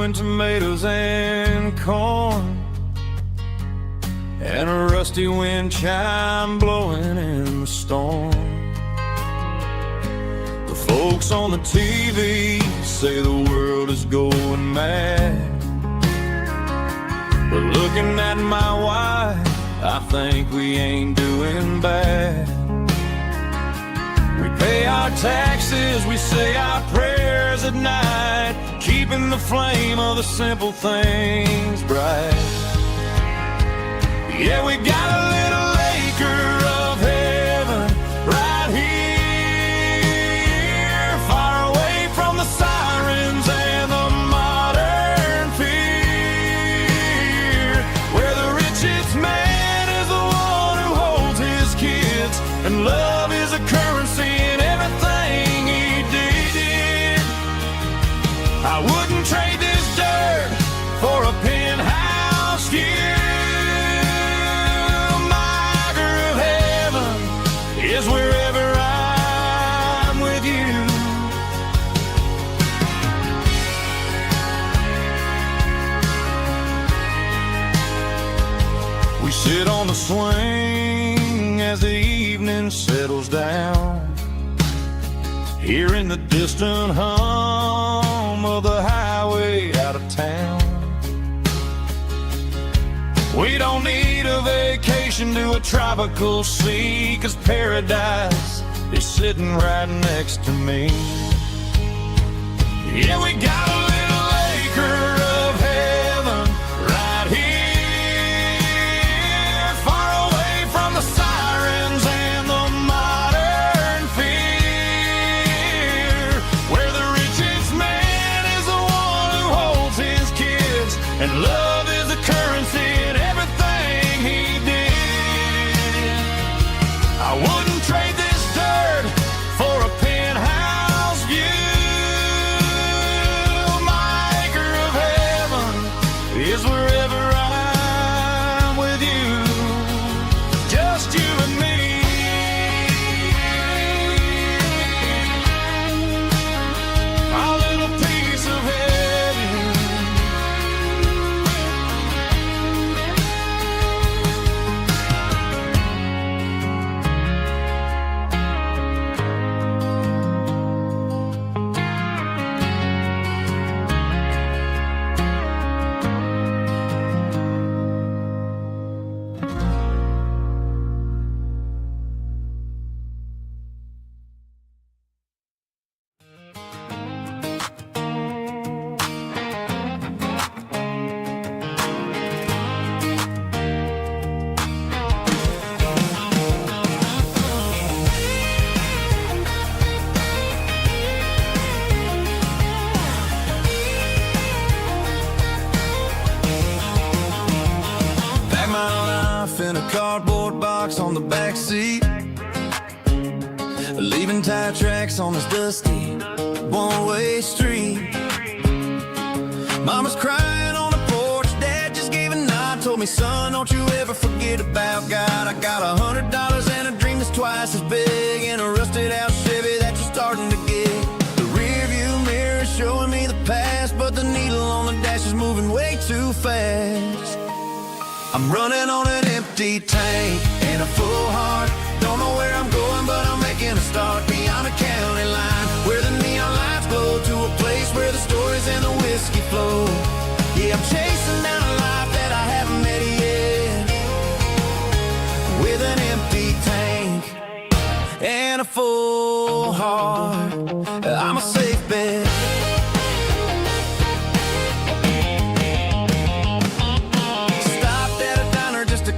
growing tomatoes and corn, and a rusty wind chime blowing in the storm. The folks on the TV say the world is going mad, but looking at my wife, I think we ain't doing bad. We pay our taxes, we say our prayers at night, keeping the flame of the simple things bright. Yeah, we got a little acre of heaven right here, far away from the sirens and the modern fear, where the richest man is the one who holds his kids, and love is a currency in everything he did. I wouldn't trade this dirt for a penthouse view. Is wherever I'm with you. We sit on the swing as the evening settles down, hearing the distant hum of the highway out of town. We don't need a vacation to a tropical sea, 'cause paradise is sitting right next to me. Yeah, we got a little acre of heaven right here, far away from the sirens and the modern fear, where the richest man is the one who holds his kids, and love is a currency in everything he did. I wouldn't trade this dirt for a penthouse view. My acre of heaven is wherever I'm with you, just you and me. Our little piece of heaven. In a cardboard box on the back seat, leaving tire tracks on this dusty one-way street. Mama's crying on the porch, Dad just gave a nod, told me, son, don't you ever forget about God. I got $100 and a dream that's twice as big, and a rusted out Chevy that you're starting to get. The rear view mirror is showing me the past, but the needle on the dash is moving way too fast. I'm running on an empty tank and a full heart. Don't know where I'm going, but I'm making a start beyond a county line, where the neon lights glow, to a place where the stories and the whiskey flow. Yeah, I'm chasing down a life that I haven't met yet, with an empty tank and a full heart. I'm a safe bet.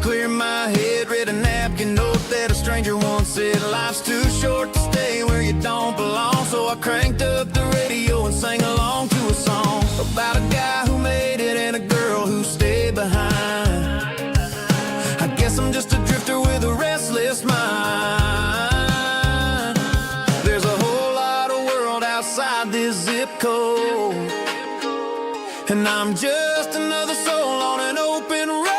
Clear my head, read a napkin note that a stranger once said, life's too short to stay where you don't belong. So I cranked up the radio and sang along to a song about a guy who made it and a girl who stayed behind. I guess I'm just a drifter with a restless mind. There's a whole lot of world outside this zip code, and I'm just another soul on an open road.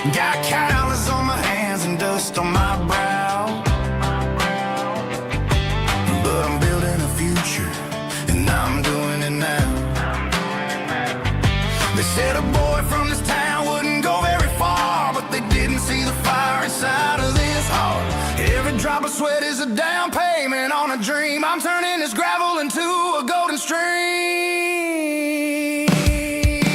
Got calluses on my hands and dust on my brow, but I'm building a future, and I'm doing it now. They said a boy from this town wouldn't go very far, but they didn't see the fire inside of this heart. Every drop of sweat is a down payment on a dream. I'm turning this gravel into a golden stream.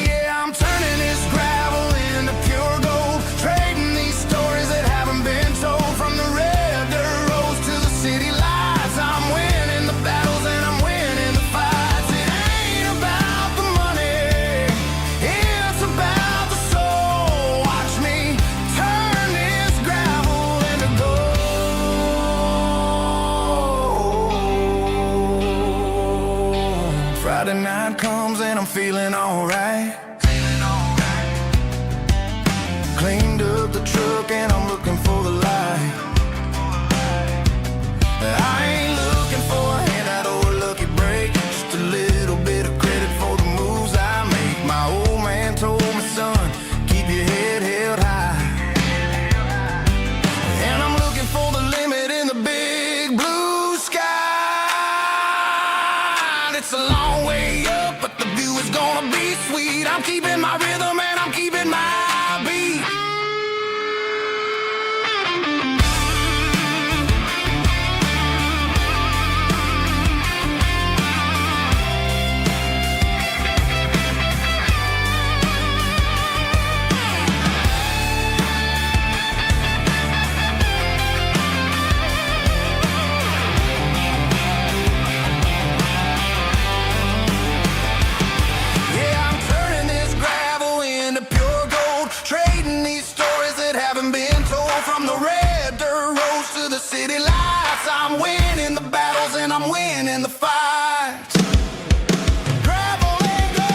Yeah, I'm turning this gravel into pure gold, trading these stories that haven't been told. From the red dirt roads to the city lights, I'm winning the battles and I'm winning the fights. It ain't about the money, it's about the soul. Watch me turn this gravel into gold. Friday night comes and I'm feeling alright. Cleaned up the truck and I'm looking for the light. I ain't looking for a handout or a lucky break, just a little bit of credit for the moves I make. My old man told me, son, keep your head held high. And I'm looking for the limit in the big blue sky. It's a long way up, but the view is gonna be sweet. I'm keeping my rhythm and I'm keeping my beat. Yeah, I'm turning this gravel into pure gold, trading these stories that haven't been told. From the red dirt roads to the city lights, I'm winning the battles and I'm winning the fights. Gravel and gold.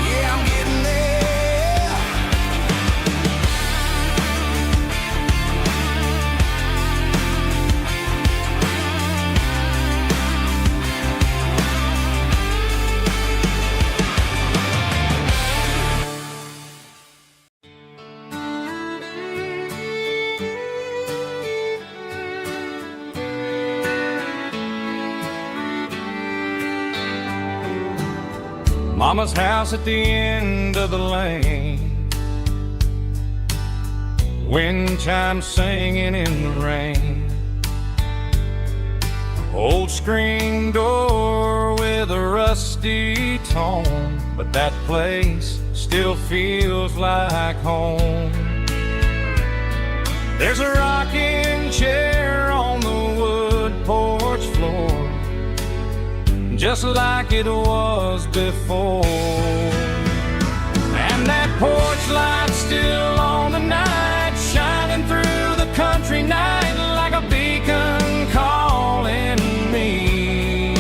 Yeah, I'm getting there. Mama's house at the end of the lane, wind chimes singing in the rain. Old screen door with a rusty tone, but that place still feels like home. There's a rocking chair on the wood porch floor, just like it was before. And that porch light's still on the night, shining through the country night like a beacon calling me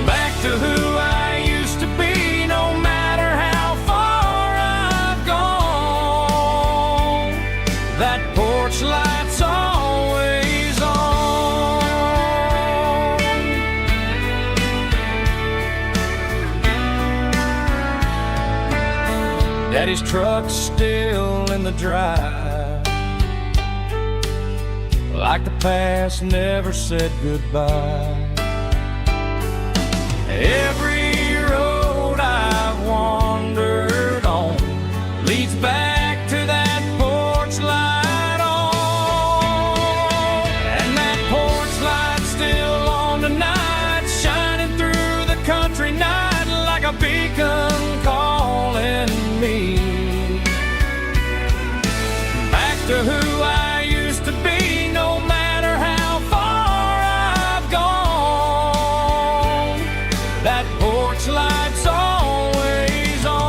back to who I used to be. No matter how far I've gone, that porch light's always on. Daddy's truck's still in the drive, like the past never said goodbye. Every road I've wandered on leads back to that porch light on. And that porch light's still on tonight, shining through the country night like a beacon calling me back to who I used to be. No matter how far I've gone, that porch light's always on.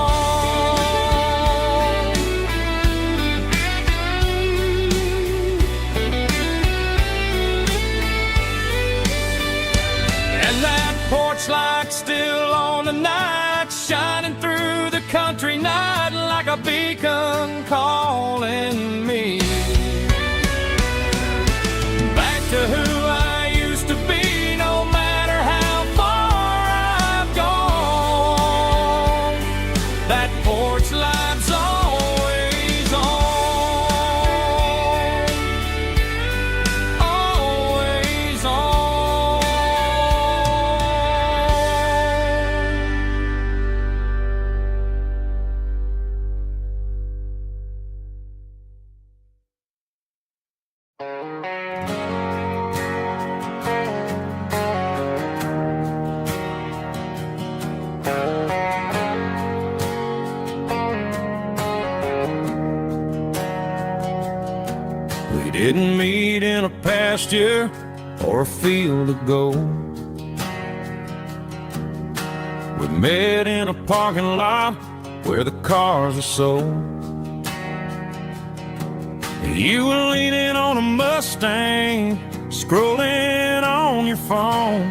And that porch light's still on tonight, shining through the country night like a beacon calling me back to who I used to be. pasture or a field of gold. We met in a parking lot where the cars were sold. You were leaning on a Mustang, scrolling on your phone.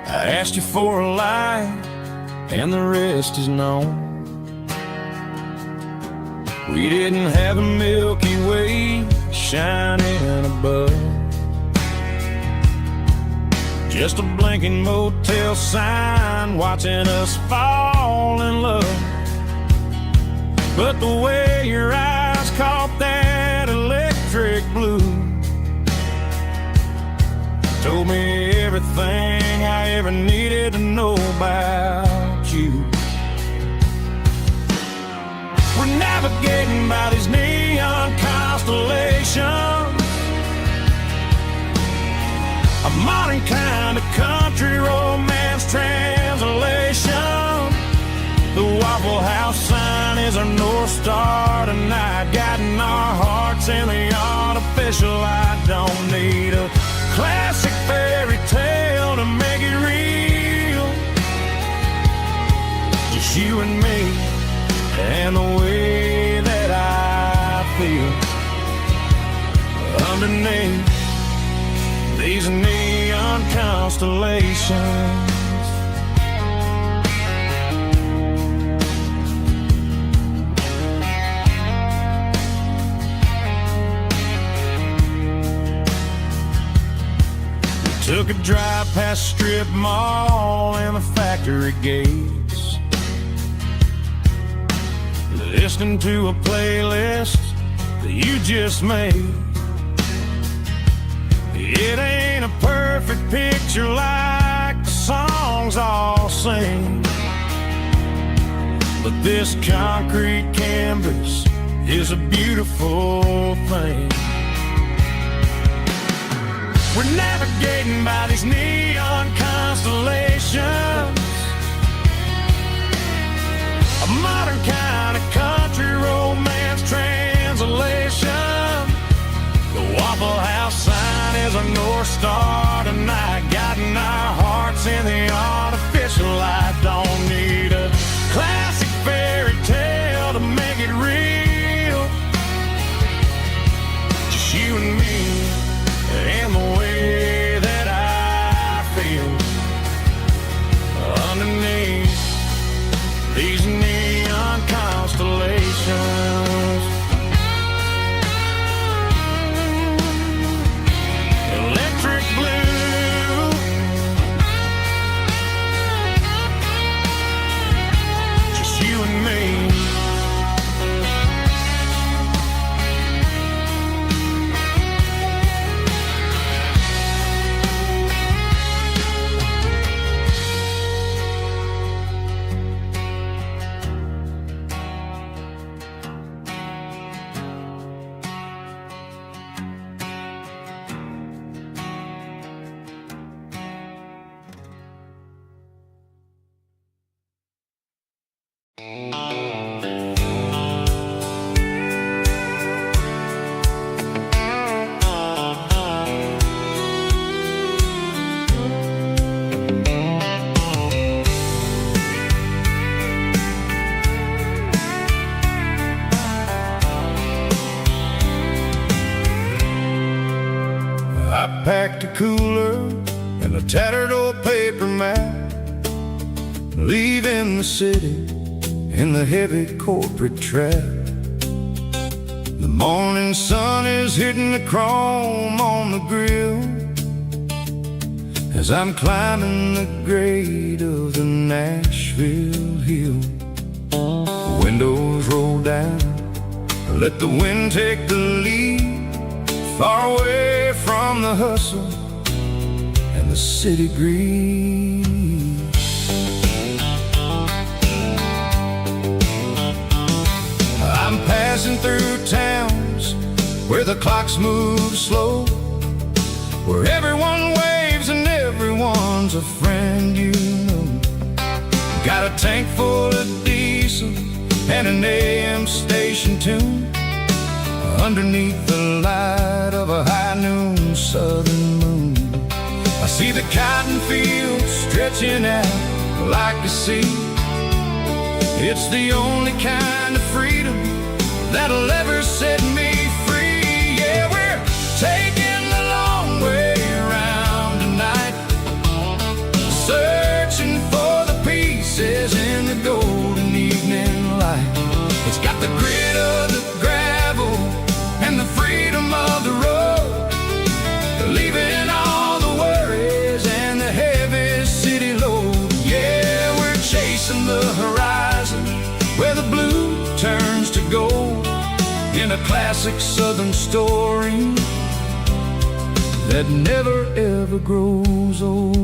I asked you for a light, and the rest is known. We didn't have a Milky Way shining above, just a blinking motel sign watching us fall in love. But the way your eyes caught that electric blue told me everything I ever needed to know about you. We're navigating by these neon constellations, a modern kind of country romance translation. The Waffle House sign is our North Star tonight, guiding our hearts in the artificial. I don't need a classic fairy tale to make it real, just you and me and the way that I feel underneath these neon constellations. We took a drive past strip mall and the factory gates, listening to a playlist that you just made. It ain't a perfect picture like the songs all sing, but this concrete canvas is a beautiful thing. We're navigating by these neon constellations, a modern kind of country romance translation. The Waffle House sign is our North Star tonight, guiding our hearts in the artificial light. Don't need a classic fairy tale to make it real, just you and me and the way that I feel underneath these neon constellations. Electric blue, just you and me. I packed a cooler and a tattered old paper map, leaving the city in the heavy corporate trap. The morning sun is hitting the chrome on the grill as I'm climbing the grade of the Nashville hill. The windows roll down, let the wind take the lead, far away from the hustle and the city breeze. I'm passing through towns where the clocks move slow, where everyone waves and everyone's a friend you know. Got a tank full of diesel and an AM station tune, underneath the light of a high noon southern moon. I see the cotton fields stretching out like a sea. It's the only kind of freedom that'll ever set me free. Yeah, we're taking the long way around tonight, searching for the pieces in the golden evening light. It's got the grit of the gravel and the freedom of the road, leaving all the worries and the heavy city load. Yeah, we're chasing the horizon where the blue turns to gold, in a classic southern story that never ever grows old.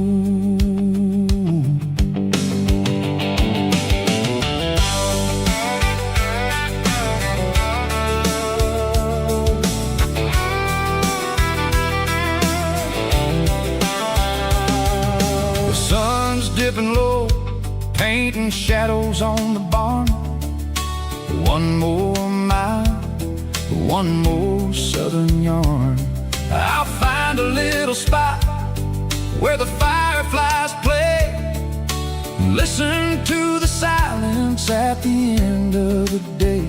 The sun's dipping low, painting shadows on the barn. One more mile, one more southern yarn. I'll find a little spot where the fireflies play, listen to the silence at the end of the day.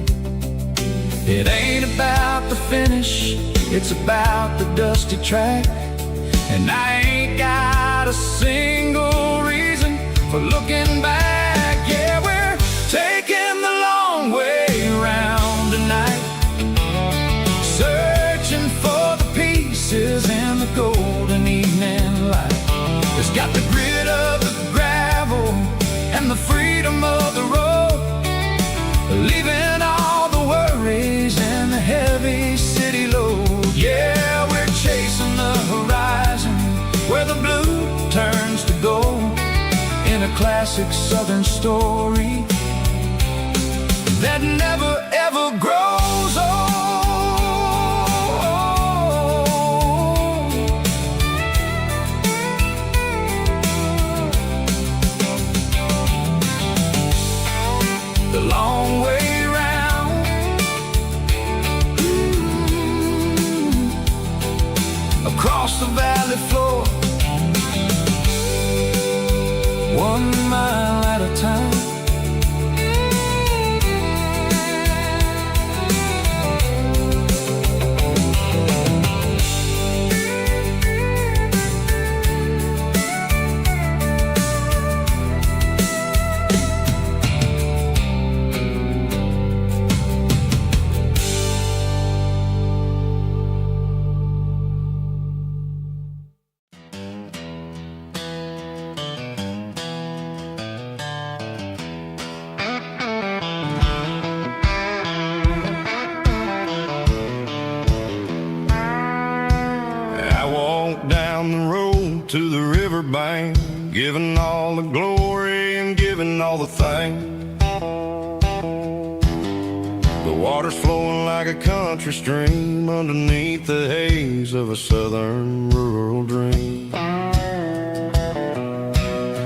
It ain't about the finish, it's about the dusty track. And I ain't got a single reason for looking back. Yeah, we're taking the long way around tonight, searching for the pieces in the golden evening light. It's got the grit of the gravel and the freedom of the road, leaving all the worries and the heavy city load. Yeah, we're chasing the horizon where the blue turns to gold, in a classic southern story that never ever grows old. The long way round, across the valley floor, 1 mile at a time. Down the road to the riverbank, giving all the glory and giving all the thanks. The water's flowing like a country stream underneath the haze of a southern rural dream.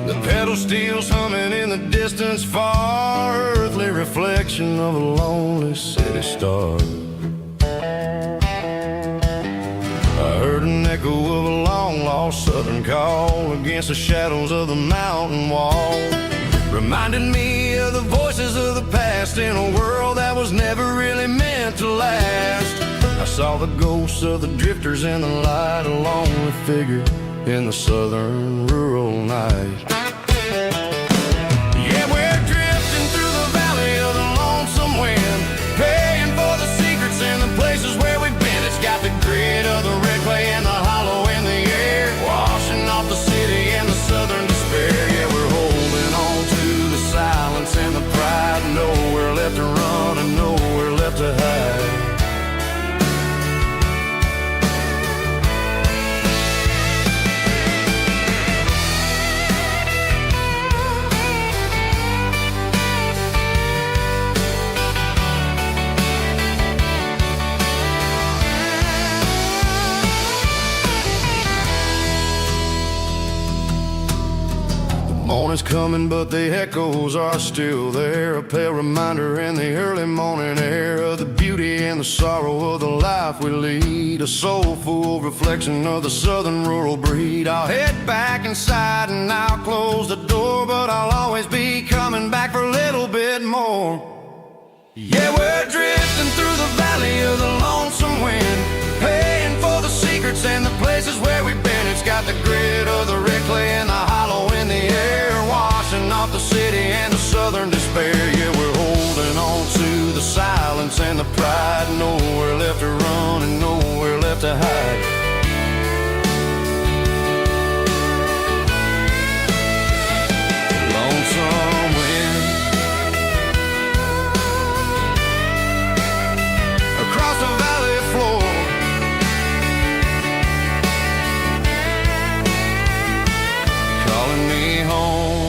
The pedal steel's humming in the distance far, earthly reflection of a lonely city star. I heard an echo of a long-lost southern call against the shadows of the mountain wall, reminding me of the voices of the past in a world that was never really meant to last. I saw the ghosts of the drifters in the light, a lonely figure in the southern rural night. Yeah, we're drifting through the valley of the lonesome wind, paying for the secrets and the places where we've been. It's got the grit of the red clay and the hollow in the air, washing off the city and the southern despair. Yeah, we're holding on to the silence and the pride, nowhere left to run and nowhere left to hide. Morning's coming, but the echoes are still there. A pale reminder in the early morning air of the beauty and the sorrow of the life we lead. A soulful reflection of the southern rural breed. I'll head back inside and I'll close the door, but I'll always be coming back for a little bit more. Yeah, we're drifting through the valley of the lonesome wind, paying for the secrets and the places where we've been. It's got the grit of the red clay and the hollow in the air, washing off the city and the southern despair. Yeah, we're holding on to the silence and the pride. Nowhere left to run and nowhere left to hide. Lonesome wind across the valley floor, calling me home.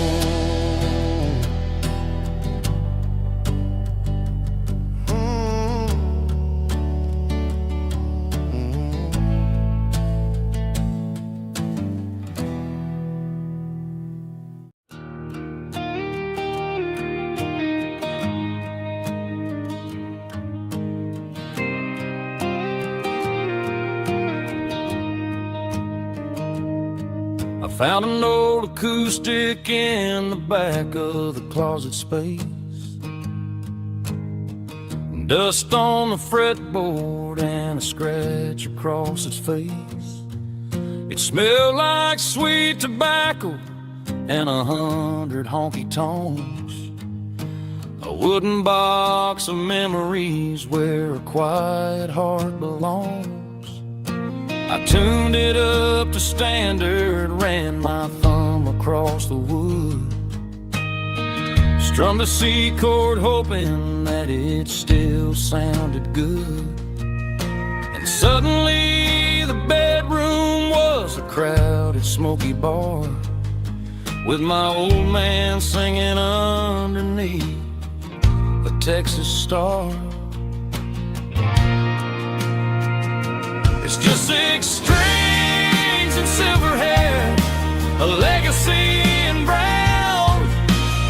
I found an old acoustic in the back of the closet space. Dust on the fretboard and a scratch across its face. It smelled like sweet tobacco and 100 honky tonks. A wooden box of memories where a quiet heart belongs. I tuned it up to standard, ran my thumb across the wood, strummed a C chord hoping that it still sounded good. And suddenly the bedroom was a crowded smoky bar, with my old man singing underneath a Texas star. It's just 6 strings and silver hair, a legacy in brown,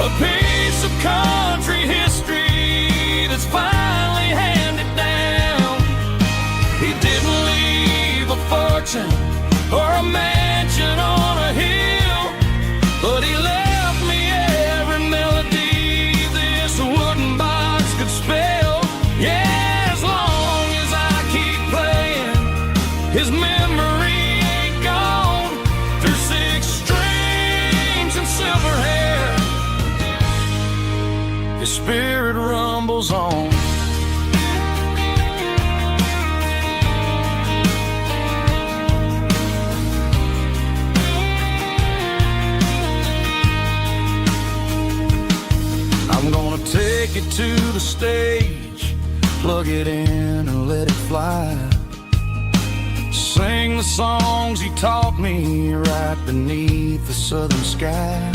a piece of country history that's finally handed down. He didn't leave a fortune or a mansion on a hill, but he left me every melody this wooden box could spell. Yeah, as long as I keep playing, his memory ain't gone. Through 6 strings and silver hair, his spirit rumbles on. I'm gonna take it to the stage, plug it in and let it fly. Sing the songs he taught me right beneath the southern sky.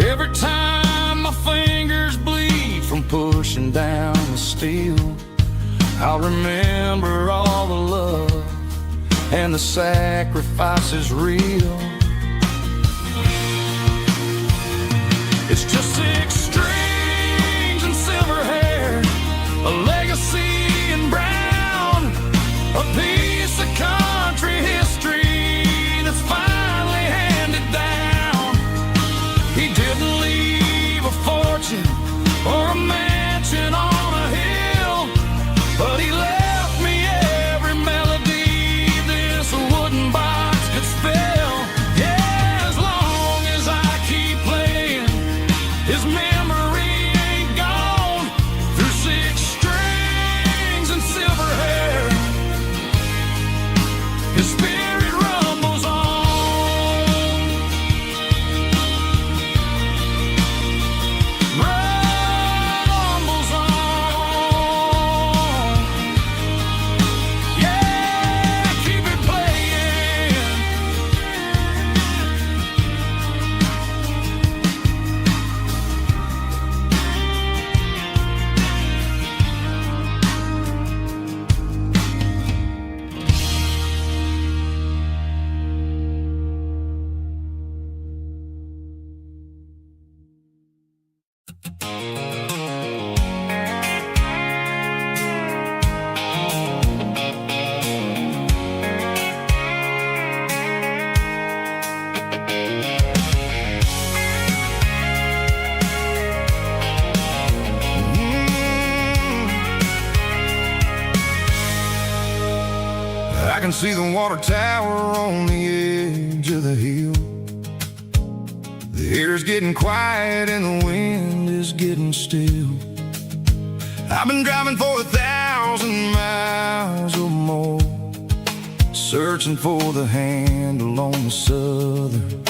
Every time my fingers bleed from pushing down the steel, I'll remember all the love and the sacrifices real. It's just 6 strings and silver hair, a legacy in brown, a piece of country history that's finally handed down. He didn't leave a fortune or a mansion on a hill, but he left me every melody this wooden box could spell. I can see the water tower on the edge of the hill. The air's getting quiet and the wind is getting still. I've been driving for 1,000 miles or more, searching for the handle on the southern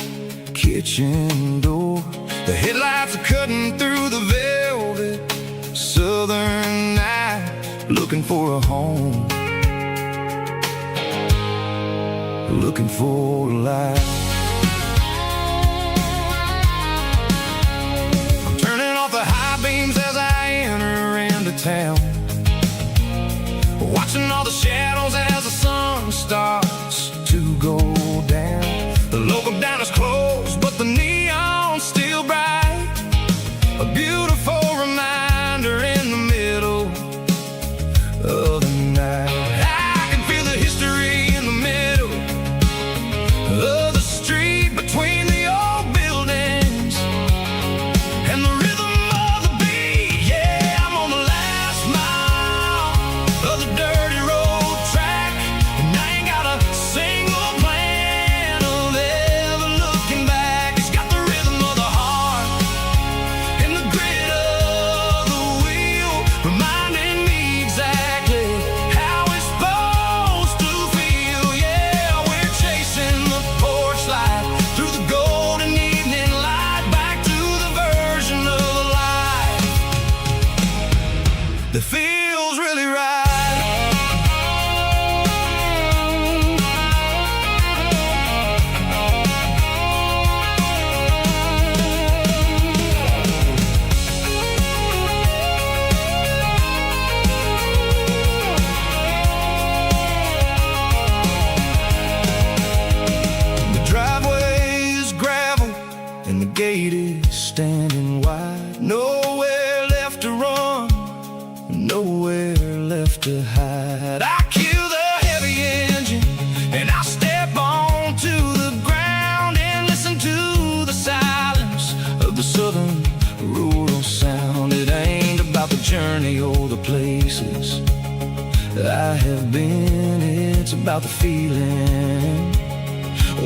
kitchen door. The headlights are cutting through the velvet southern night, looking for a home, looking for a life. I'm turning off the high beams as I enter into town, watching all the shadows as the sun starts to go down. The local diner's closed, but the neon's still bright, a beautiful reminder in the middle of the night. I can feel the history in the middle of the street between the old buildings and the rhythm of the beat. Yeah, I'm on the last mile of the dirty road track, and I ain't got a single plan of ever looking back. It's got the rhythm of the heart and the grit of the wheel, reminding me exactly how it's supposed to feel. Yeah, we're chasing the porch light through the golden evening light, back to the version of life that feels really right. The driveway is gravel and the gate is standing wide. Nowhere left to run, nowhere left to hide. I kill the heavy engine and I step onto the ground and listen to the silence of the southern rural sound. It ain't about the journey or the places I have been, it's about the feeling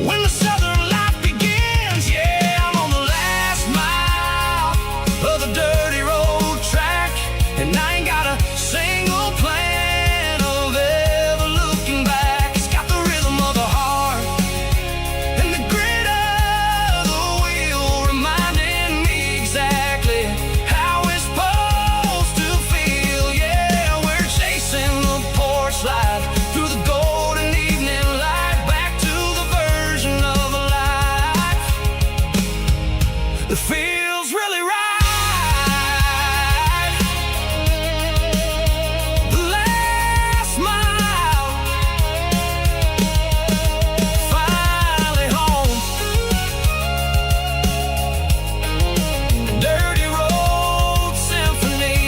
when the southern life begins. Yeah, I'm on the last mile of the dirty road track, and I ain't got a single plan of ever looking back. It's got the rhythm of the heart and the grit of the wheel, reminding me exactly how it's supposed to feel. Yeah, we're chasing the porch light through the golden evening light, back to the version of life that feels really right. The last mile, finally home. Dirty road symphony.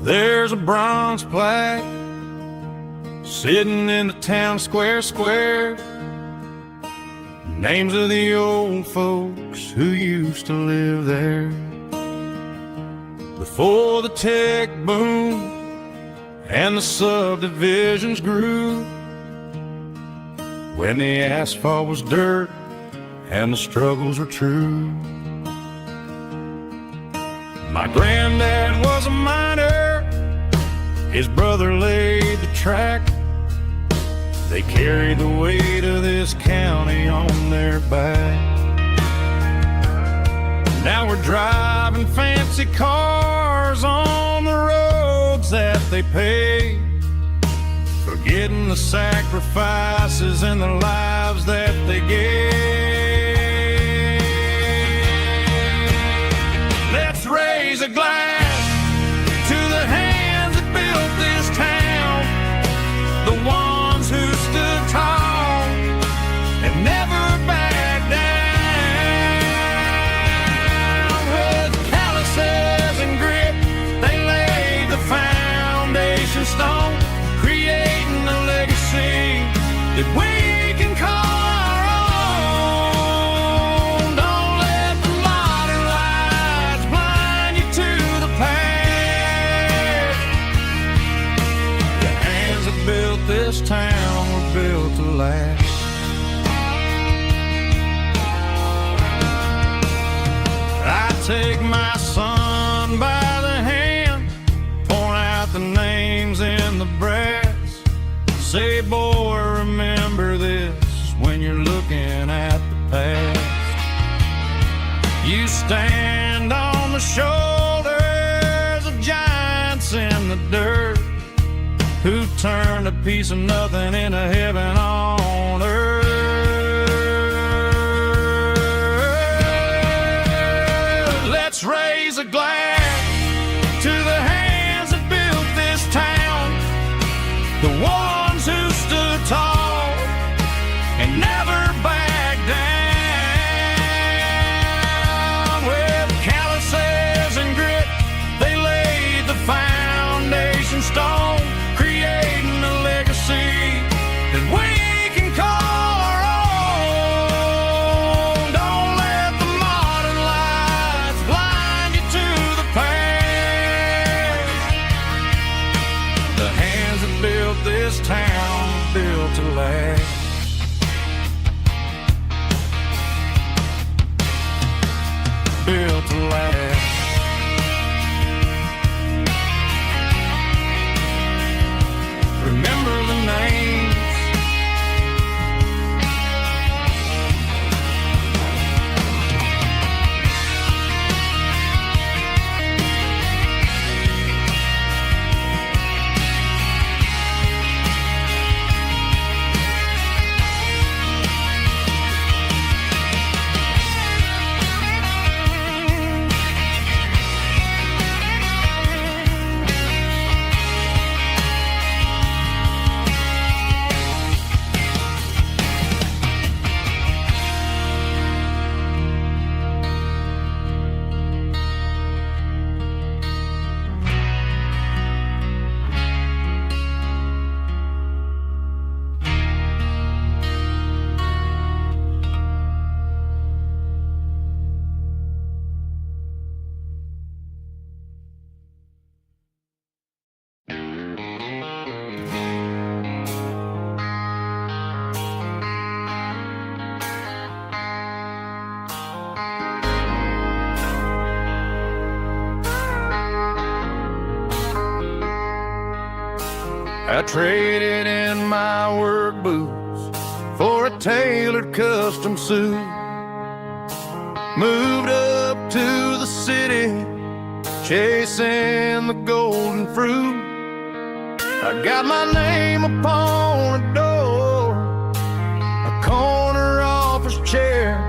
There's a bronze plaque sitting in the town square. Names of the old folks who used to live there before the tech boom and the subdivisions grew, when the asphalt was dirt and the struggles were true. My granddad was a miner, his brother laid the track. They carried the weight of this county on their back. Now we're driving fancy fancy cars on the roads that they pay, forgetting the sacrifices and the lives that they gave. Let's raise a glass to the hands that built this town, the ones who stood tall and never backed down. With calluses and grit, they laid the foundation stone, creating a legacy that we can call our own. Don't let the modern lights blind you to the past. The hands that built this town were built to last. I take my son by the hand, point out the names in the brass. Say, boy, remember this when you're looking at the past. You stand on the shoulders of giants in the dirt, who turned a piece of nothing into heaven on earth. Let's raise a glass to the hands that built this town, the ones who stood tall and never backed down. With calluses and grit, they laid the foundation stone, creating a legacy that we can call our own. Don't let the modern lights blind you to the past. The hands that built this town built to last. Built to last. Remember the names. I traded in my work boots for a tailored custom suit. Moved up to the city, chasing the golden fruit. I got my name upon a door, a corner office chair,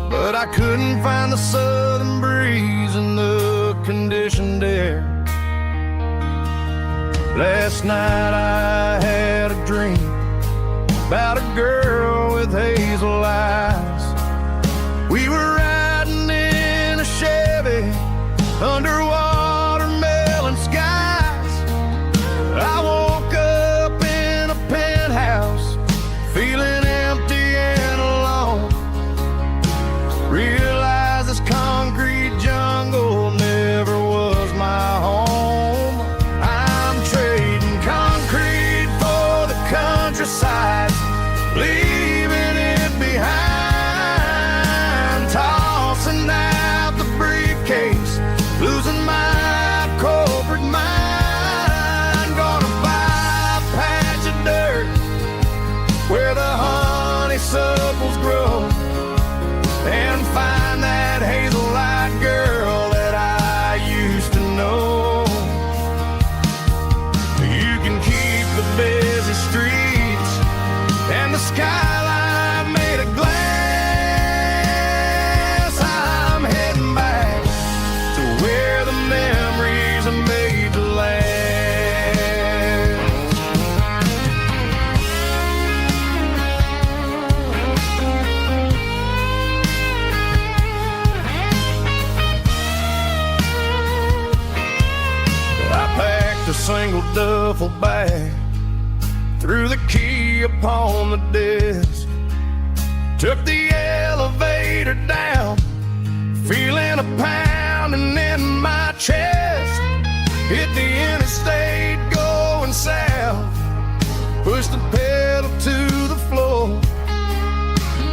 but I couldn't find the southern breeze in the conditioned air. Last night I had a dream about a girl with hazel eyes. We were riding in a Chevy under watermelon skies. I woke up in a penthouse feeling empty and alone. Realized this concrete jungle never was my home. I'm trading concrete for the countryside, leaving it behind, tossing out the briefcase, losing my corporate mind. Gonna buy a patch of dirt where the honeysuckles grow and find that hazel-eyed girl that I duffel bag, threw the key upon the desk, took the elevator down, feeling a pounding in my chest. Hit the interstate going south, pushed the pedal to the floor.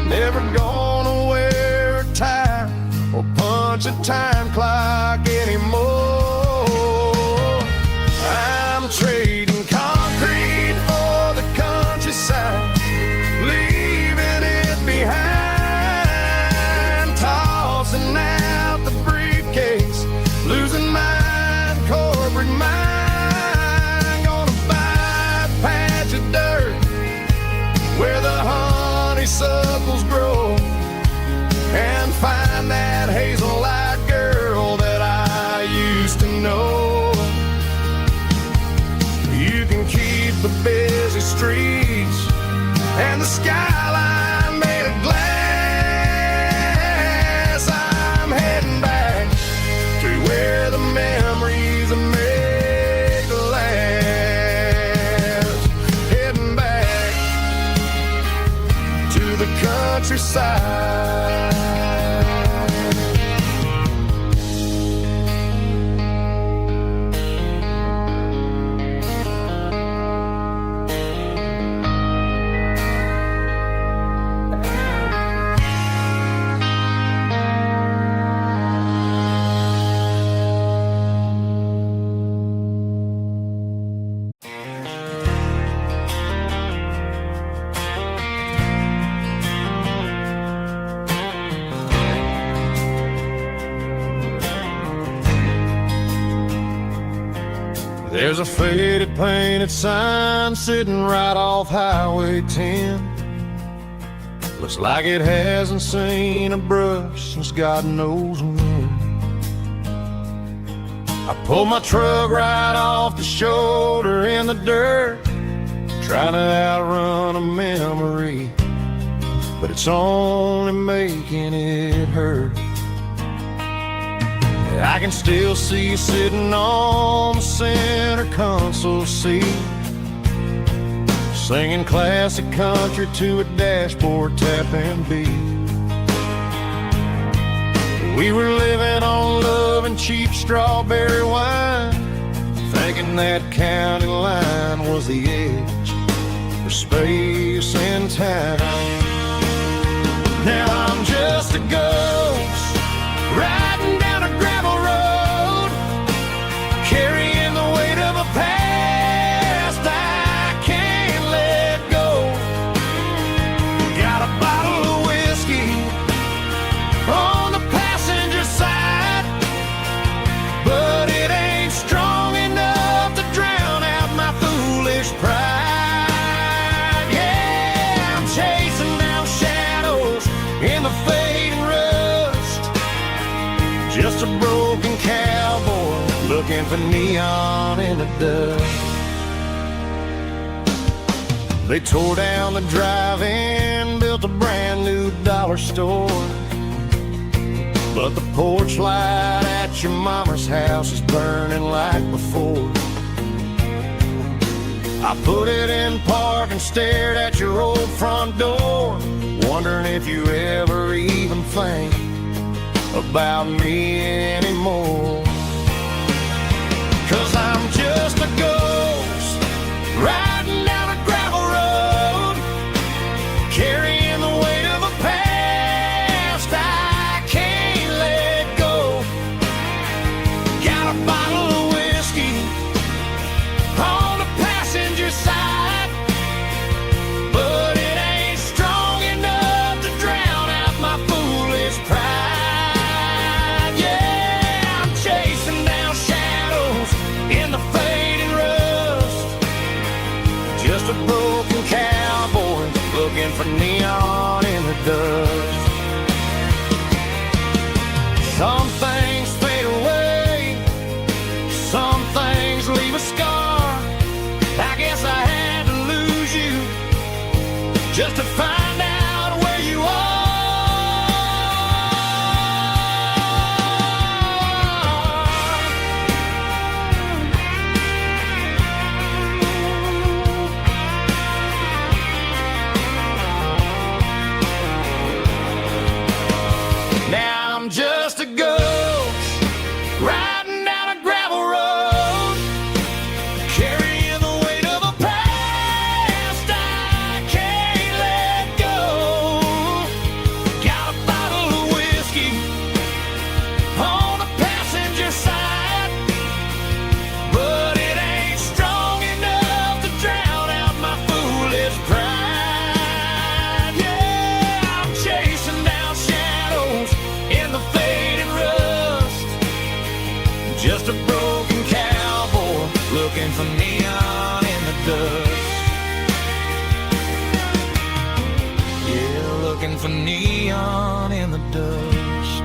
Never gonna wear a tie or punch a time clock anymore. I'm trading concrete for the countryside, leaving it behind, tossing out the briefcase, losing my corporate mind. Gonna buy a patch of dirt where the honeysuckles grow, and find that hazel-eyed girl that I used to know. You can keep the busy streets and the skyline made of glass. I'm heading back to where the memories are made to last. Heading back to the countryside. There's a faded painted sign sitting right off Highway 10. Looks like it hasn't seen a brush since God knows when. I pulled my truck right off the shoulder in the dirt, trying to outrun a memory, but it's only making it hurt. I can still see you sitting on the center console seat, singing classic country to a dashboard tapping beat. We were living on love and cheap strawberry wine, thinking that county line was the edge for space and time. Now I'm just a ghost riding down a gravel road, carrying the weight of a past I can't let go. Got a bottle of whiskey on the passenger side, but it ain't strong enough to drown out my foolish pride. Yeah, I'm chasing down shadows in the fading rust, just a broken cowboy looking for neon in the dust. They tore down the drive-in, built a brand new dollar store, but the porch light at your mama's house is burning like before. I put it in park and stared at your old front door, wondering if you ever even think about me anymore. 'Cause I'm just a ghost riding down a gravel road, carrying the weight of a past I can't let go. Got a bottle of whiskey on the passenger side, but it ain't strong enough to drown out my foolish pride. Yeah, I'm chasing down shadows in the fading rust, just a broken cowboy looking for neon in the dust. Some things fade away, some things leave a scar. I guess I had to lose you just to find out where you are. looking for neon in the dust.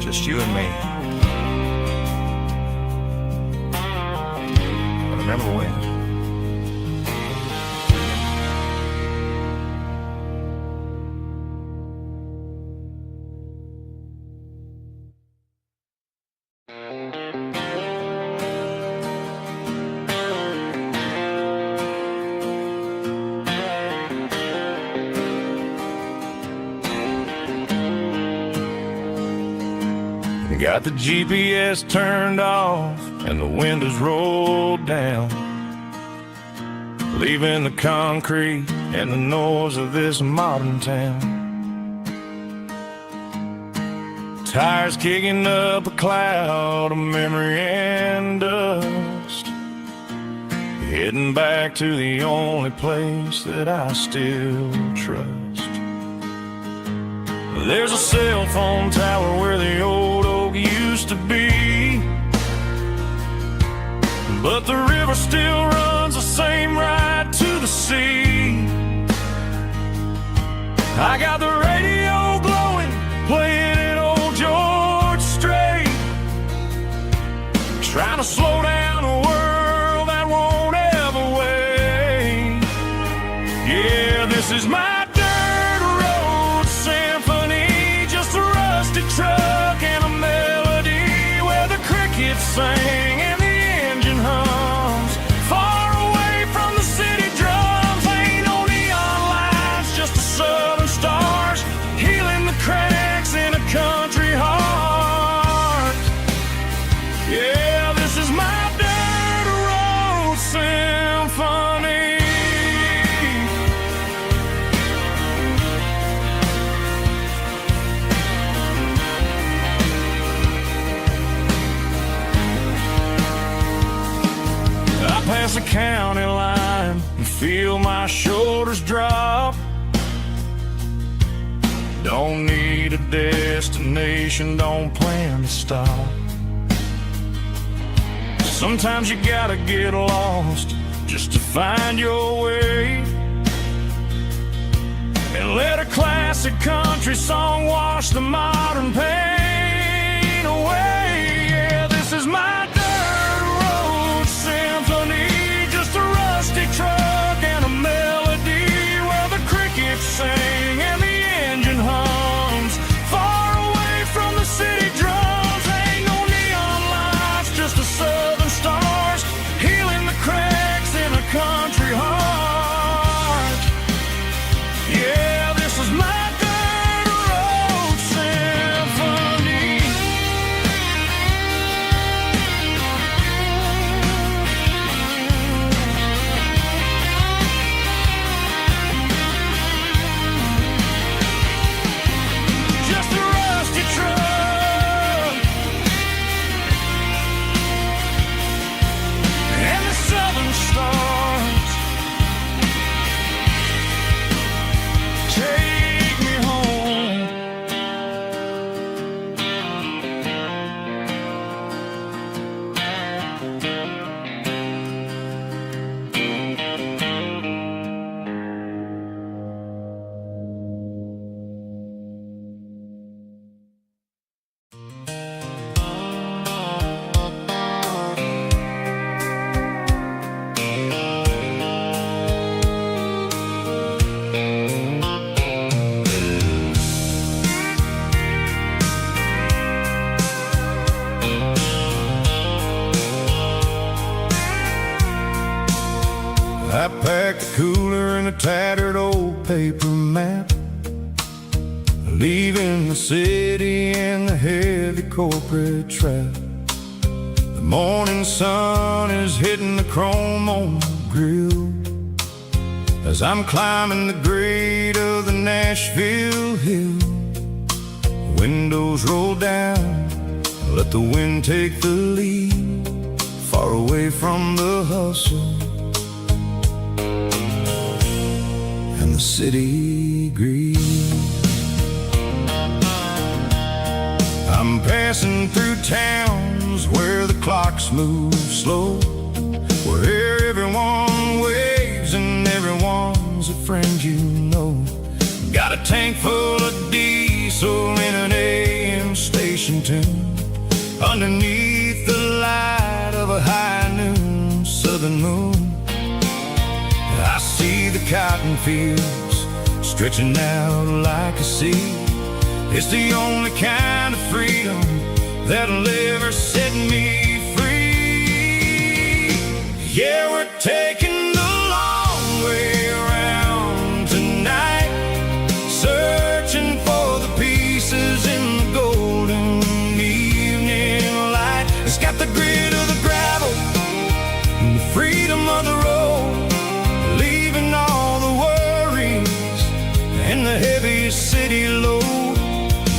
Just you and me. But remember when? Got the GPS turned off and the windows rolled down, leaving the concrete and the noise of this modern town. Tires kicking up a cloud of memory and dust, heading back to the only place that I still trust. There's a cell phone tower where the old oak used to be, but the river still runs the same right to the sea. I got the radio glowing, playing an old George Strait, trying to slow down a world that won't ever wait. Yeah, this is my truck and a melody where the crickets sing and the engine hums, far away from the city drums. Ain't no neon lights, just the southern stars healing the cracks in a country heart. Yeah, this is my dirt road symphony. Past the county line and feel my shoulders drop. Don't need a destination, don't plan to stop. Sometimes you gotta get lost just to find your way, and let a classic country song wash the modern pain away. Yeah, this is my truck and a melody where the crickets sing and the engine hums, far away from the city drums. Ain't no neon lights, just the southern stars healing the cracks in a country heart. Yeah, this is my dirt road symphony. I packed a cooler and a tattered old paper map, leaving the city and the heavy corporate trap. The morning sun is hitting the chrome on the grill as I'm climbing the grade of the Nashville hill. Windows roll down, let the wind take the lead, far away from the hustle and the city greed. I'm passing through towns where the clocks move slow, where everyone waves and friend you know. Got a tank full of diesel in an AM station tune, underneath the light of a high noon southern moon. I see the cotton fields stretching out like a sea. It's the only kind of freedom that'll ever set me free. Yeah, we're taking the long way around tonight, searching for the pieces in the golden evening light. It's got the grit of the gravel and the freedom of the road, leaving all the worries and the heavy city load.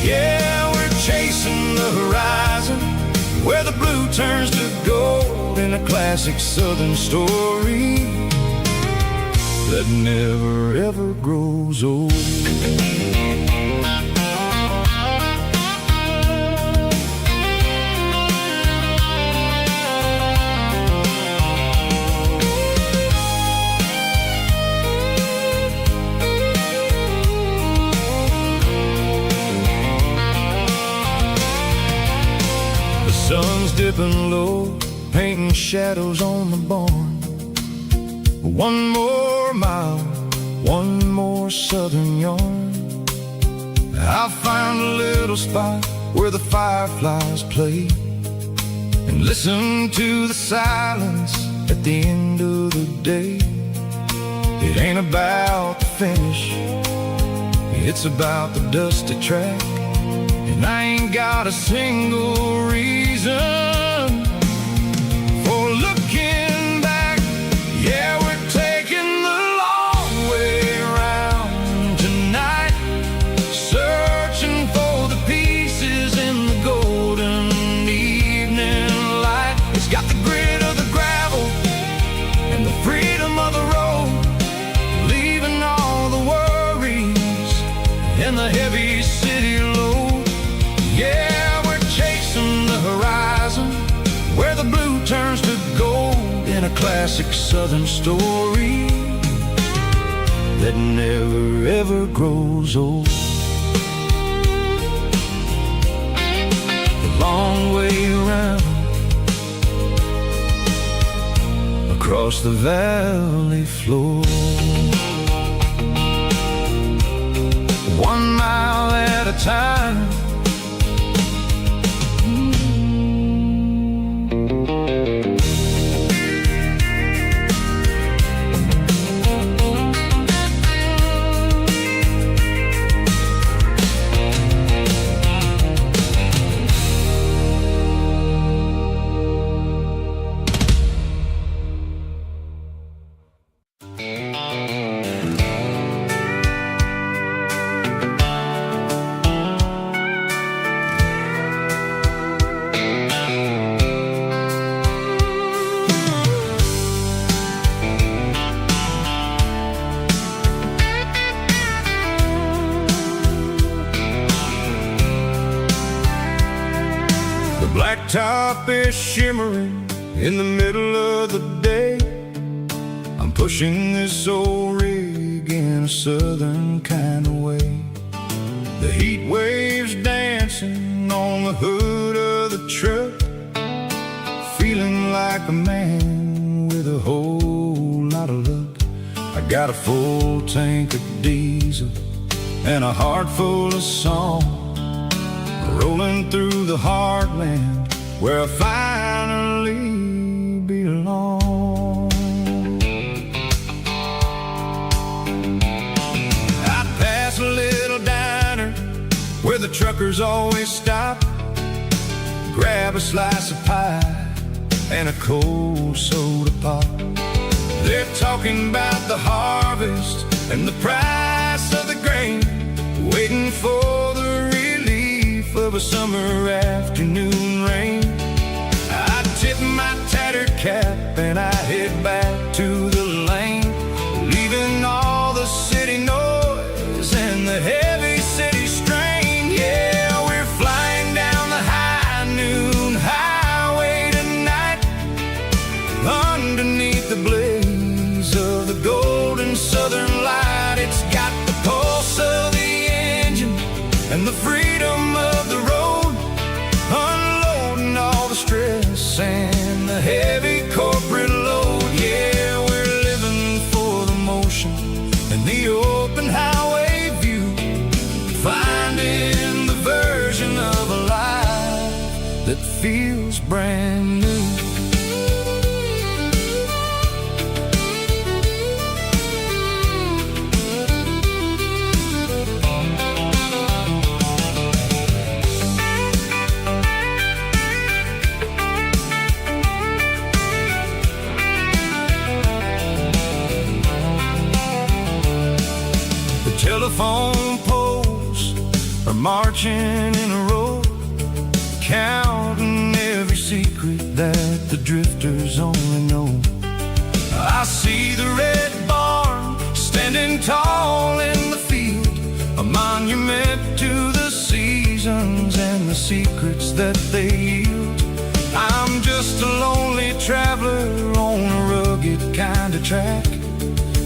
Yeah, we're chasing the horizon, where the blue turns to gold, in a classic southern story that never ever grows old. Sun's dipping low, painting shadows on the barn. One more mile, one more southern yarn. I'll find a little spot where the fireflies play, and listen to the silence at the end of the day. It ain't about the finish, it's about the dusty track. And I ain't got a single reason for looking back. Yeah, we're taking the long way around tonight, searching for the pieces in the golden evening light. It's got the grit of the gravel and the freedom of the road, leaving all the worries and the heavy city load. Yeah, we're chasing the horizon, where the blue turns to gold, in a classic southern story that never ever grows old. The long way around, across the valley floor, 1 mile at a time. Blacktop is shimmering in the middle of the day. I'm pushing this old rig in a southern kind of way. The heat waves dancing on the hood of the truck, feeling like a man with a whole lot of luck. I got a full tank of diesel and a heart full of song, rolling through the heartland where I finally belong. I pass a little diner where the truckers always stop, grab a slice of pie and a cold soda pop. They're talking about the harvest and the price of the grain, waiting for the relief of a summer afternoon rain. I tip my tattered cap and I head back to the lane, leaving all the city noise and the heavy city strain. Yeah, we're flying down the high noon highway tonight, underneath the blaze of the golden southern light. feels brand new. Telephone poles are marching in a row, counting every secret that the drifters only know. I see the red barn standing tall in the field, a monument to the seasons and the secrets that they yield. I'm just a lonely traveler on a rugged kind of track,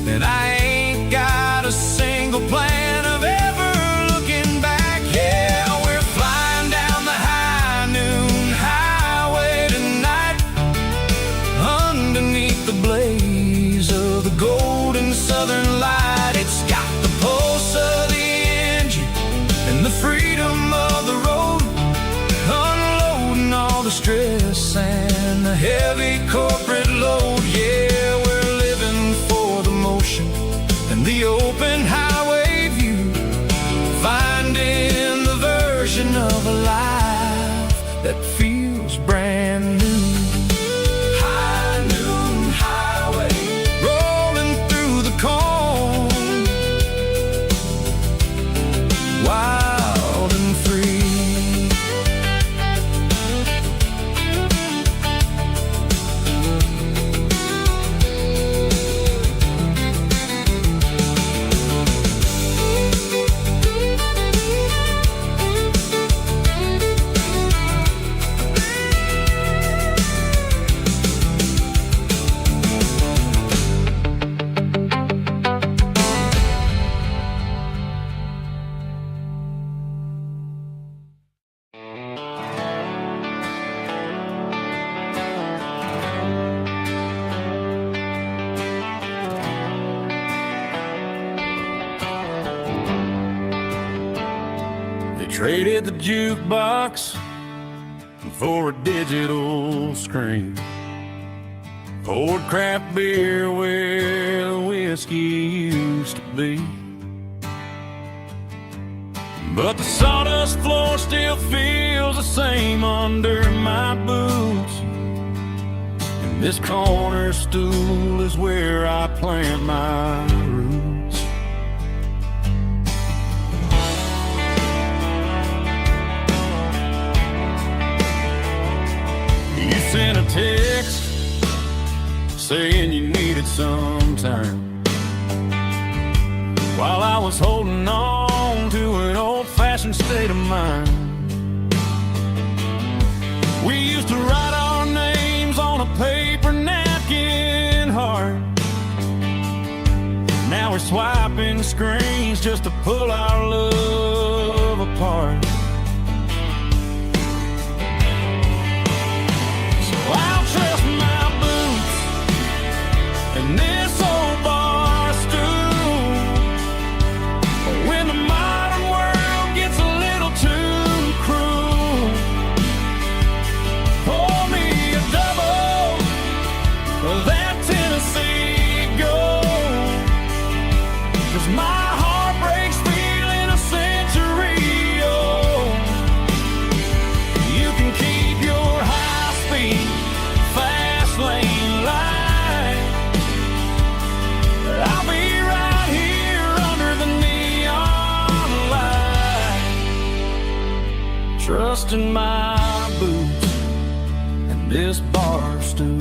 and I ain't got a single plan of ever looking back. Yeah, we're flying down the high noon highway tonight, underneath the blaze of the golden southern light. It's got the pulse of the engine and the freedom of the road, unloading all the stress and the heavy corporate load. Yeah, we're living for the motion and the open highway view, finding the version of a life that feels brand new. High noon highway, rolling through the corn, wild and free. Traded the jukebox for a digital screen, poured craft beer where the whiskey used to be. But the sawdust floor still feels the same under my boots, and this corner stool is where I plant my roots. Sent a text saying you needed some time, while I was holding on to an old-fashioned state of mind. We used to write our names on a paper napkin heart. Now we're swiping screens just to pull our love apart. I'll trust my boots and this old bar stool. When the modern world gets a little too cruel, pour me a double of that Tennessee Gold, 'cause my heart breaks feeling a century old. You can keep your high-speed fast lane light, I'll be right here under the neon light, trusting my boots and this bar stool.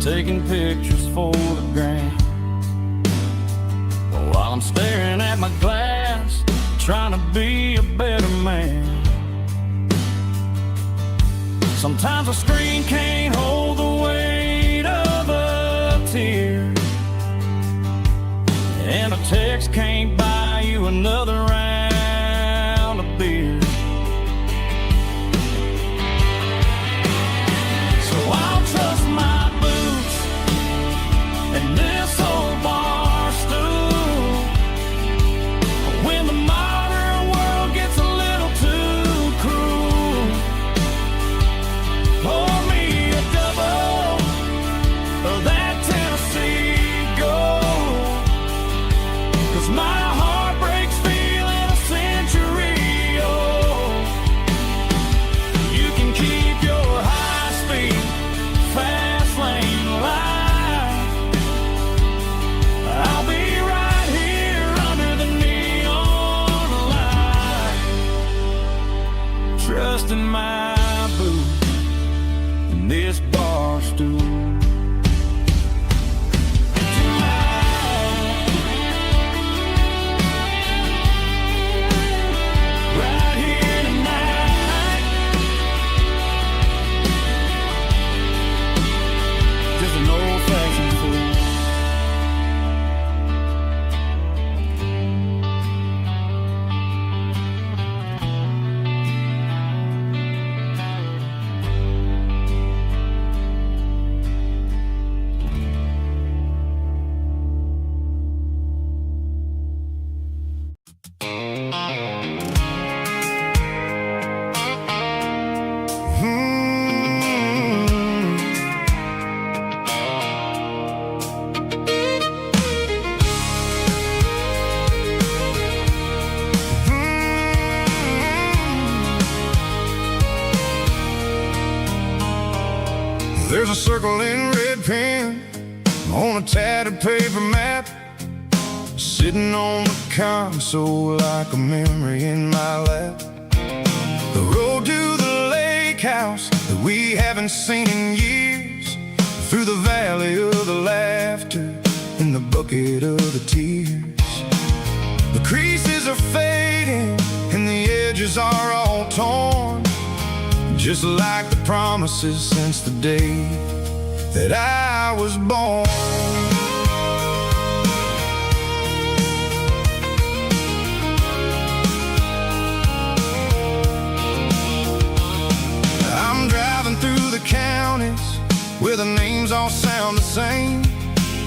Taking pictures for the gram, while I'm staring at my glass, trying to be a better man. Sometimes a screen can't hold the weight of a tear, and a text can't buy you another round of beer. There's a circle in red pen on a tattered paper map, sitting on the console like a memory in my lap. The road to the lake house that we haven't seen in years, through the valley of the laughter and the bucket of the tears. The creases are fading and the edges are all torn, just like the promises since the day that I was born. I'm driving through the counties where the names all sound the same,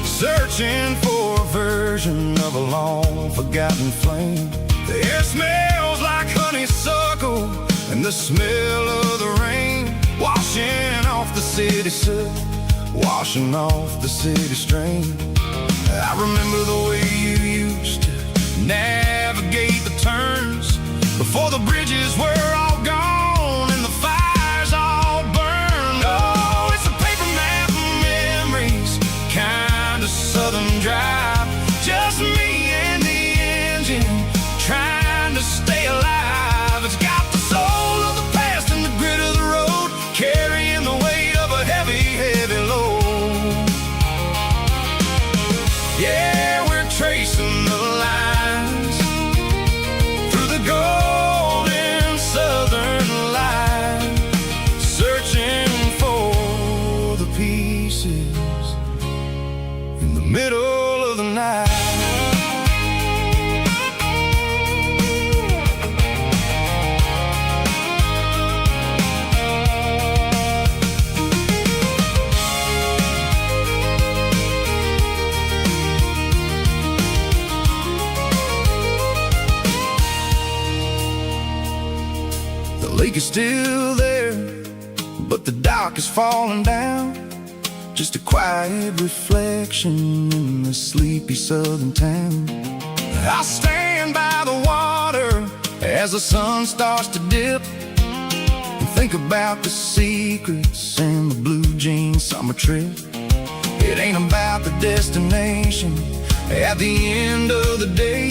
searching for a version of a long forgotten flame. The air smells like honeysuckle and the smell of the rain, washing off the city soot, washing off the city strain. I remember the way you used to navigate the turns before the bridges were all gone and the fires all burned. Oh, it's a paper map of memories, kind of southern drive, just me and the engine trying to stay alive. It's got the soul of the past and the grit of the road, carrying the weight of a heavy, heavy load. Yeah, we're tracing the lines through the golden southern light, searching for the pieces in the middle of the night. The lake is still there, but the dock is falling down, just a quiet reflection in the sleepy southern town. I stand by the water as the sun starts to dip, and think about the secrets and the blue jean summer trip. It ain't about the destination at the end of the day,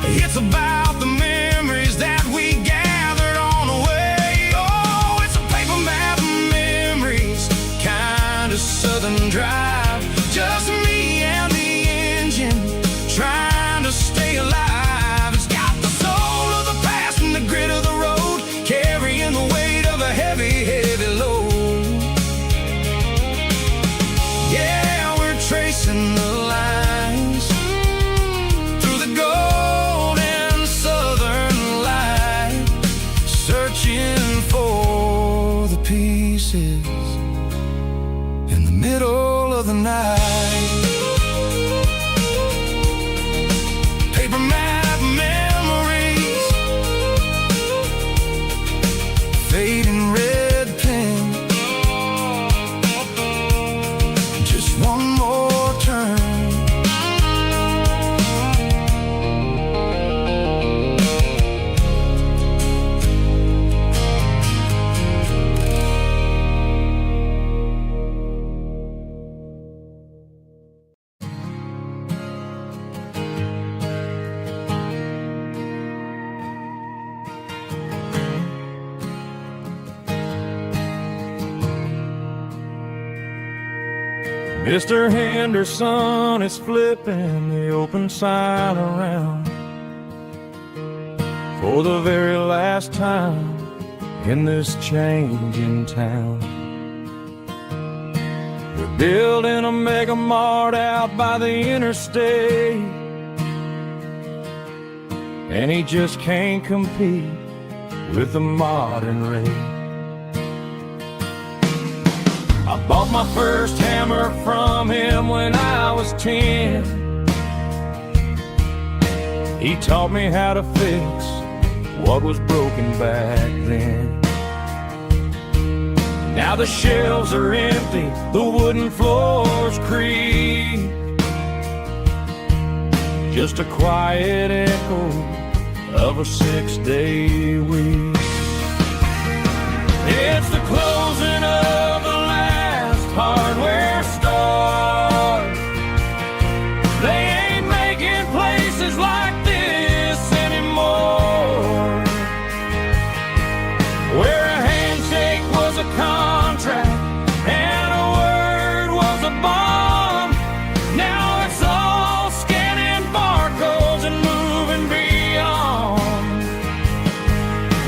it's about the memories that we gathered on the way. Oh, it's a paper map of memories, kind of southern drive, just me and the engine trying to stay alive. It's got the soul of the past and the grit of the road, carrying the weight of a heavy, heavy load. Yeah, we're tracing the lines through the golden southern light, searching for the pieces in the middle of the night. Paper map memories, fading red pen, just one more turn. Mr. Henderson is flipping the open sign around for the very last time in this changing town. They're building a mega mart out by the interstate, and he just can't compete with the modern rate. I bought my first hammer from him when I was 10. He taught me how to fix what was broken back then. Now the shelves are empty, the wooden floors creak, just a quiet echo of a 6-day week. It's the closing of the last hardware store. They ain't making places like this anymore, where a handshake was a contract and a word was a bond. Now it's all scanning barcodes and moving beyond.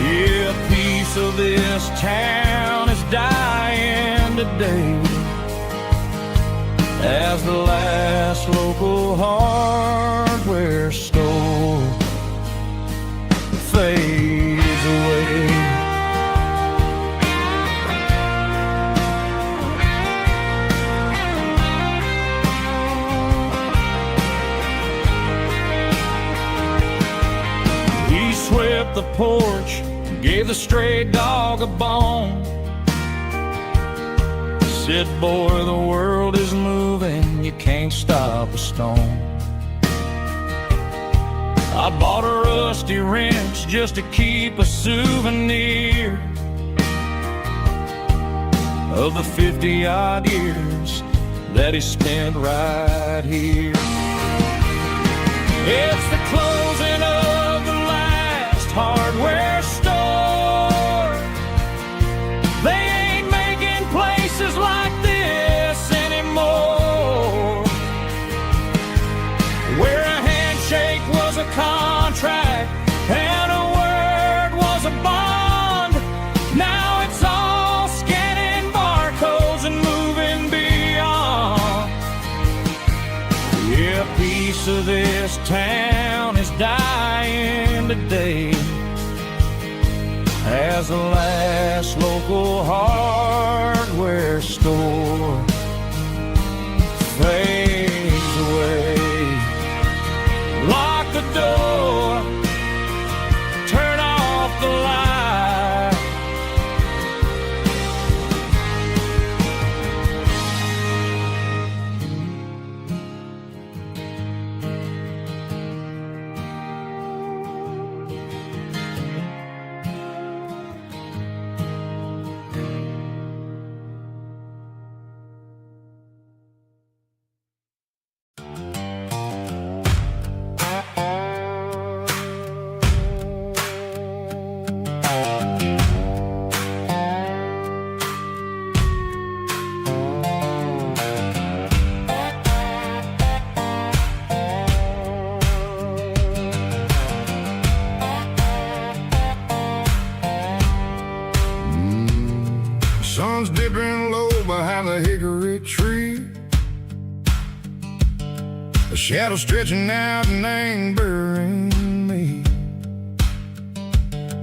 Yeah, a piece of this town is dying today as the last local hardware store fades away. He swept the porch, gave the stray dog a bone, said, boy, the world is moving, you can't stop a stone. I bought a rusty wrench just to keep a souvenir of the 50-odd years that he spent right here. It's the closing of the last hardware store. They ain't making places like this anymore, where a handshake was a contract and a word was a bond. Now it's all scanning barcodes and moving beyond. Yeah, a piece of this town is dying today as the last local hardware store fades away. Lock the door, turn off the light. Sun's dipping low behind the hickory tree, a shadow stretching out and angering me.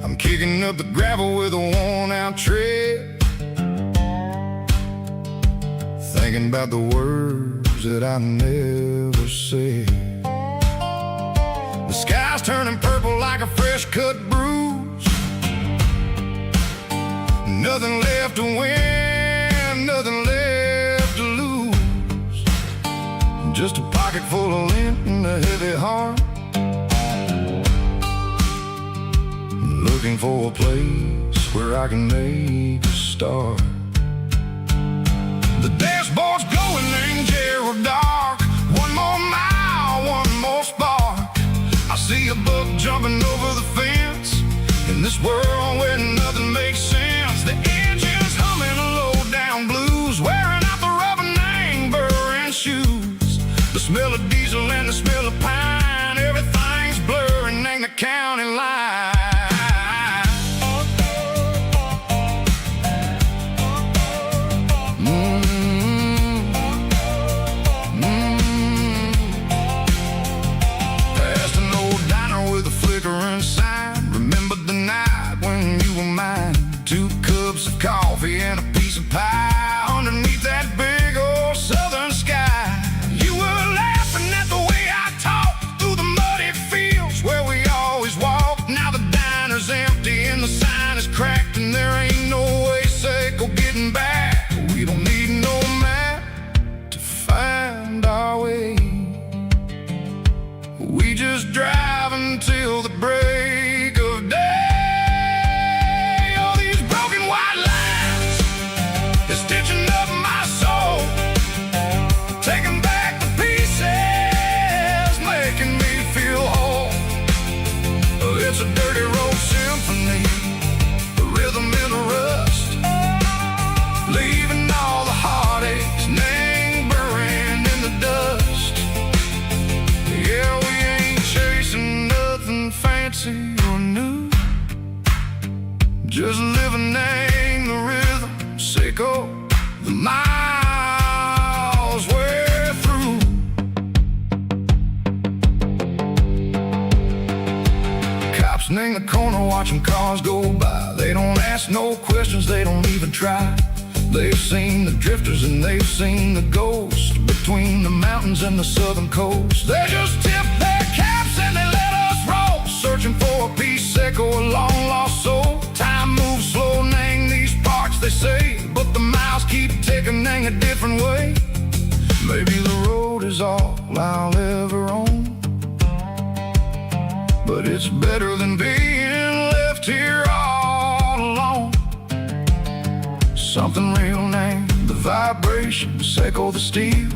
I'm kicking up the gravel with a worn-out tread, thinking about the words that I never said. The sky's turning purple like a fresh-cut bruise. Nothing left to win, nothing left to lose. Just a pocket full of lint and a heavy heart, looking for a place where I can make a start. The dashboard's glowing in Gerald dark. One more mile, one more spark. I see a buck jumping over the fence in this world where nothing makes sense. The engine's humming a low-down blues, wearing out the rubber name, burring shoes. The smell of diesel and the smell of pine, everything's blurring, ain't the county line. Past an old diner with a flickering sign, remembered the night when you were mine. 2 cups of coffee and a piece of pie underneath that big old southern sky. You were laughing at the way I talk, in the corner watching cars go by. They don't ask no questions, they don't even try. They've seen the drifters and they've seen the ghosts between the mountains and the southern coast. They just tip their caps and they let us roll, searching for a piece echo, a long lost soul. Time moves slow, Nang, these parts they say, but the miles keep ticking, Nang, a different way. Maybe the road is all I'll ever own, but it's better than being left here all alone. Something real, Nang, the vibrations echo the steel.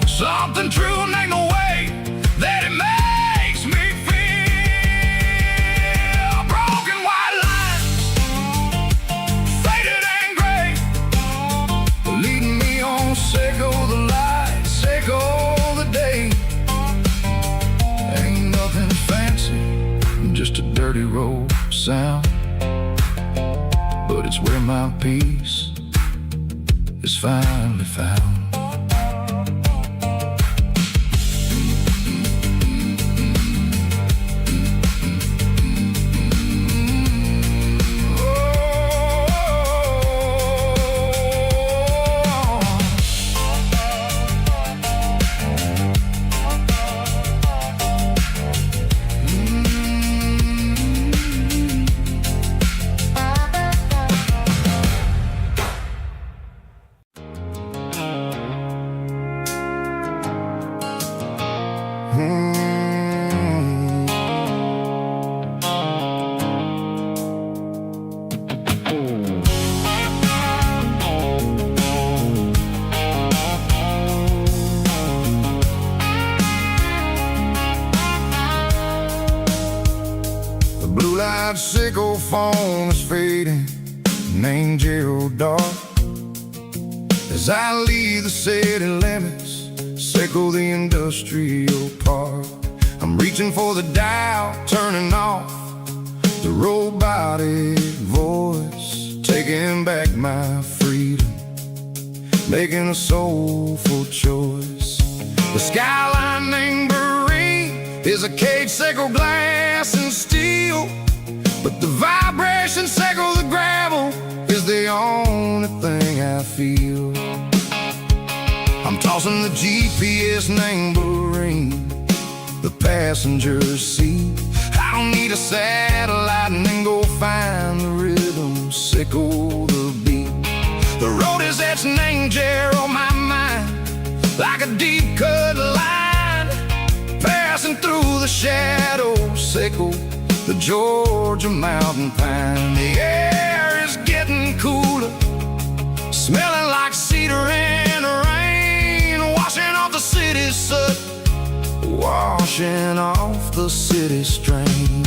Something true, Nang, the way that it makes me feel. Broken white lines, faded and gray, leading me on, Seiko the light, Seiko the day. Ain't nothing fancy, just a dirty road sound, but it's where my peace is finally found. Blue-light sickle phone is fading, name Gerald dark. As I leave the city limits, sickle the industrial park. I'm reaching for the dial, turning off the robotic voice, taking back my freedom, making a soulful choice. The skyline named Bryan is a cage, sickle glass and steel, but the vibration, sickle the gravel, is the only thing I feel. I'm tossing the GPS named Bryan, the passenger seat. I don't need a satellite and then go find the rhythm, sickle the beat. The road is etched named Gerald on my mind, like a deep cut line, passing through the shadows, sickle the Georgia mountain pine. The air is getting cooler, smelling like cedar in the rain, washing off the city's soot, washing off the city strain.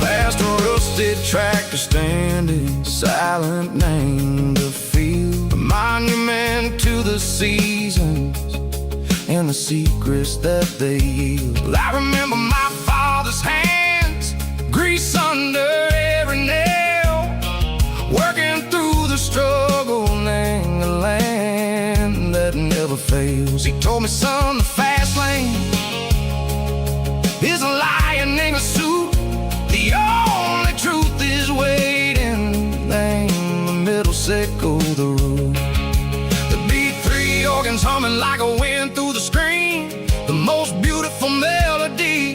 Past a rusted tractor standing silent, named the field, a monument to the seasons and the secrets that they yield. I remember my father's hands, grease under every nail, working through the struggle, name the land that never fails. He told me, son, the fast lane is a lion in a suit. The only truth is waiting, name the middle, sickle the road. The B3 organs humming like a wind through the screen, the most beautiful melody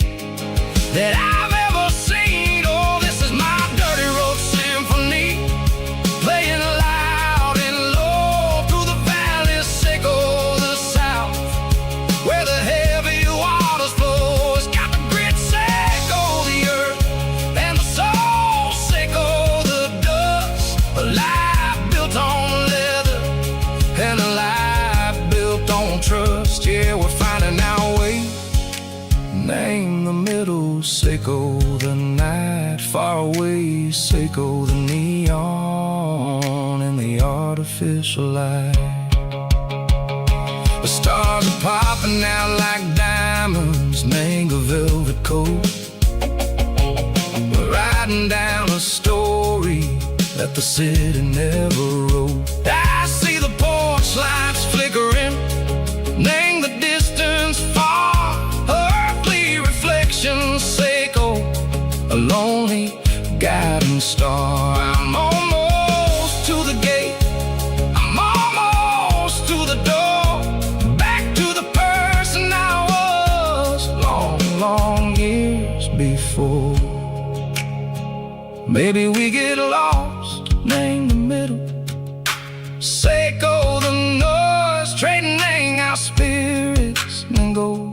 that I've ever seen. Oh, this is my dirty road symphony, playing loud and low through the valleys, sickle the south, where the heavy waters flow. It's got the grit, sickle the earth, and the soul, sickle the dust. A life built on leather and a life built on trust. Yeah, we're finding our way, name the middle, sickle the night, far away, sickle the neon and the artificial light. The stars are popping out like diamonds, mango velvet coat. We're riding down a story that the city never wrote. I see the porch lights flickering, name the distance far, earthly reflections echo, a lonely guiding star. I'm almost to the gate, I'm almost to the door, back to the person I was long years before. Maybe we get lost, name the middle, Seiko the noise, trading our spirits and go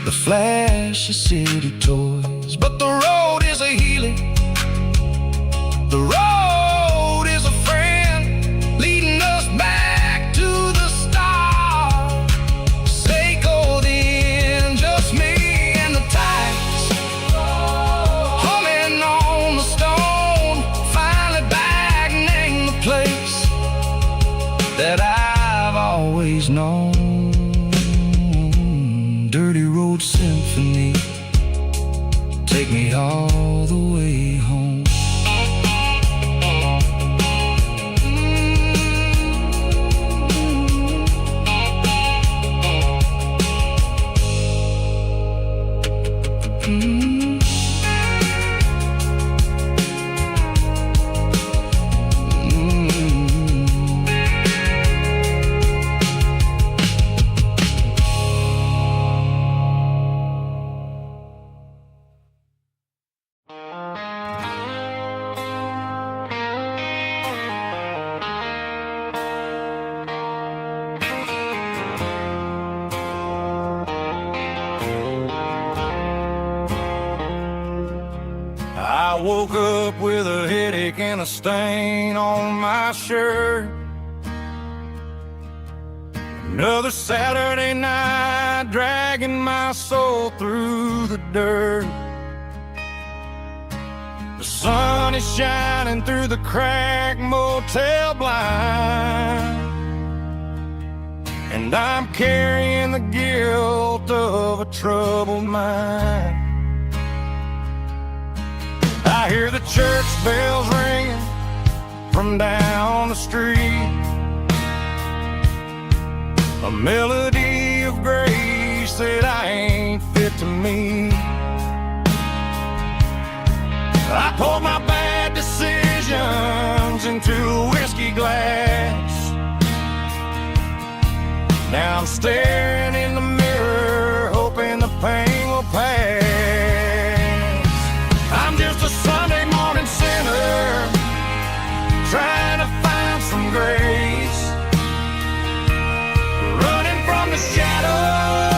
the flash of city toys. But the road is a healing, the road is a friend, leading us back to the start. Seiko the end, just me and the tides, humming on the stone, finally back, name the place that I've always known. Dirty Road Symphony, take me all the way home. I woke up with a headache and a stain on my shirt. Another Saturday night, dragging my soul through the dirt. The sun is shining through the cracked motel blind, and I'm carrying the guilt of a troubled mind. I hear the church bells ringing from down the street, a melody of grace that I ain't fit to meet. I poured my bad decisions into a whiskey glass. Now I'm staring in the mirror, hoping the pain will pass. I'm just a Sunday morning sinner, trying to find some grace, running from the shadows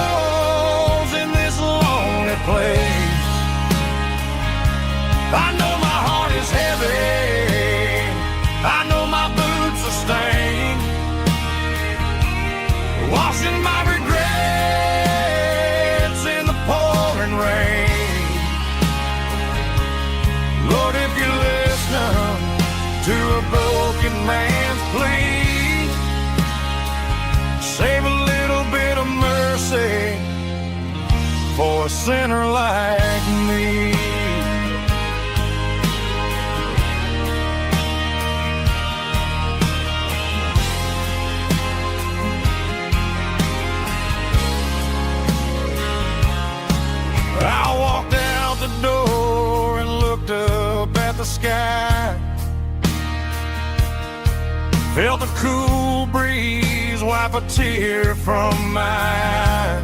in this lonely place. I know my heart is heavy, I know my boots are stained, washing my regrets in the pouring rain. Lord, if you're listening to a broken man's plea, save a little bit of mercy for a sinner like me. I walked out the door and looked up at the sky, felt the cool breeze wipe a tear from my eye.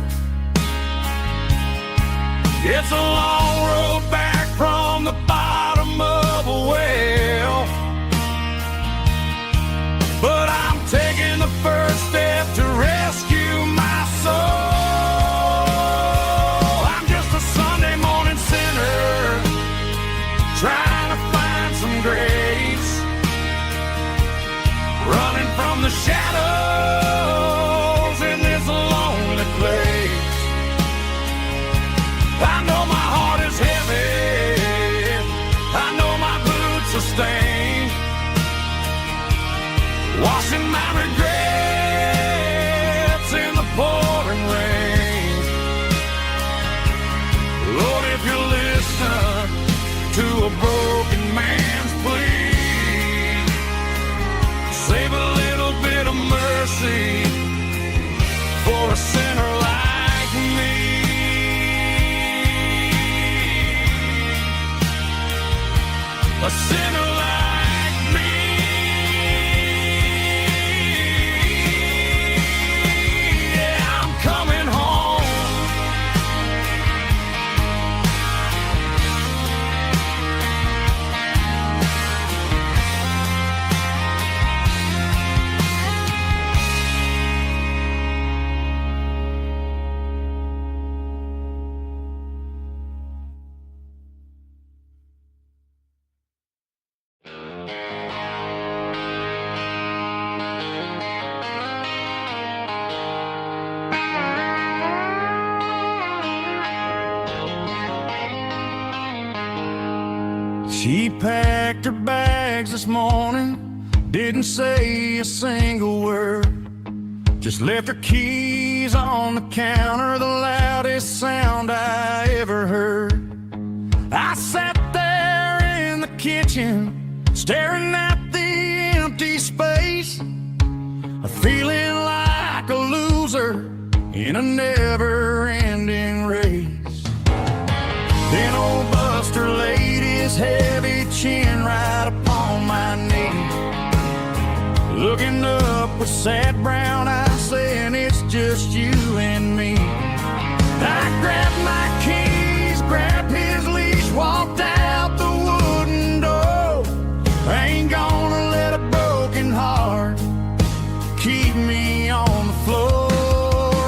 It's a long road back from the bottom of a well, but I'm taking the first step to rescue my soul. Trying to find some grace, running from the shadows in this lonely place. I know my heart She packed her bags this morning, didn't say a single word, just left her keys on the counter, the loudest sound I ever heard. I sat there in the kitchen, staring at the empty space, feeling like a loser in a never-ending race. Then old Buster laid his heavy chin right upon my knee, looking up with sad brown eyes, saying it's just you and me. I grabbed my keys, grabbed his leash, walked out the wooden door. I ain't gonna let a broken heart keep me on the floor.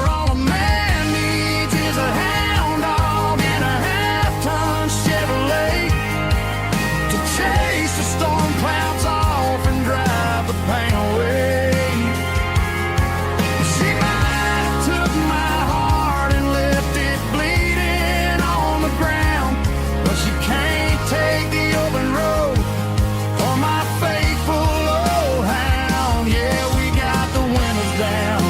All a man needs is a hound dog and a half-ton Chevrolet to chase the storm clouds off and drive the pain away. She might have took my heart and left it bleeding on the ground, but she can't take the open road for my faithful old hound. Yeah, we got the windows down,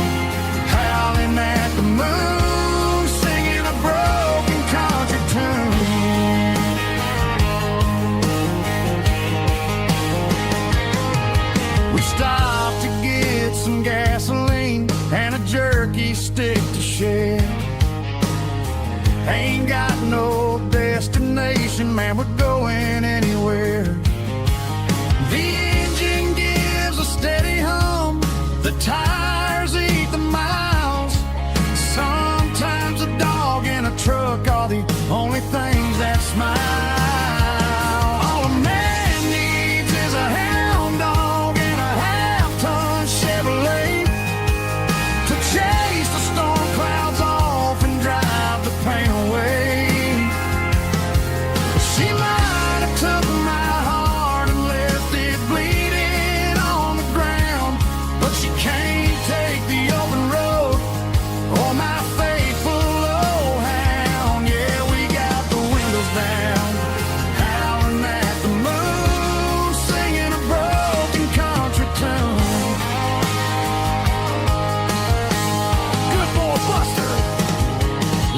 howling at the moon, singing a broken country tune. We stopped to get some gasoline and a jerky stick to share. Ain't got no destination, man, we're going anywhere. The engine gives a steady hum, the tires eat the miles. Sometimes a dog and a truck are the only things that smile. All a man needs is a hound dog and a half-ton Chevrolet to chase the storm clouds off and drive the pain away. She might have took my heart and left it bleeding on the ground, but she can't take the open road or my faithful old hound. Yeah, we got the windows down, howling at the moon, singing a broken country tune. Good boy, Buster,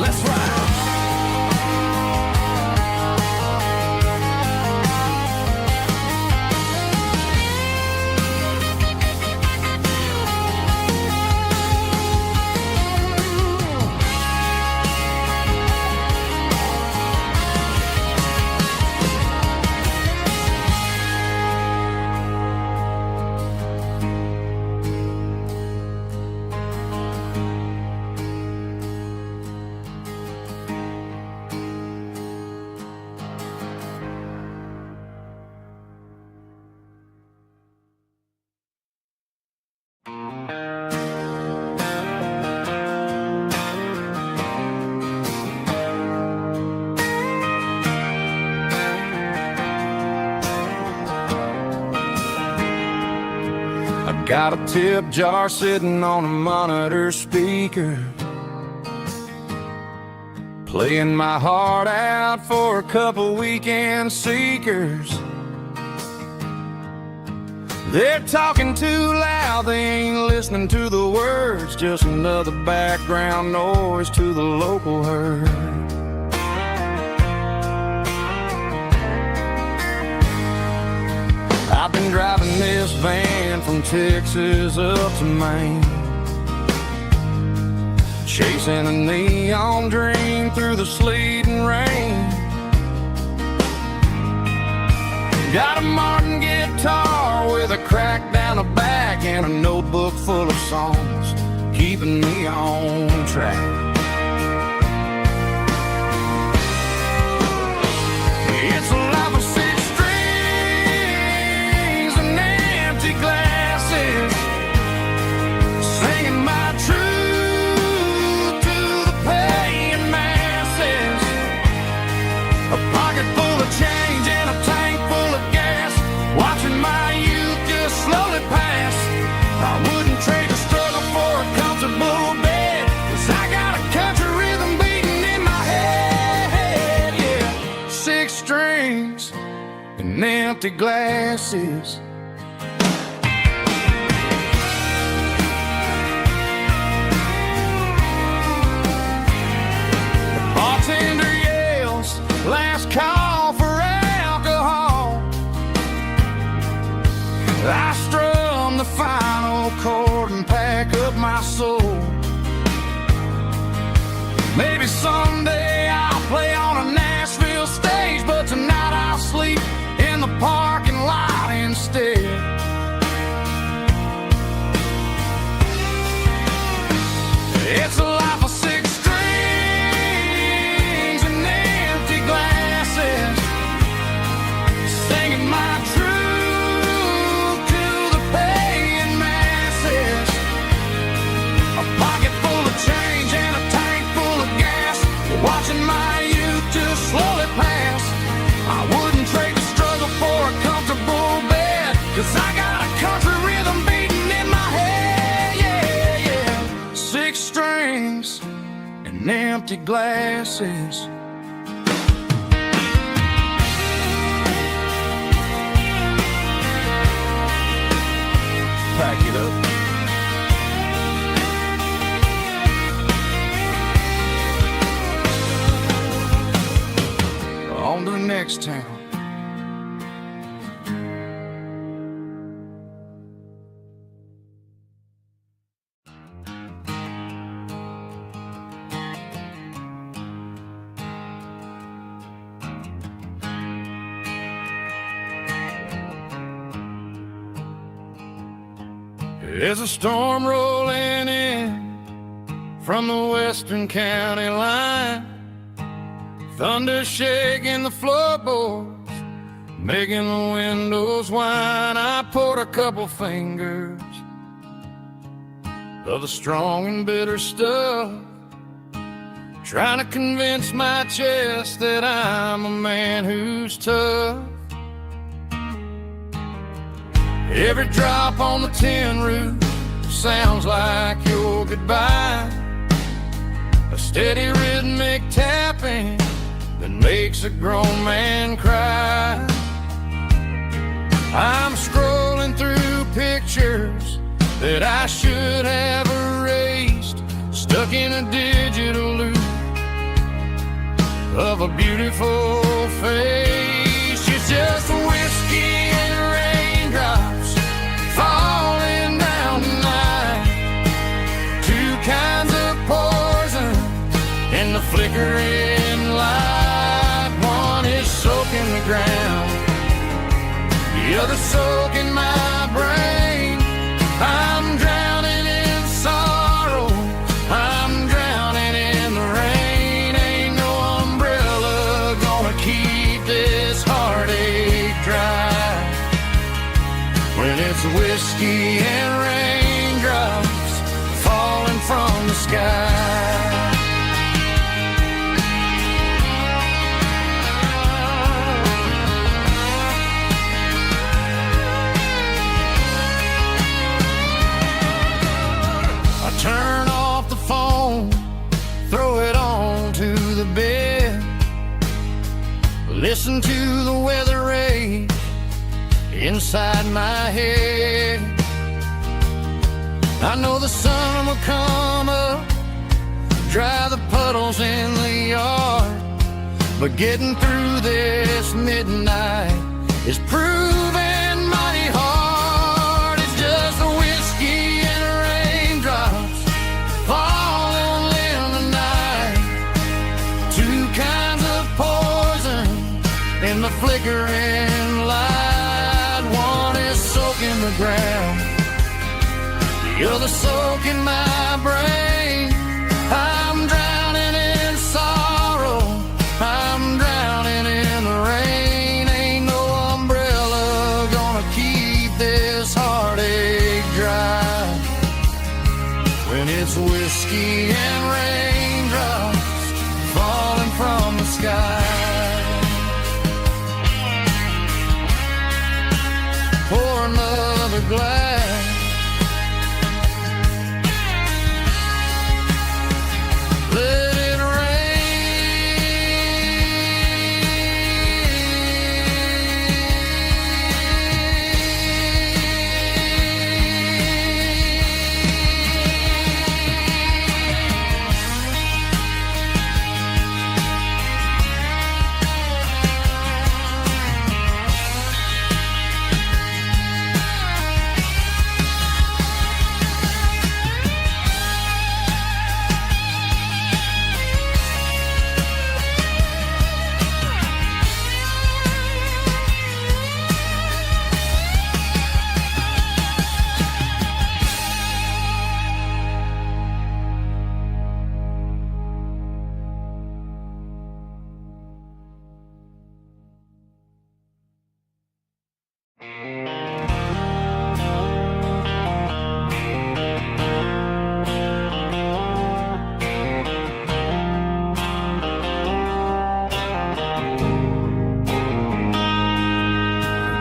let's ride. Got a tip jar sitting on a monitor speaker, playing my heart out for a couple weekend seekers. They're talking too loud, they ain't listening to the words, just another background noise to the local herd. I've been driving this van from Texas up to Maine, chasing a neon dream through the sleet and rain. Got a Martin guitar with a crack down the back and a notebook full of songs, keeping me on track. It's a life of six strings and empty glasses, singing my truth to the paying masses. A pocket full of change and a tank full of gas, watching my youth just slowly pass. I wouldn't trade a struggle for a comfortable bed, 'cause I got a empty glasses. The bartender yells, last call for alcohol. I strum the final chord and pack up my soul. Maybe someday I'll play on a Nashville stage, but tonight I'll sleep in the parking lot instead. It's a life of six strings and empty glasses, singing my truth to the paying masses. A pocket full of change and a tank full of gas, watching my youth just slowly pass. I wouldn't trade the struggle for a comfortable bed, 'cause I got a country rhythm beating in my head, yeah, yeah. Six strings and empty glasses. Pack it up. On to the next town. There's a storm rolling in from the western county line. Thunder shaking the floorboards, making the windows whine. I poured a couple fingers of the strong and bitter stuff, trying to convince my chest that I'm a man who's tough. Every drop on the tin roof sounds like your goodbye, a steady rhythmic tapping that makes a grown man cry. I'm scrolling through pictures that I should have erased, stuck in a digital loop of a beautiful face. It's just whiskey and raindrops falling down tonight, two kinds of poison in the flickering light. One is soaking the ground, the other soaking my brain. I'm drowning in sorrow, I'm drowning in the rain. Ain't no umbrella gonna keep this heartache dry when it's whiskey and raindrops falling from the sky. Turn off the phone, throw it on to the bed, listen to the weather rage inside my head. I know the sun will come up, dry the puddles in the yard, but getting through this midnight is proving mighty hard. It's just a whiskey and raindrops falling in the night, two kinds of poison in the flickering light. One is soaking the ground, the other soaking my brain. I'm drowning in sorrow, I'm drowning in the rain. Ain't no umbrella gonna keep this heartache dry when it's whiskey and raindrops falling from the sky. Pour another glass, let it rain.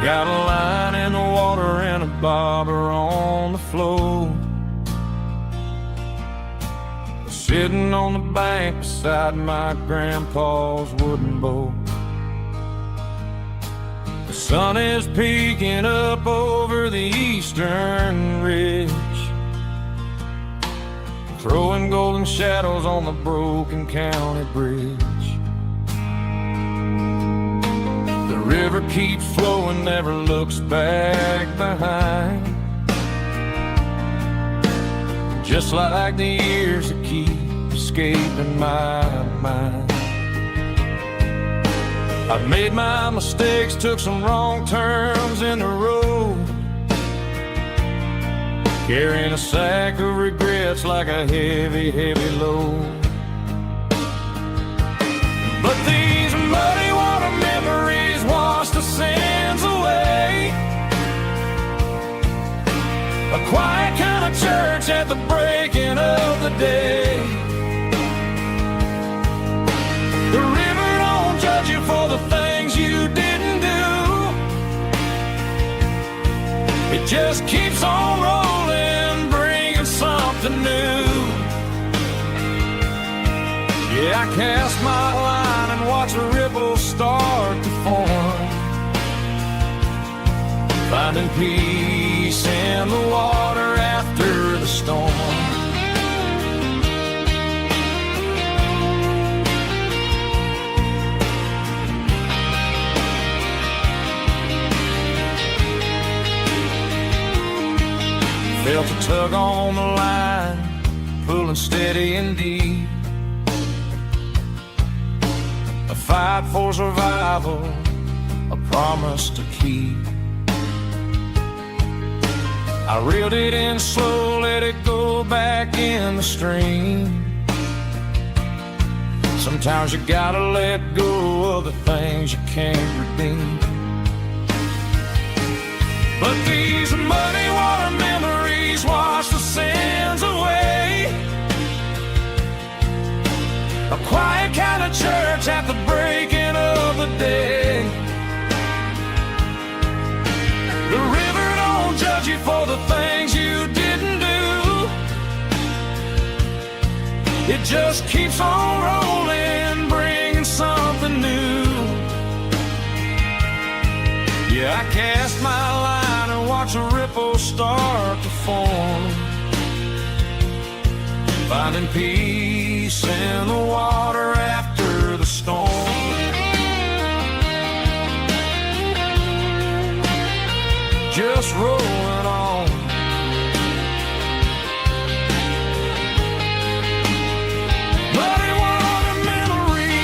got a line in the water and a bobber on the floor. Sitting on the bank beside my grandpa's wooden boat. The sun is peeking up over the eastern ridge, throwing golden shadows on the broken county bridge. The river keeps flowing, never looks back behind, just like the years that keep escaping my mind. I've made my mistakes, took some wrong turns in the road, carrying a sack of regrets like a heavy, heavy load. But these muddy water memories wash the sins away. A quiet kind of church at the breaking of the day. The river don't judge you for the things you didn't do. It just keeps on rolling, bringing something new. Yeah, I cast my line and watch a ripple start to form, finding peace in the water after the storm. Felt a tug on the line, pulling steady and deep. A fight for survival, a promise to keep. I reeled it in slow, let it go back in the stream. Sometimes you gotta let go of the things you can't redeem. But these muddy water memories wash the sins away. A quiet kind of church at the breaking of the day. The river don't judge you for the things you didn't do. It just keeps on rolling, bringing something new. Yeah, I cast my line and watch a ripple start to form, finding peace in the water after the storm. Just rolling on. Muddy water memory.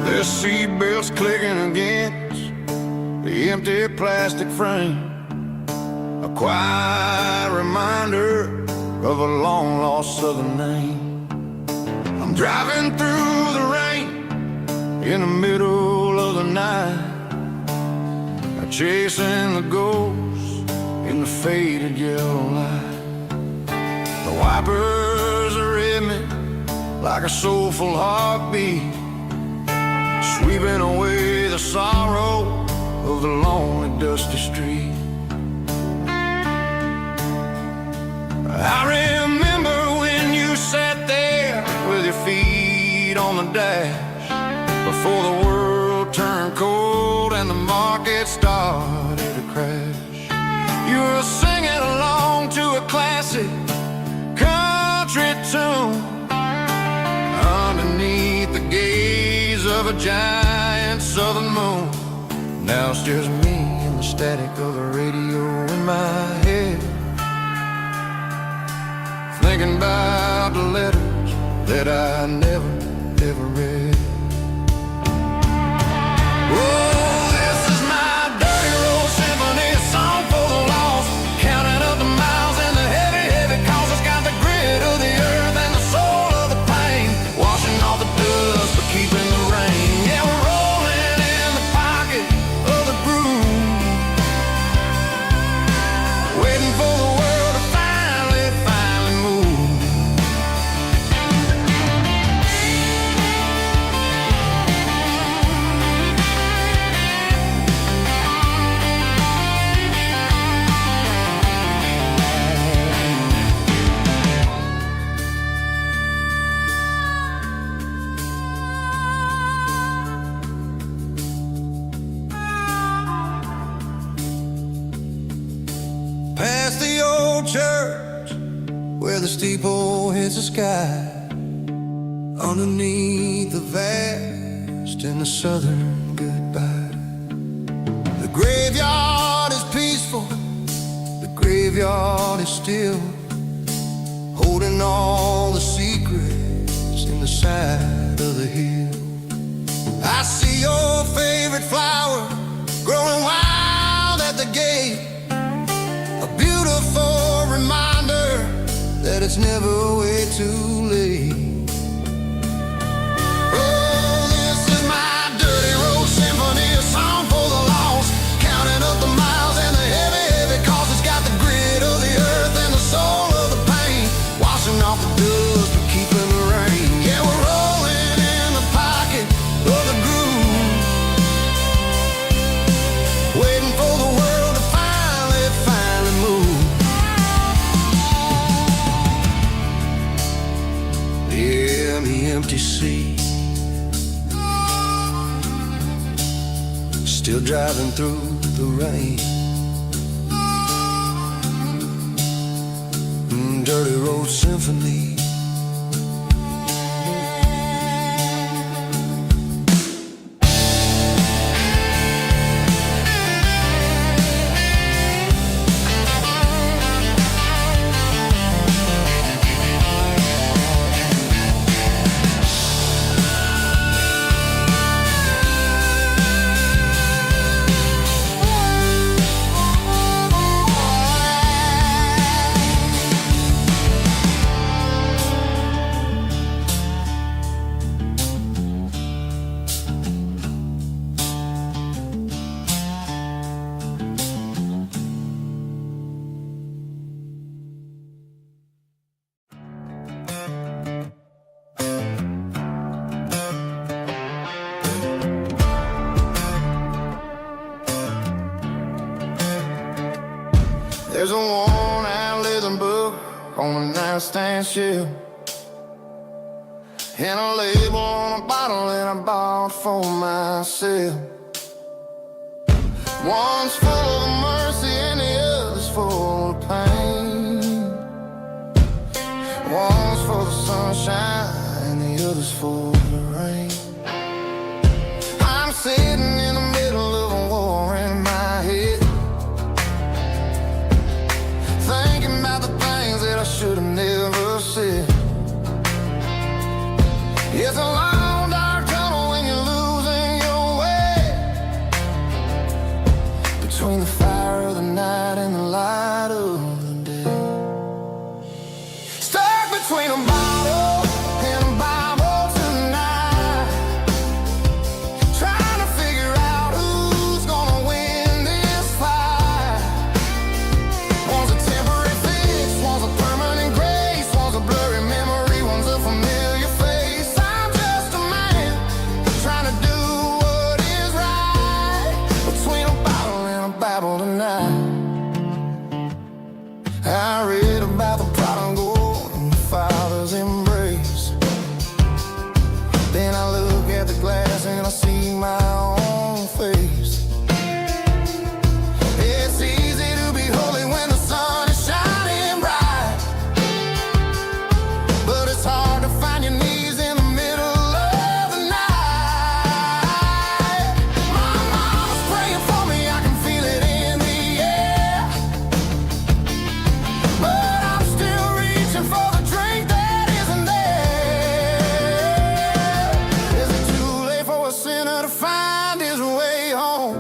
The seatbelt's clicking against the empty plastic frame, a quiet reminder of a long-lost southern name. I'm driving through the rain in the middle of the night, chasing the ghosts in the faded yellow light. The wipers are in me like a soulful heartbeat, sweeping away the sorrow of the lonely, dusty street. I remember when you sat there with your feet on the dash, before the world turned cold and the market started to crash. You were singing along to a classic country tune underneath the gaze of a giant southern moon. Now it's just me and the static of the radio in my head, thinking about the letters that I never, ever read. Whoa. steeple hits the sky underneath the vast and the southern goodbye. The graveyard is peaceful, the graveyard is still, holding all the secrets in the side of the hill. I see your favorite flower growing wild at the gate, a beautiful reminder that it's never way too late. Oh, this is my dirty road symphony, a song for the lost, counting up the miles and the heavy, heavy cost. It's got the grit of the earth and the soul of the pain, washing off the dust but keeping the rain. Yeah, we're rolling in the pocket of the groove, waiting for the world to finally move. Yeah, the empty sea, still driving through the rain. Dirty road symphony. There's a worn-out leather book on the nightstand shelf, and a label on a bottle that I bought for myself. One's full of mercy and the other's full of pain. One's for the sunshine and the other's for the rain. I'm sitting in the middle of a war in my head, thinking about the things that I should have never said. It's a long dark tunnel when you're losing your way, between the fire of the night and the light of the day. Stuck between a bottle and a Bible tonight, trying to figure out who's gonna win this fight. One's a temporary fix, one's a permanent grace, one's a blurry memory, one's a familiar face. I'm just a man trying to do what is right, between a bottle and a Bible tonight. I read about the prodigal and the father's embrace. Then I look at the glass and I see my own face. It's easy to be holy when the sun is shining bright, but it's hard to find your knees in the middle of the night. My mama's praying for me, I can feel it in the air, but I'm still reaching for the drink that isn't there. Is it too late for a sinner to find his way home?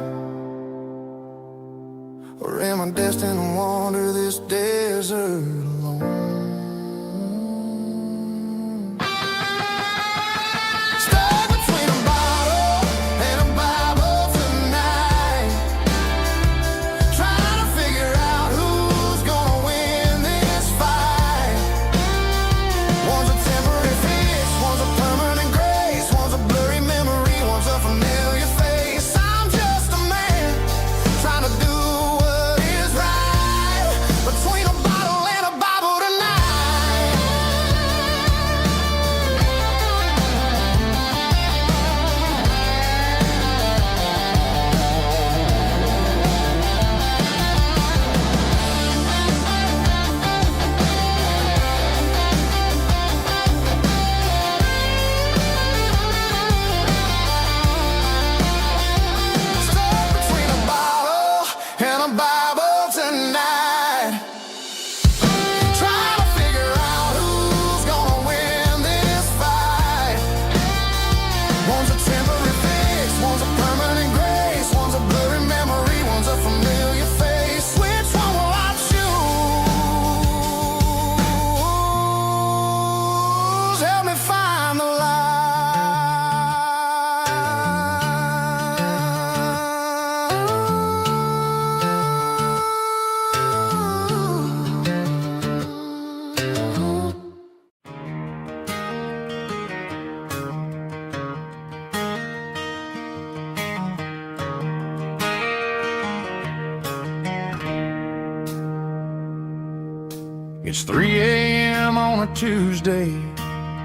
It's 3 a.m. on a Tuesday.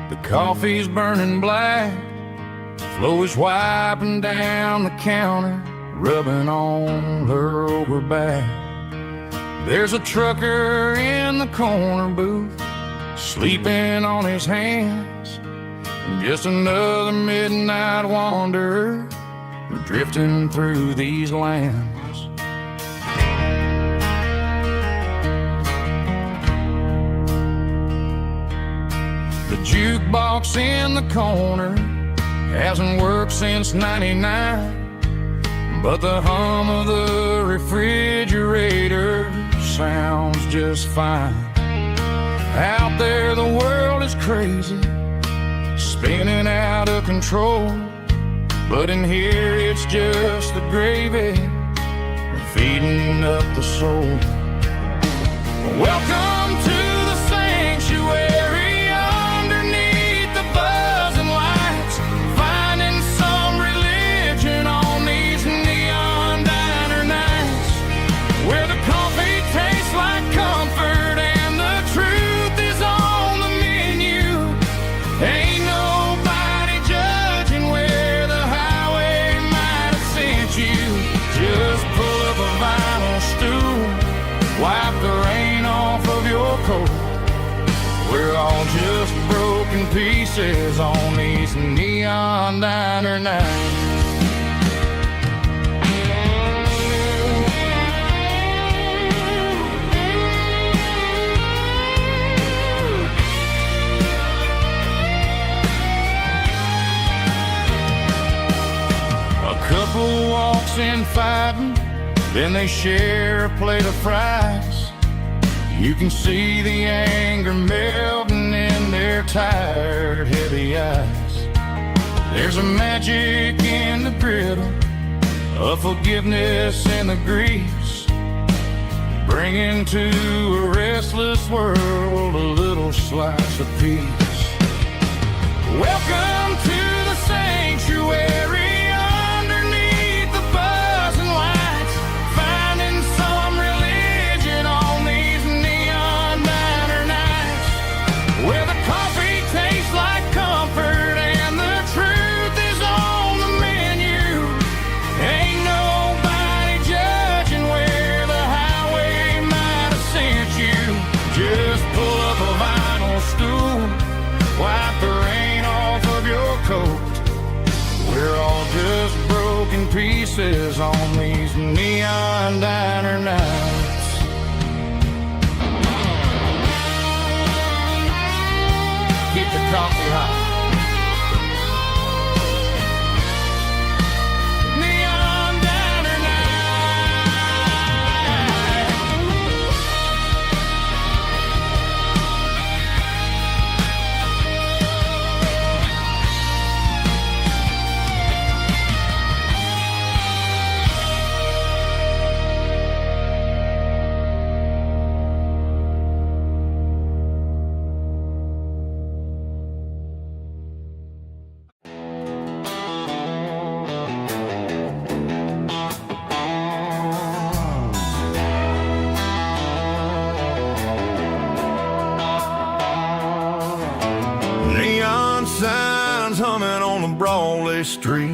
The coffee's burning black. Flo is wiping down the counter, rubbing on her over back. There's a trucker in the corner booth, sleeping on his hands. Just another midnight wanderer, drifting through these lands. The jukebox in the corner hasn't worked since '99, but the hum of the refrigerator sounds just fine. Out there the world is crazy, spinning out of control, but in here it's just the gravy feeding up the soul. Welcome to the sanctuary, underneath the buzzing lights, finding some religion on these neon diner nights, where the coffee tastes like comfort and the truth is on the menu. Ain't nobody judging where the highway might have sent you. Just pull up a vinyl stool, wipe the rain off of your coat. We're all just broken pieces on these neon diner nights. A couple walks in fighting, then they share a plate of fries. You can see the anger melting in their tired, heavy eyes. There's a magic in the griddle, a forgiveness in the grease, bringing to a restless world a little slice of peace. Welcome to the sanctuary, underneath the buzzing lights, finding some religion on these neon diner nights, where the coffee tastes like comfort and the truth is on the menu. Ain't nobody judging where the highway might have sent you. Just pull up a vinyl stool, wipe the rain off of your coat. We're all just broken pieces on these neon diner nights. Keep the coffee hot. Neon diner Neon signs humming on the Broadway street,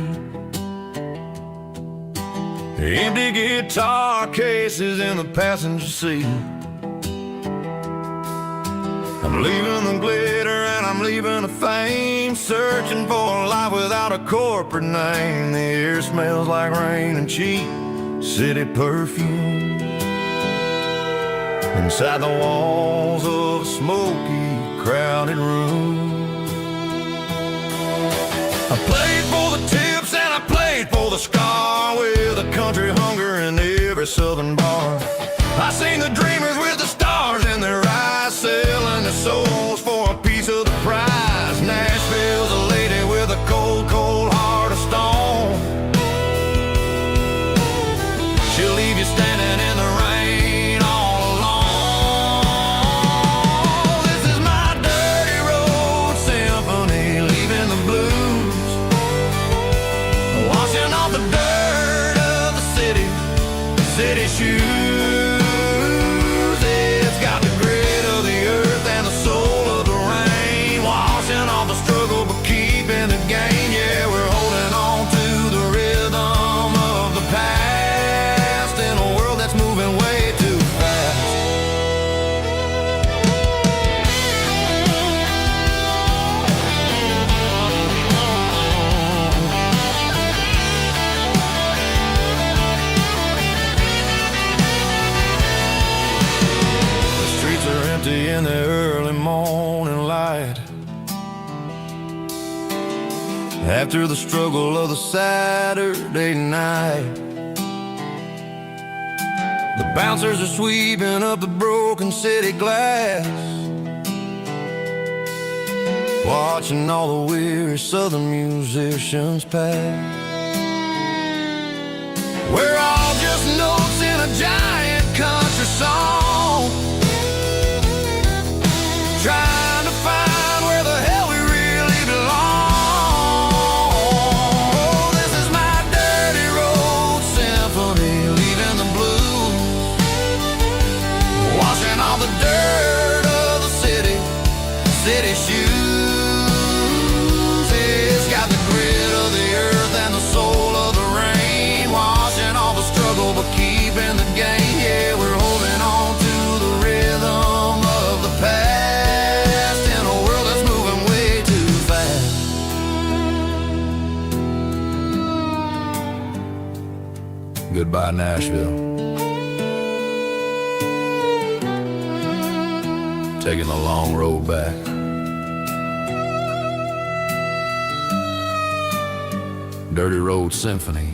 empty guitar cases in the passenger seat. I'm leaving the glitter and I'm leaving the fame, searching for a life without a corporate name. The air smells like rain and cheap city perfume, inside the walls of a smoky, crowded room. I played for the tips and I played for the scar, with a country hunger in every southern bar. I seen the dreamers with the stars in their eyes, selling their souls for a piece of the prize. Nashville's a lady with a cold, cold heart of stone. She'll leave you standing in the rain all alone. This is my dirty road symphony, leaving the blues, washing off the dirt of the city shoes. after the struggle of the Saturday night. The bouncers are sweeping up the broken city glass, watching all the weary southern musicians pass. We're all just notes in a giant country song, trying to find where the hell we really belong. Oh, this is my dirty road symphony, leaving the blues, washing all the dirt of the city shoes. It's got the grit of the earth and the soul of the rain, washing all the struggle but keeping the gain. Yeah, we're holding on to the rhythm of the past in a world that's moving way too fast. Goodbye, Nashville. Taking the long road back. Dirty Road Symphony.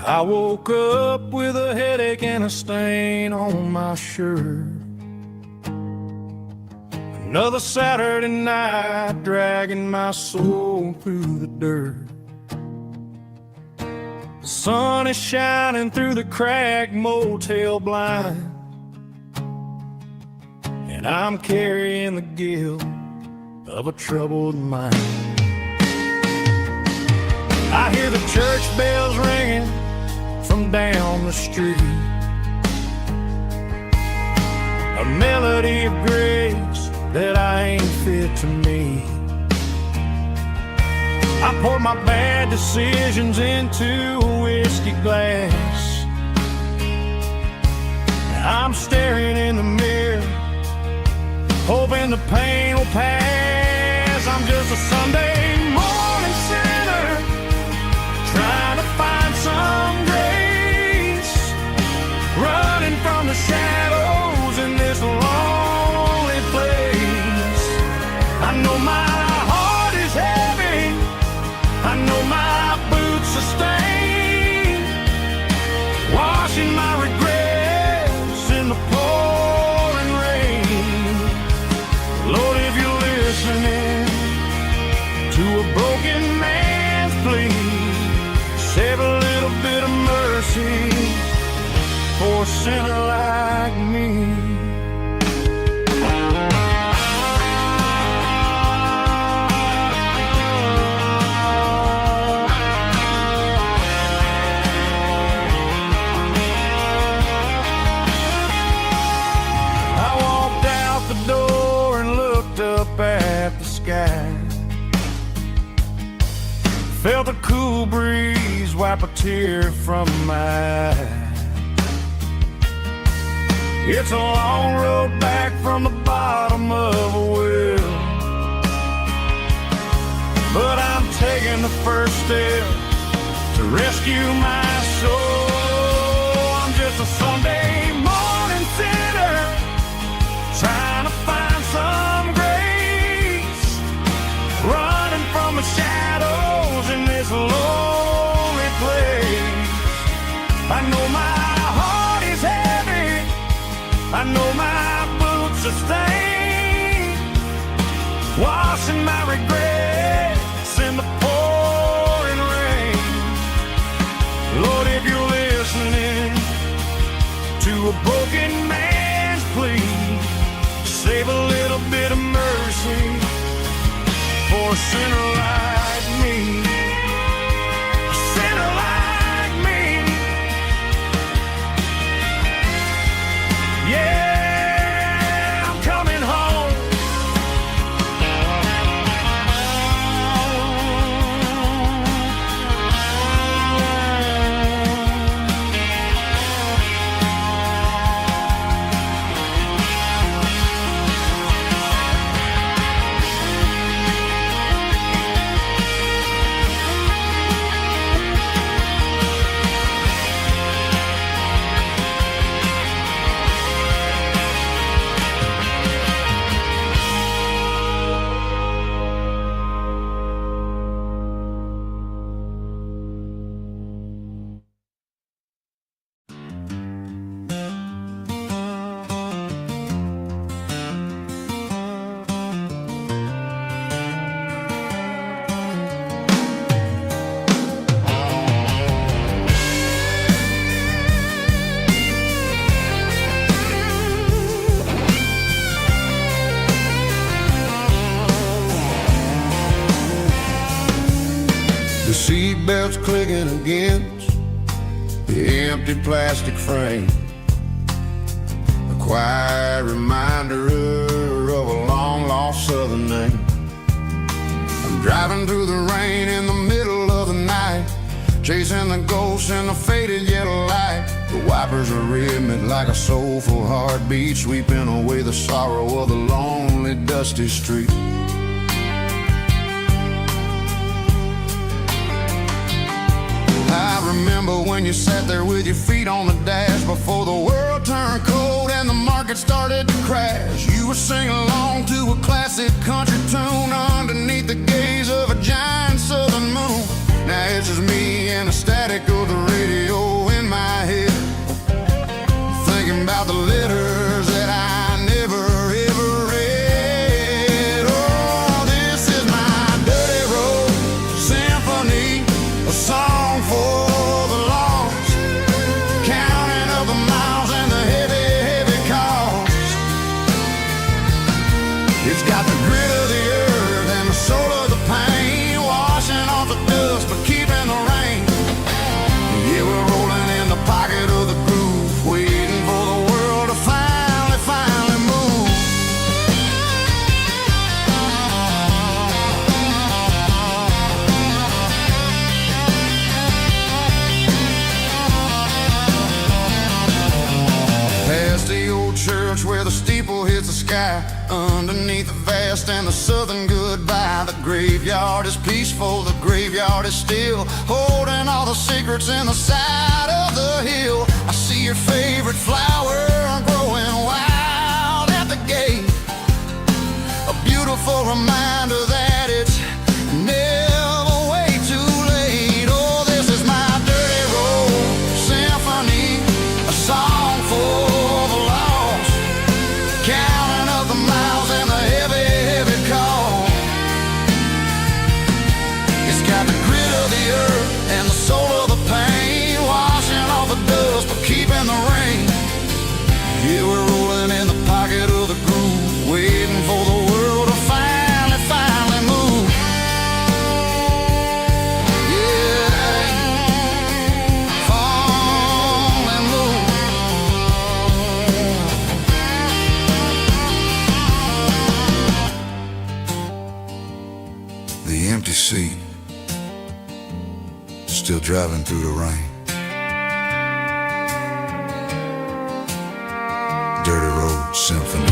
I woke up with a headache and a stain on my shirt. Another Saturday night dragging my soul through the dirt. The sun is shining through the cracked motel blind, and I'm carrying the guilt of a troubled mind. I hear the church bells ringing from down the street, a melody of grace that I ain't fit to meet. I pour my bad decisions into a whiskey glass. I'm staring in the mirror, hoping the pain will pass. I'm just a Sunday morning sinner, trying to find some grace, running from the shadows in this lonely place. I know my heart is heavy, I know my boots are stained, washing my regrets in the pouring rain. Lord, if you're listening to a broken man's plea, save a little bit of mercy for a sinner like me. I walked out the door and looked up at the sky, felt a cool breeze wipe a tear from my eye. It's a long road back from the bottom of a well, but I'm taking the first step to rescue my soul. I'm just a Sunday morning sinner, trying to find some grace, running from the shadows in this lonely place. I know my heart is heavy, I know my boots are stained, washing my regrets a broken man's plea. Save a little bit of mercy for a sinner like me. A sinner like me. Yeah, I'm coming home. The seatbelt's clicking against the empty plastic frame, a quiet reminder of a long-lost southern name. I'm driving through the rain in the middle of the night, chasing the ghosts in the faded yellow light. The wipers are rhythmic like a soulful heartbeat, sweeping away the sorrow of the lonely, dusty street. I remember when you sat there with your feet on the dash before the world turned cold and the market started to crash. You were singing along to a classic country tune underneath the gaze of a giant southern moon. Now it's just me and the static of the radio in my head, thinking about the letters that I never ever read. Oh, this is my dirty road symphony, a song for the lost, counting up the miles and the heavy, heavy cost. It's got the grit of the earth and the soul of the pain, washing off the dust but keeping the rain. Yeah, we're rolling in the pocket of the groove, waiting for the world to finally move. Past the old church where the steeple hits the sky, underneath the vast and the southern goodbye. The graveyard is peaceful, the graveyard is still, holding all the secrets in the side of the hill. I see your favorite flower growing wild at the gate, a beautiful reminder that it's never way too late. Oh, this is my dirty road symphony, a song for the lost, counting up the miles and the heavy, heavy call. It's got the grit of the earth and the soul of the pain, washing off the dust but keeping the rain. Yeah, we're rolling in the pocket of the groove, waiting for the world to finally move. Yeah, fall and move. The empty seat, still driving through the rain. Dirty Road Symphony.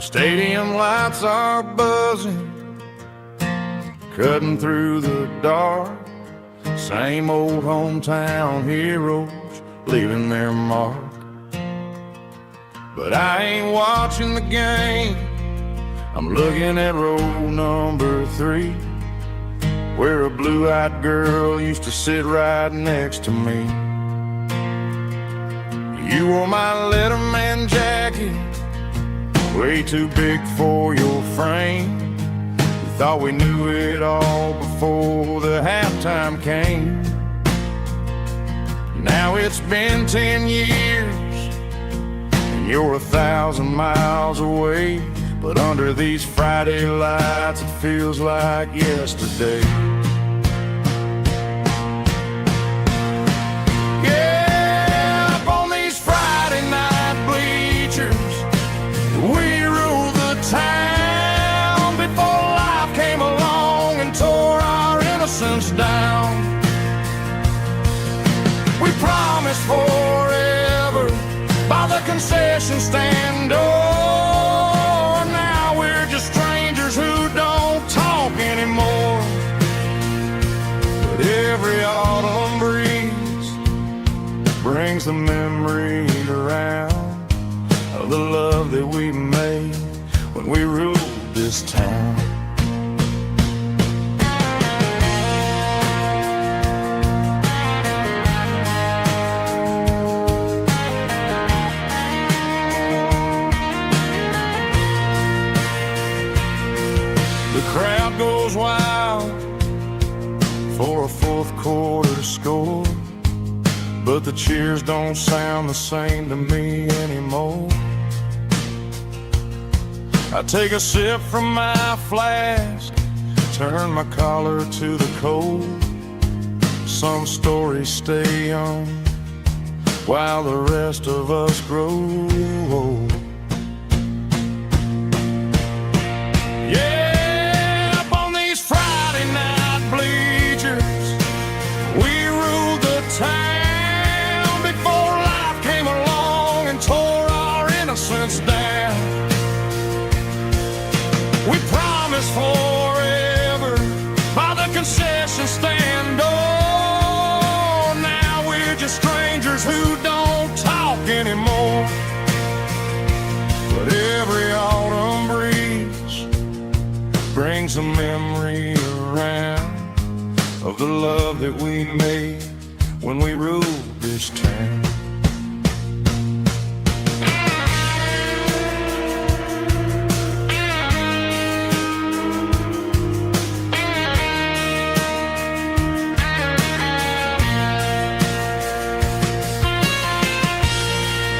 stadium lights are buzzing, cutting through the dark. Same old hometown heroes leaving their mark. But I ain't watching the game, I'm looking at row number 3, where a blue-eyed girl used to sit right next to me. You wore my Letterman jacket, way too big for your frame. We thought we knew it all before the halftime came. Now it's been 10 years, and you're 1,000 miles away. But under these Friday lights, it feels like yesterday. Yeah, up on these Friday night bleachers, we ruled the town before life came along and tore our innocence down. We promised forever by the concession stand door. Now we're just strangers who don't talk anymore. But every autumn breeze brings the memory around of the love that we made when we ruled this town. Crowd goes wild for a fourth quarter score, but the cheers don't sound the same to me anymore. I take a sip from my flask, turn my collar to the cold. Some stories stay young while the rest of us grow old. Yeah, town before life came along and tore our innocence down. We promised forever by the concession stand door. Now we're just strangers who don't talk anymore. But every autumn breeze brings a memory around of the love that we made when we ruled this town.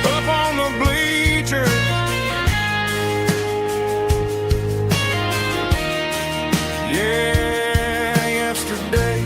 Up on the bleachers, yeah, yesterday.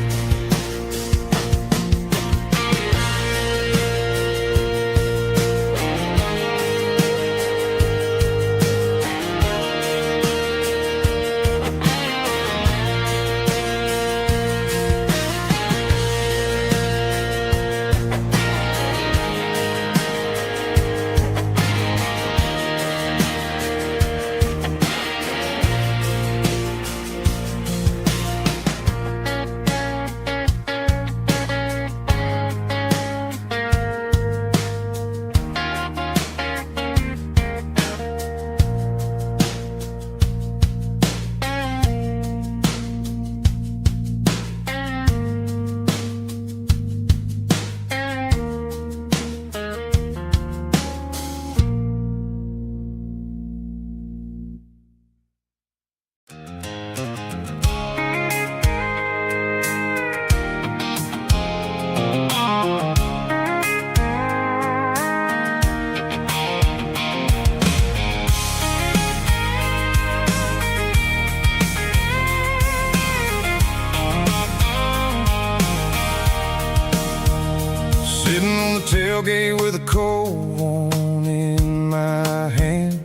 tailgate with a cold one in my hand,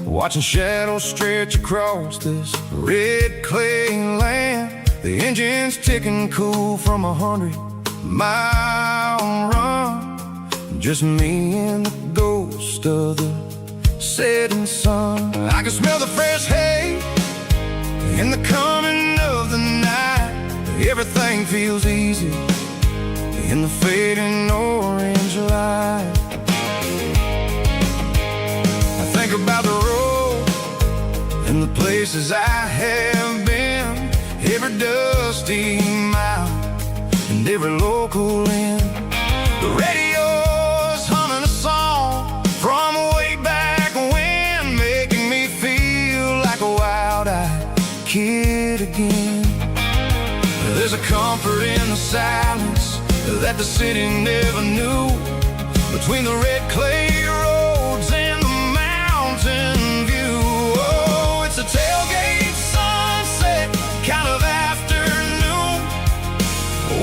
watching shadows stretch across this red clay land. The engine's ticking cool from 100-mile run. Just me and the ghost of the setting sun. I can smell the fresh hay in the coming of the night. Everything feels easy in the fading orange light. I think about the road and the places I have been, every dusty mile and every local inn. The radio's humming a song from way back when, making me feel like a wild-eyed kid again. There's a comfort in the silence that the city never knew, between the red clay roads and the mountain view. Oh, it's a tailgate sunset kind of afternoon,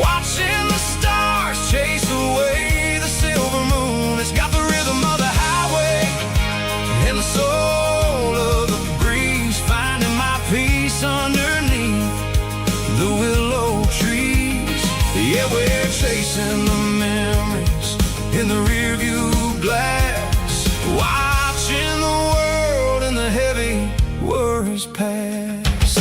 watching the stars chase away the silver moon. It's got the rhythm of the highway and the soul of the breeze, finding my peace underneath the willow trees. Yeah, we're chasing the memories in the rearview glass, watching the world and the heavy worries pass.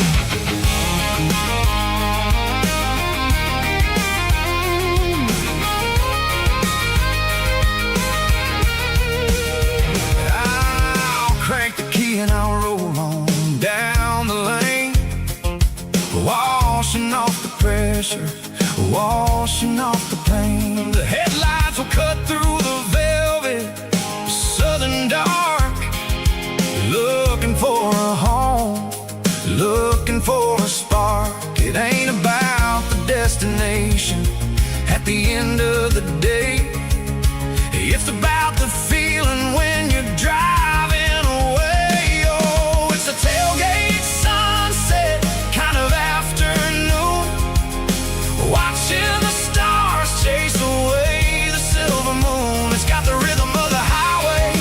I'll crank the key and I'll roll on down the lane, washing off the pressure, washing off the pain. The headlights will cut through the velvet southern dark, looking for a home, looking for a spark. It ain't about the destination at the end of the day, it's about the feeling when you're driving away. Oh, it's a tailgate sunset kind of afternoon, watching the stars chase away the silver moon. It's got the rhythm of the highway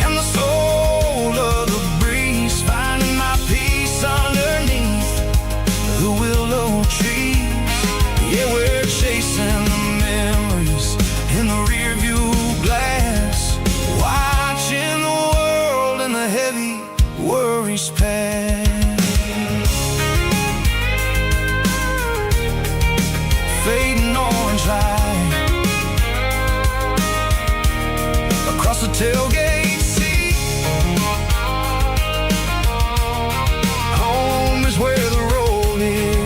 and the soul of the breeze, finding my peace underneath the willow trees. Yeah, we're chasing the memories in the rearview glass, watching the world and the heavy worries pass. Fading orange light across the tailgate seat. Home is where the road is.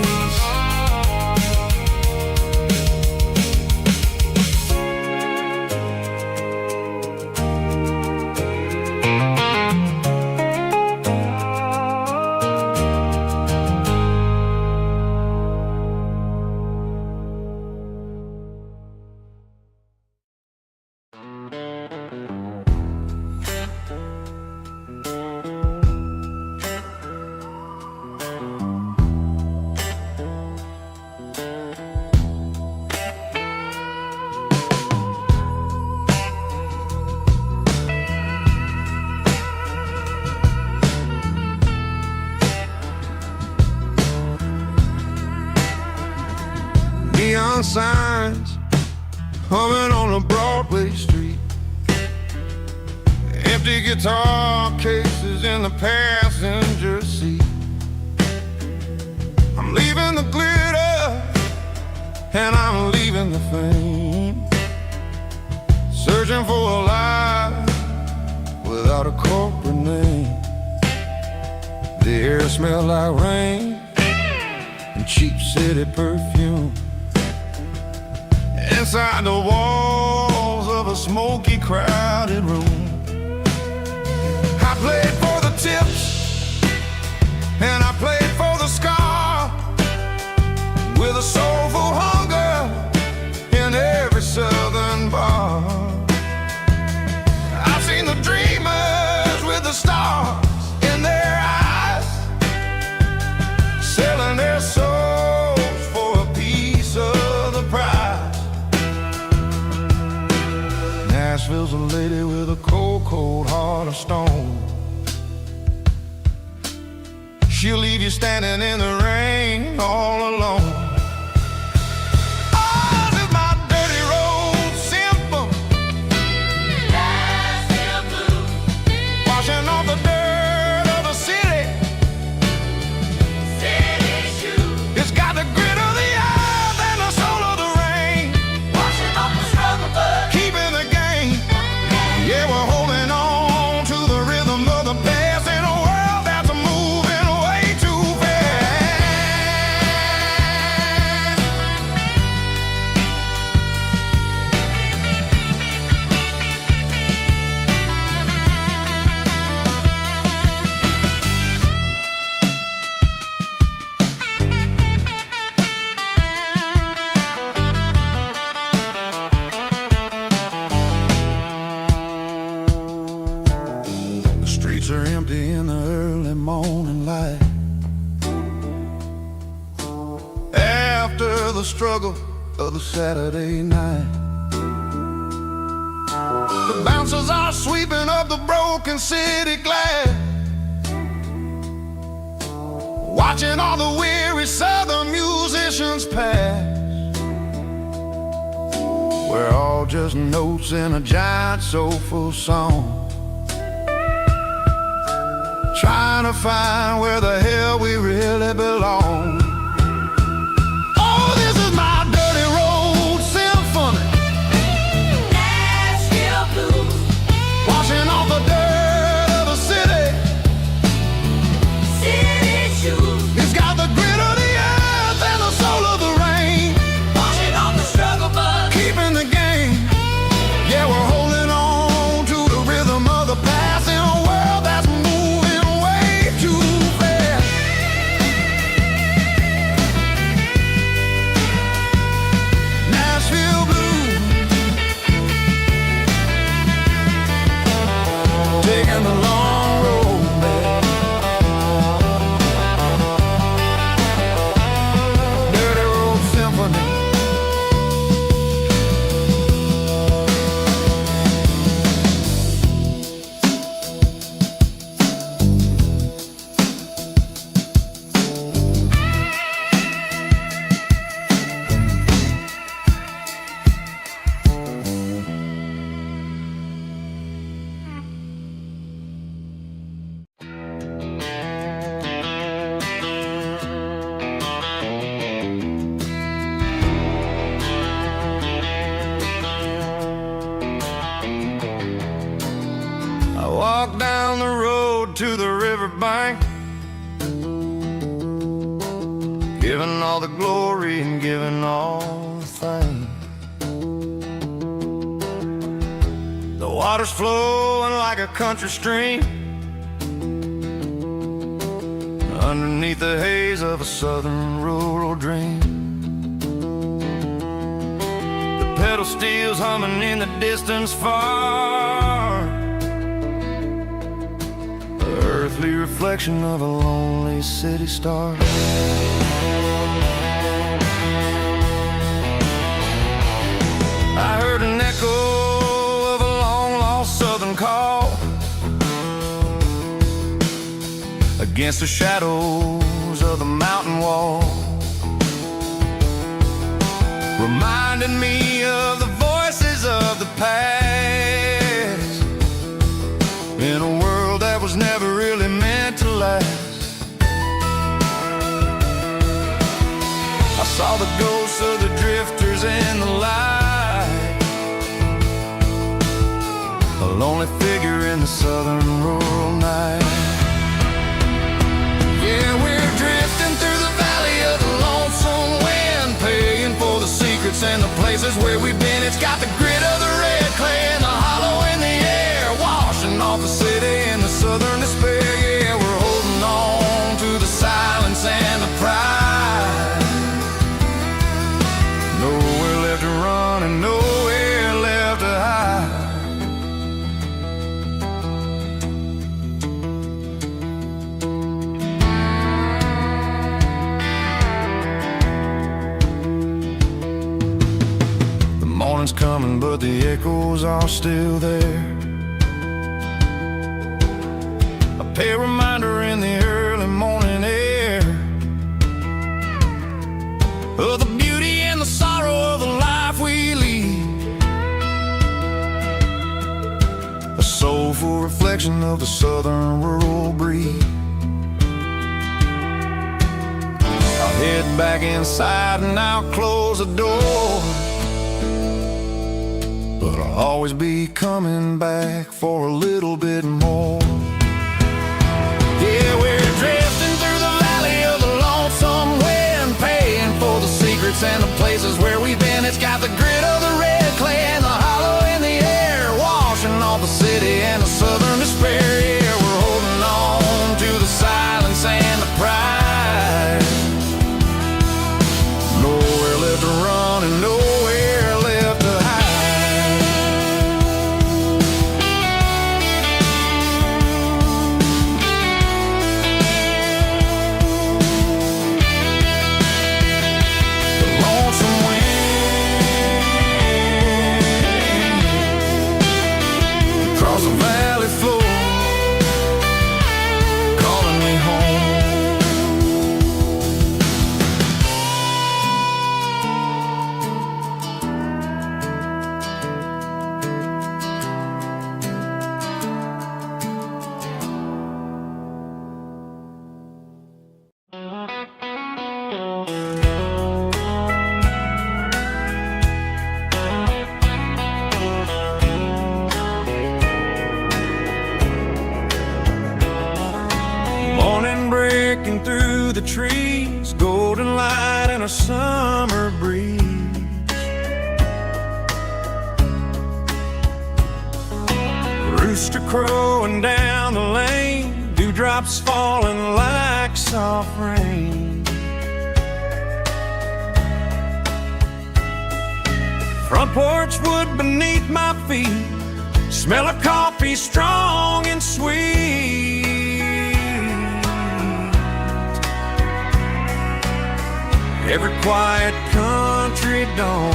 Neon signs humming on a Broadway street, empty guitar cases in the passenger seat. I'm leaving the glitter and I'm leaving the fame, searching for a life without a corporate name. The air smells like rain and cheap city perfume. Inside the walls of a smoky, crowded room, I played for the tips and I played for the scar, with a soulful hunger in every southern bar. I've seen the dreamers with the stars in their eyes, selling their souls for a piece of the prize. Nashville's a lady with a cold, cold heart of stone. She'll leave you standing in the rain all alone. Oh, is my dirty road simple? That's the blues. Yeah, we're holding on to the rhythm of the past in a world that's moving way too fast. The streets are empty in the early morning light. After the struggle of the Saturday night, the bouncers are sweeping up the broken city glass, watching all the weary southern musicians pass. We're all just notes in a giant soulful song, trying to find where the hell we really belong. Oh, this is my dirty road symphony, Nashville blues, washing off the dirt of the city. city shoes, It's got the grit of the earth and the soul of the rain, washing off the struggle bug. keeping the game. Yeah, we're holding on to the rhythm of the past in a world that's moving way too fast. Nashville blues, taking the long road back. Dirty road symphony. I walk down the road to the riverbank, giving all the glory and giving all the thanks. The water's flowing like a country stream underneath the haze of a southern rural dream. The pedal steel's humming in the distance far, earthly reflection of a lonely city star. I heard an echo of a long-lost southern call against the shadows of the mountain wall, reminding me of the voices of the past in a world that was never really meant to last. I saw the ghosts of the drifters in the light, a lonely figure in the southern rural night. Yeah, we're drifting through the valley of the lonesome wind, paying for the secrets and the places where we've been. It's got the grit of the red clay and the hollow in the air, washing off the city and the southern despair. Yeah, we're holding on to the silence and the pride. Nowhere left to run and nowhere left to hide. The morning's coming, but the echoes are still there. A pale reminder in the early morning air of the beauty and the sorrow of the life we lead, a soulful reflection of the southern rural breed. I'll head back inside and I'll close the door, but I'll always be coming back for a little bit more. Yeah, we're drifting through the valley of the lonesome wind, paying for the secrets and the places where we've been. It's got the grit of the red clay and the hollow in the air, washing off the city and the southern despair. Yeah, we're holding on to the silence and the pride. Nowhere left to run and nowhere left to hide. The lonesome wind across the valley floor, calling me home. Morning breaking through the trees, golden light and a summer breeze. Rooster crowing down the lane, dewdrops falling like soft rain. Front porch wood beneath my feet, smell of coffee strong and sweet. Every quiet country dawn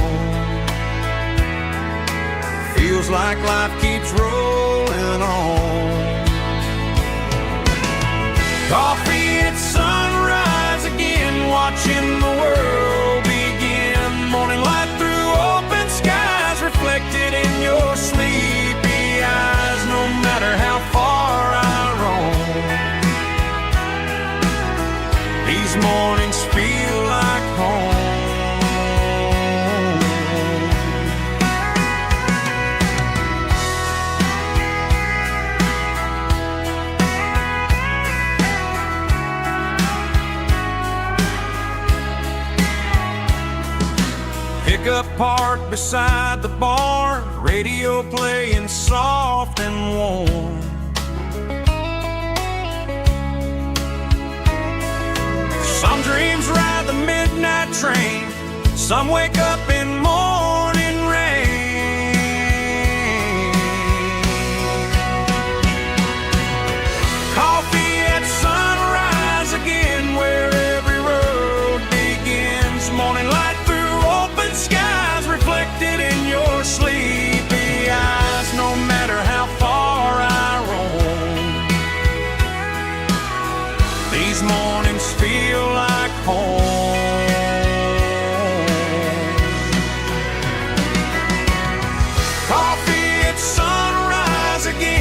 feels like life keeps rolling on. Coffee at sunrise again, watching the world begin. Morning light through open skies, reflected in your sleepy eyes. No matter how far I roam, these mornings feel like home. Pickup parked beside the barn, radio playing soft and warm. Some dreams ride the midnight train, some wake up in morning rain. Coffee at sunrise again, where every road begins. Morning light through open skies, reflected in your sleepy eyes. No matter how far I roam, these mornings feel like home. Coffee at sunrise again,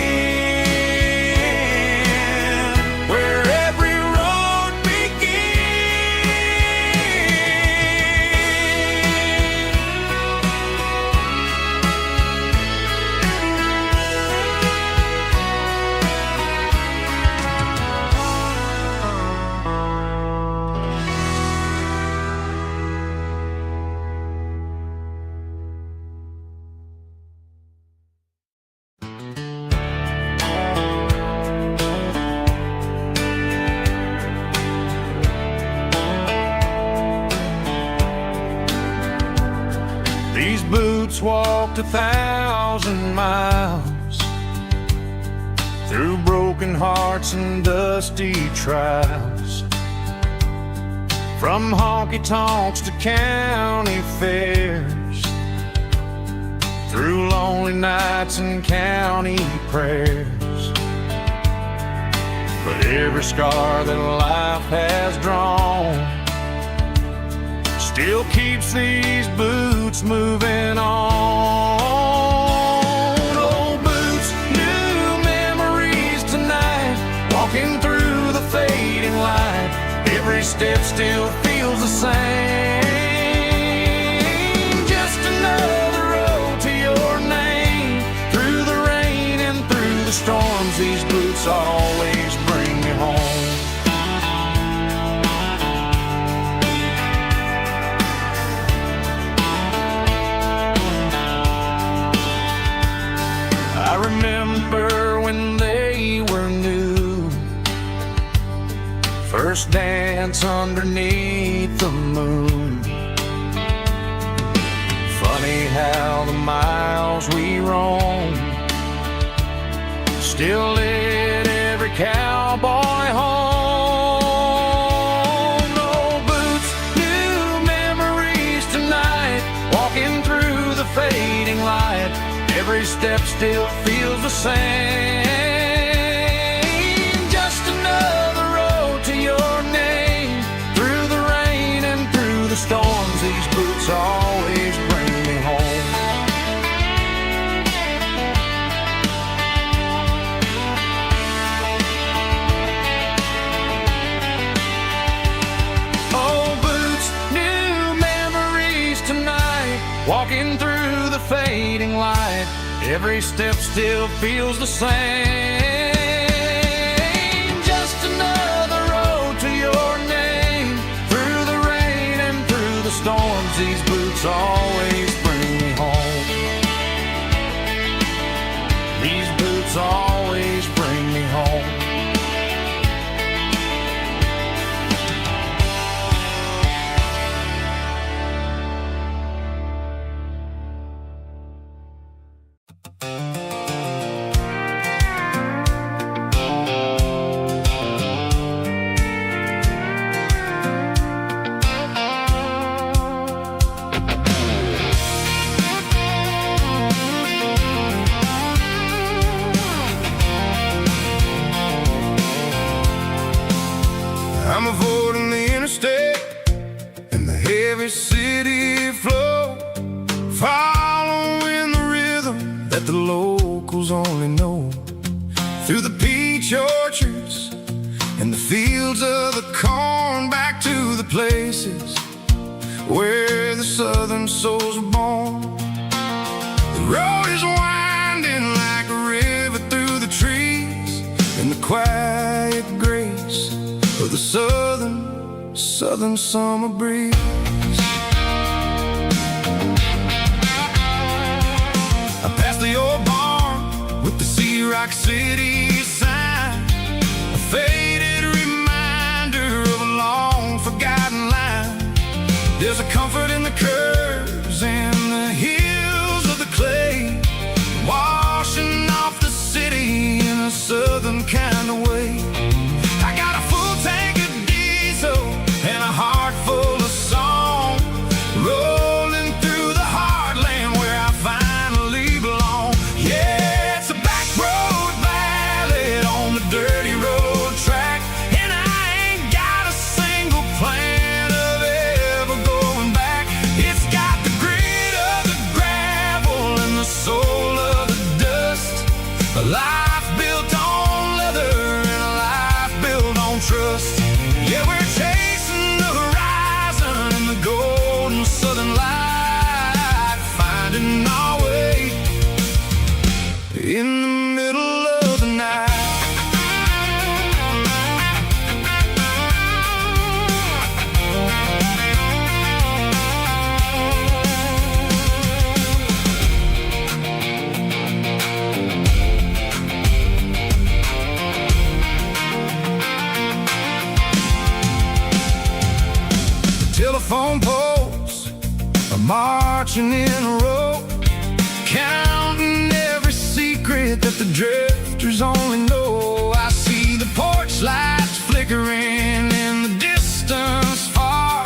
where every road These boots walked 1,000 miles through broken hearts and dusty trials, from honky-tonks to county fairs, through lonely nights and county prayers. But every scar that life has drawn still keeps these boots moving on. Old boots, new memories tonight, walking through the fading light. Every step still feels the same, just another road to your name. these boots always bring me home. I remember when they were new, first dance underneath the moon. Funny how the miles we roam still lit every cowboy home. No boots, new memories tonight, walking through the fading light. Every step still feels the same. Just another road to your name. Through the rain and through the storms, these boots always bring me home. Oh, boots, new memories tonight, walking through the fading light. Every step still feels the same. Just another road to your name. Through the rain and through the storms, these boots always bring me home. These boots always bring me home. I'm avoiding the interstate and the heavy city flow, following the rhythm that the locals only know. Through the peach orchards and the fields of the corn, back to the places where the southern souls were born. The road is winding like a river through the trees, in the quiet grace of the southern summer breeze. I passed the old barn with the Sea Rock City sign, a faded reminder of a long forgotten line. There's a comfort in the curves and the hills of the clay, washing off the city in a southern kind of way. I got a full tank of diesel and a heart full of song, rolling through the heartland where I finally belong. Yeah, it's a back road ballad on the dirty road track, and I ain't got a single plan of ever going back. It's got the grit of the gravel and the soul of the dust, a life built on leather and a life built on trust. Yeah, we're chasing the horizon in the golden southern light, finding our way in the middle of the night. Telephone poles are marching in a row, counting every secret that the drifters only know. I see the porch lights flickering in the distance far,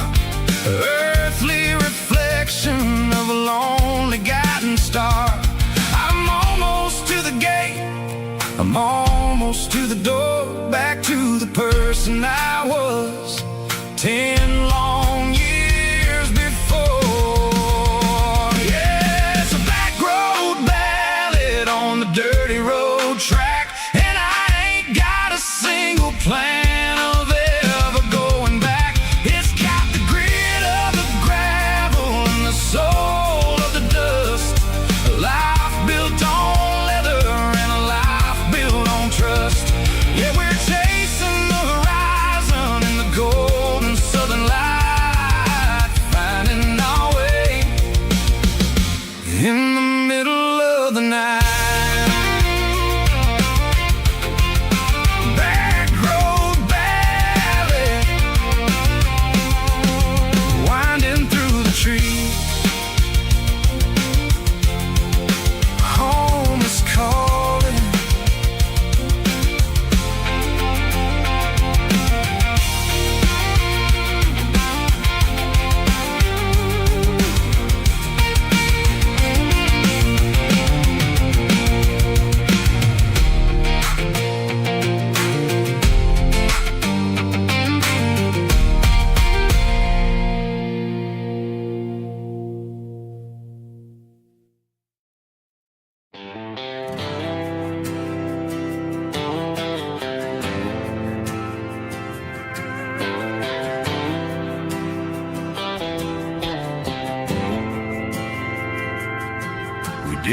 earthly reflection of a lonely guiding star. I'm almost to the gate, I'm almost to the door, back to the person I was 10 long years before. Yeah, it's a back road ballad on the dirty road track, and I ain't got a single plan of ever going back. It's got the grit of the gravel and the soul of the dust, a life built on leather and a life built on trust.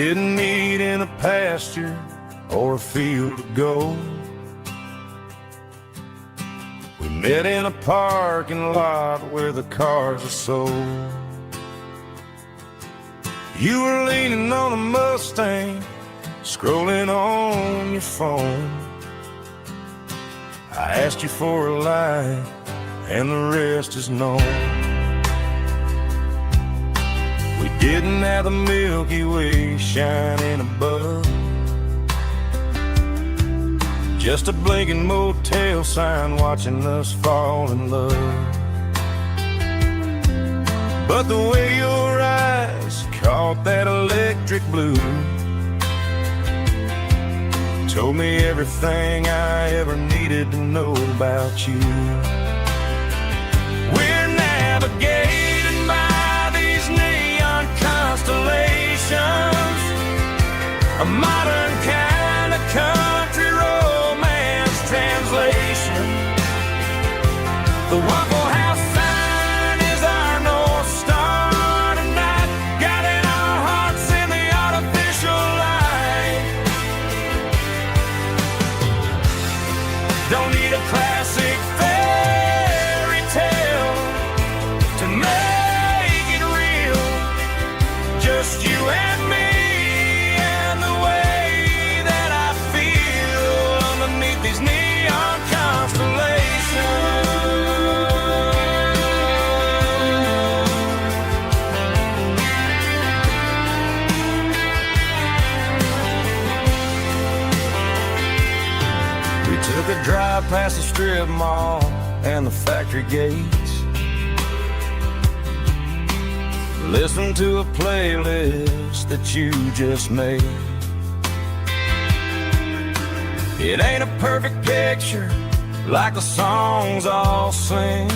didn't meet in a pasture or a field of gold. We met in a parking lot where the cars are sold. You were leaning on a Mustang, scrolling on your phone. I asked you for a light, and the rest is known. We didn't have the Milky Way shining above, just a blinking motel sign watching us fall in love. But the way your eyes caught that electric blue told me everything I ever needed to know about you. We're navigated by these neon constellations, a modern kind of country romance translation. The Waffle House sign is our North Star tonight, guiding our hearts in the artificial light. Don't need a classic fairy tale to make it real. Just you and me and the way that I feel underneath these neon constellations. We took a drive past the strip mall and the factory gates, listened to a playlist that you just made. It ain't a perfect picture like the songs all sing,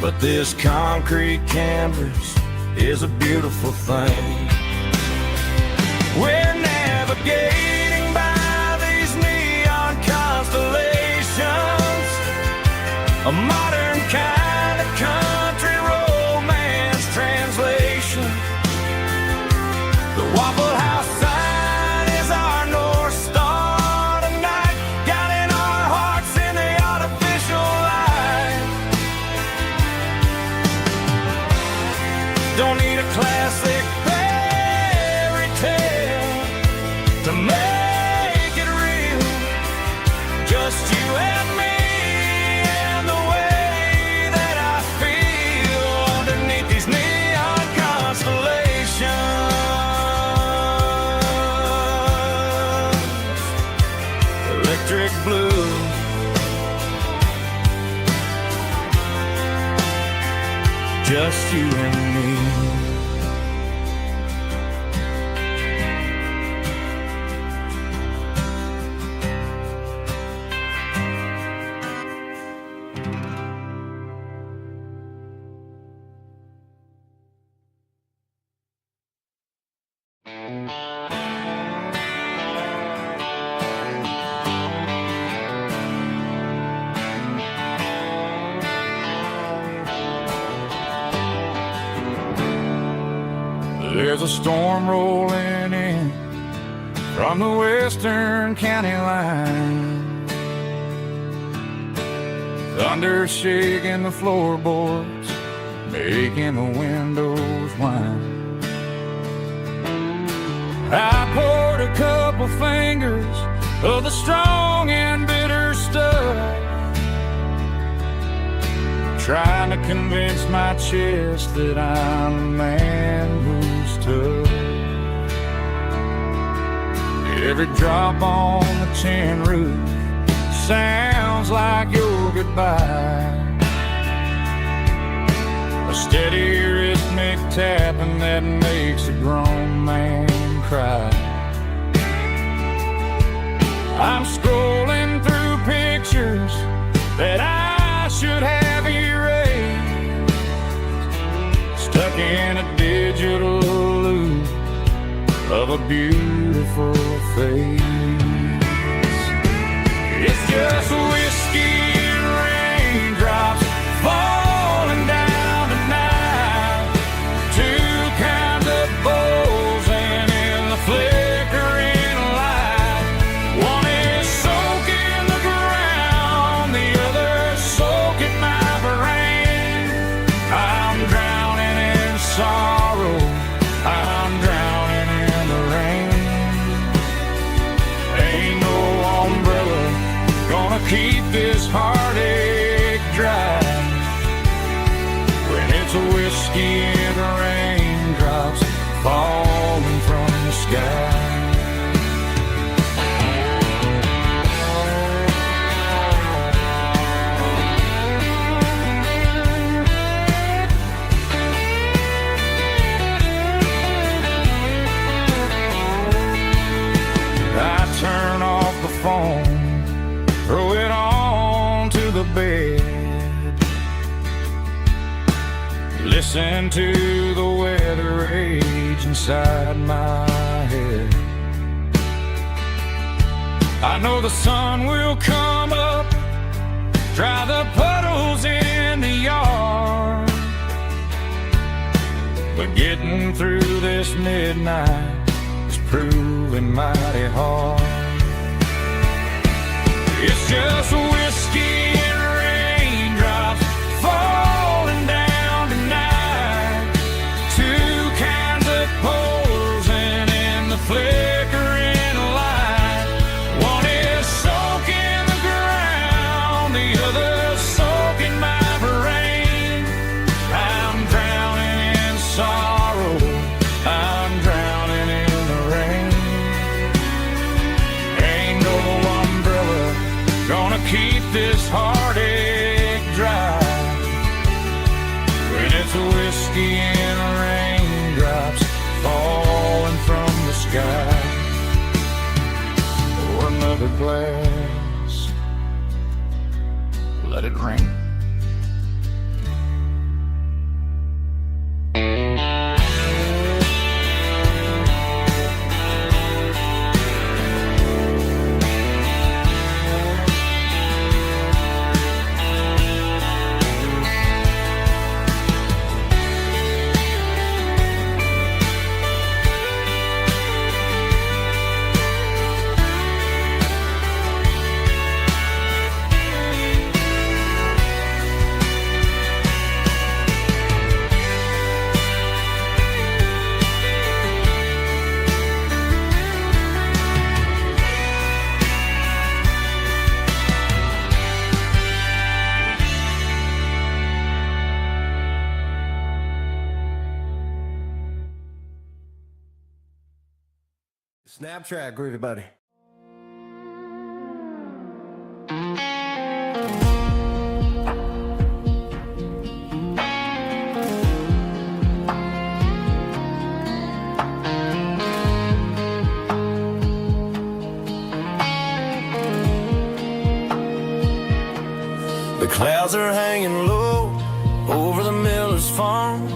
but this concrete canvas is a beautiful thing. We're navigating by these neon constellations, a modern kind of country romance translation. The Waffle House sign is our North Star tonight, guiding our hearts in the artificial light. Don't need a classic fairy tale to make it real. Just you and me and the way that I feel underneath these neon constellations. Electric blue, just you and me. There's a storm rolling in from the western county line, thunder shaking the floorboards, making the windows whine. I poured a couple fingers of the strong and bitter stuff, trying to convince my chest that I'm a man who's tough. Every drop on the tin roof sounds like your goodbye, a steady rhythmic tapping that makes a grown man cry. I'm scrolling through pictures that I should have erased, stuck in a digital loop of a beautiful face. It's just whiskey and raindrops falling down tonight, two kinds of bowls keep this heartache dry. When it's a whiskey and the raindrops falling from the sky. Turn off the phone, throw it on to the bed, listen to the weather rage inside my head. I know the sun will come up, dry the puddles in the yard, but getting through this midnight proving mighty hard. It's just whiskey and raindrops falling down tonight. Two kinds of posing in the flickering light. One is soaking the ground, the other soaking my brain. I'm drowning in sorrow, I'm drowning in the rain. Ain't no umbrella gonna keep this heartache dry. When it's a whiskey and raindrops falling from the sky. Pour another glass, let it rain. Snap track, groovy buddy. The clouds are hanging low over the miller's farm,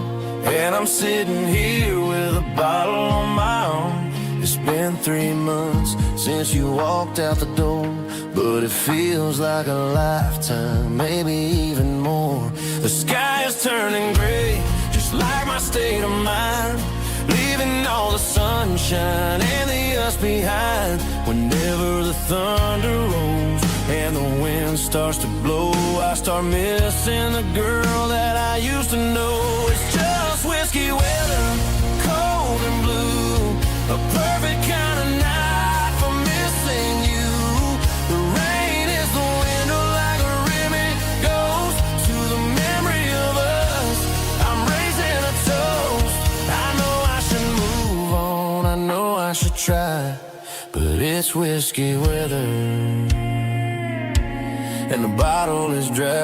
and I'm sitting here with a bottle on my arm. It's been 3 months since you walked out the door, but it feels like a lifetime, maybe even more. The sky is turning gray, just like my state of mind, leaving all the sunshine and the us behind. Whenever the thunder rolls and the wind starts to blow, I start missing the girl that I used to know. It's just whiskey weather, cold and blue, a perfect kind of night for missing you. The rain is the window like a ribbon goes to the memory of us. I'm raising a toast. I know I should move on, I know I should try, but it's whiskey weather and the bottle is dry.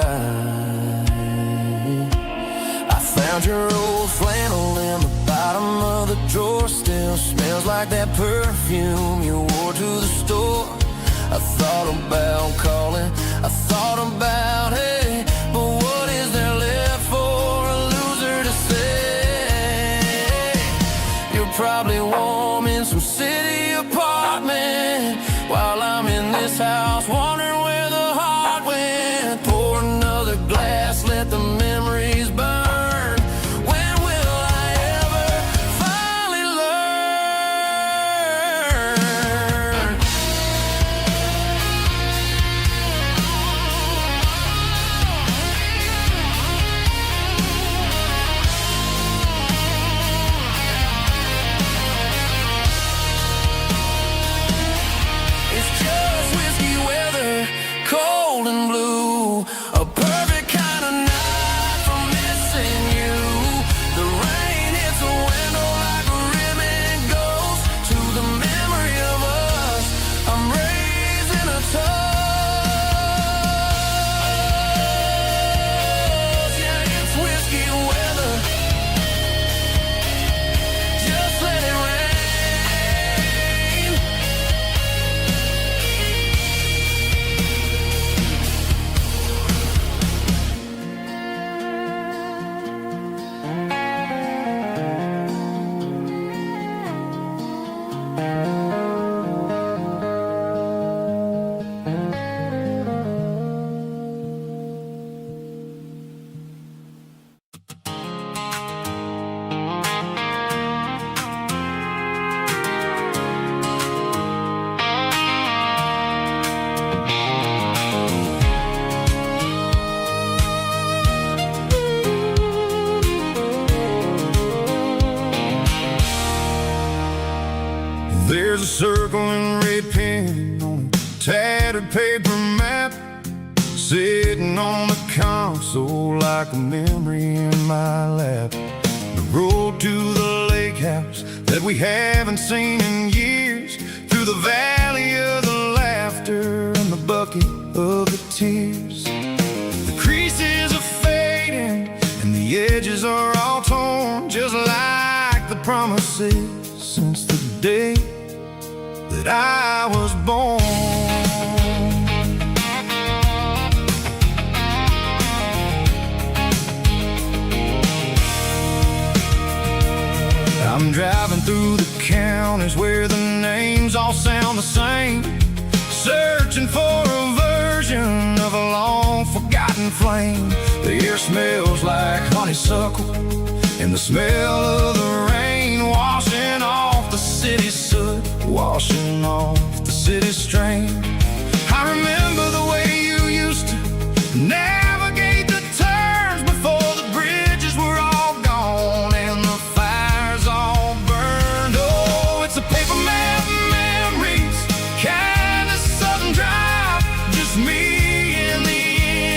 I found your old flannel in the bottom of the drawer, still smells like that perfume you wore to the store. I thought about calling, I thought about, hey, but what is there left for a loser to say? You're probably warm in some city apartment, while I'm in this house wondering where the heart went. Pour another glass, let the memories burn. When will I ever finally learn? paper map sitting on the console like a memory in my lap. The road to the lake house that we haven't seen in years, through the valley of the laughter and the bucket of the tears. The creases are fading and the edges are all torn, just like the promises since the day that I was born. I'm driving through the counties where the names all sound the same, searching for a version of a long forgotten flame. The air smells like honeysuckle and the smell of the rain washing off the city's soot, washing off the city's strain. I remember the way you used to navigate the turns before the bridges were all gone and the fires all burned. Oh, it's a paper map memories, kind of southern drive, just me and the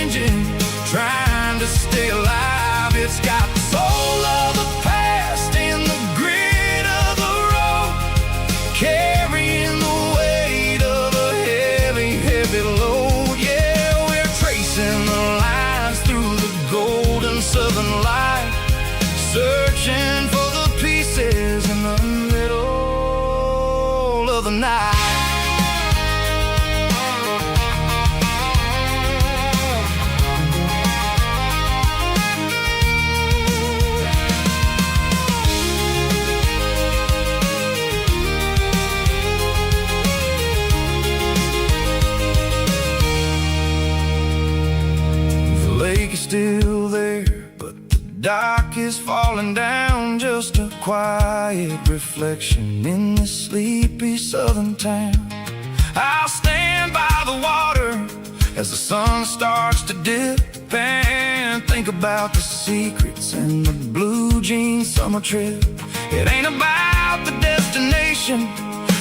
engine trying to stay alive. It's got the soul of the past and the grit of the road, carrying the weight of a heavy, heavy load. Yeah, we're tracing the lines through the golden southern light, searching for the pieces in the middle of the night. The lake is still there, but the dock is falling down, just a quiet reflection in this sleepy southern town. I'll stand by the water as the sun starts to dip and think about the secrets and the blue jean summer trip. It ain't about the destination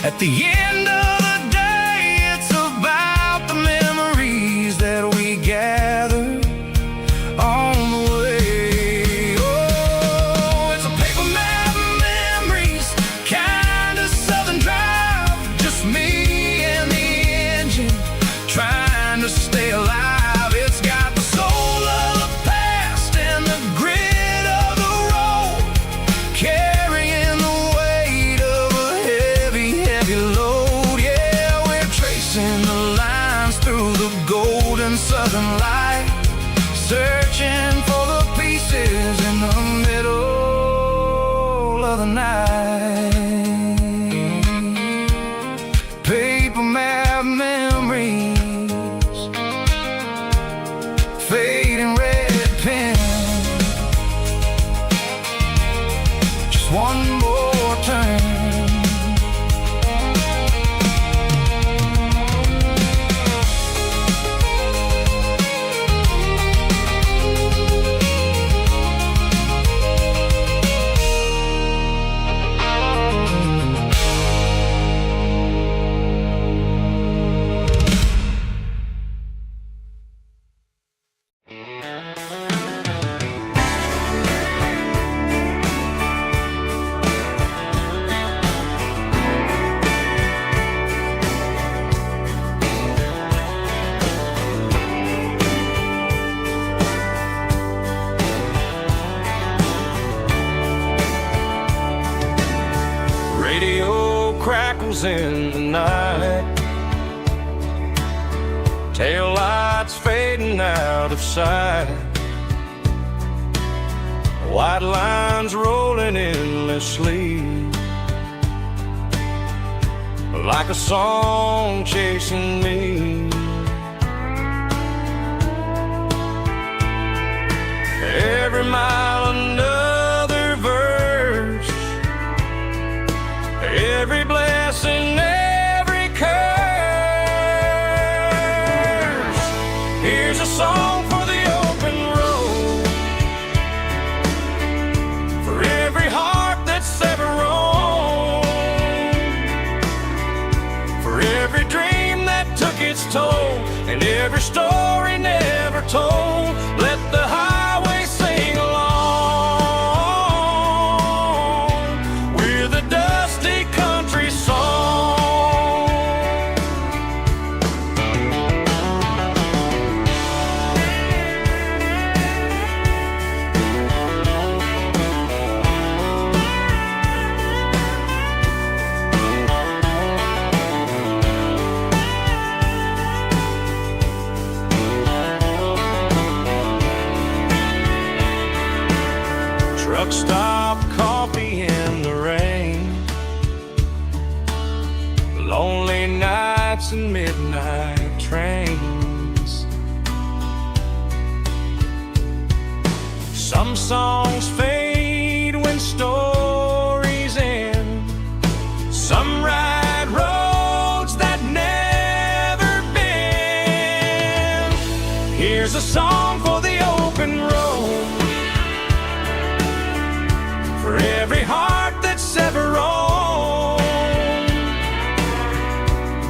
at the end of the day, it's about the memories that we gather on the way. Oh, it's a paper map memories, kind of southern drive, just me and the engine trying to stay alive. It's got the soul of the past and the grit of the road, carrying the weight of a heavy, heavy load. Yeah, we're tracing the lines through the golden southern light, searching for the pieces in the middle of the night. Paper map memories, fading red pen, just one more turn. Radio crackles in the night, tail lights fading out of sight, white lines rolling endlessly, like a song chasing me. Every mile another verse, every blessing, every curse. Here's a song for the open road, for every heart that's ever roamed, for every dream that took its toll. and every story never told. Let the highway sing along with a dusty country song. Truck stop coffee in the rain, lonely nights and midnight trains. Some songs fade when stories end. Some ride roads that never bend. Here's a song for the open road, for every heart that's ever roamed,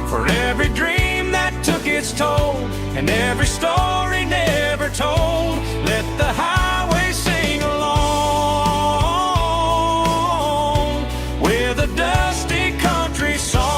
for every dream that took its toll, and every story never told. Let the highway sing along with a dusty country song.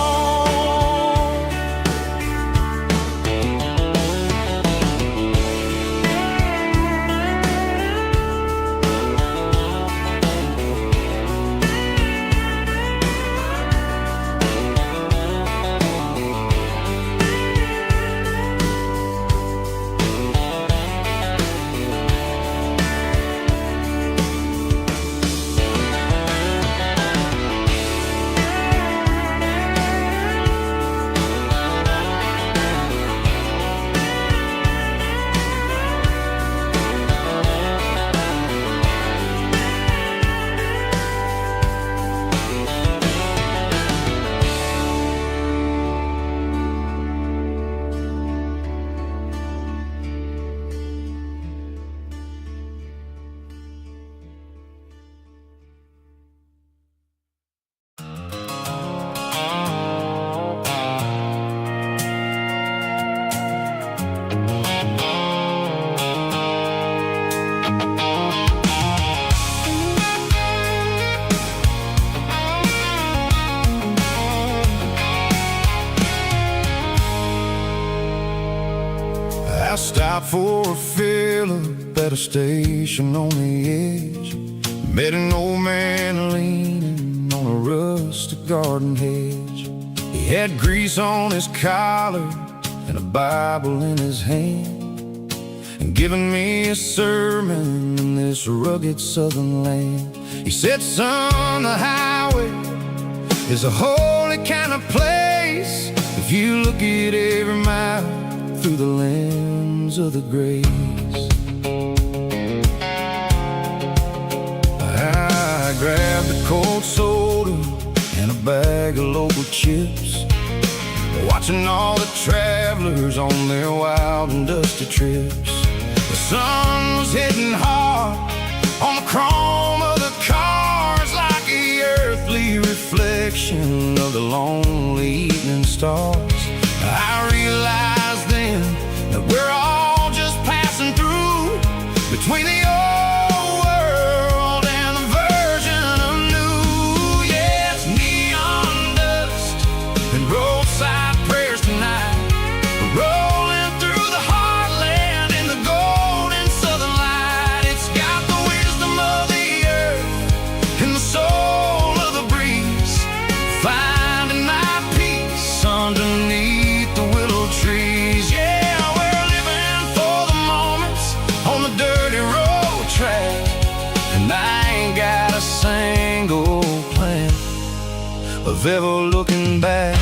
I stopped for a fill-up at a station on the edge. Met an old man leaning on a rustic garden hedge. He had grease on his collar and a Bible in his hand, and giving me a sermon in this rugged southern land. He said, son, the highway is a holy kind of place if you look at every mile through the lens of the grace. I grabbed a cold soda and a bag of local chips, watching all the travelers on their wild and dusty trips. The sun was hitting hard on the chrome of the cars, like the earthly reflection of the lonely evening stars. I realized then that we're all just passing through between the old world and the version of new. Yeah, it's neon dust and roadside prayers tonight, rolling through the heartland in the golden southern light. It's got the wisdom of the earth and the soul of the breeze, finding my peace underneath the willow trees. Yeah, we're living for the moments on the dirty road track, and I ain't got a single plan of ever looking back.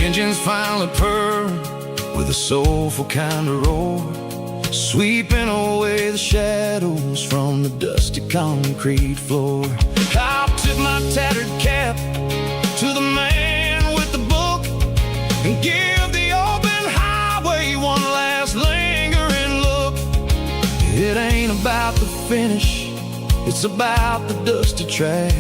Engines finally purr with a soulful kind of roar, sweeping away the shadows from the dusty concrete floor. I tip my tattered cap finish. It's about the dusty track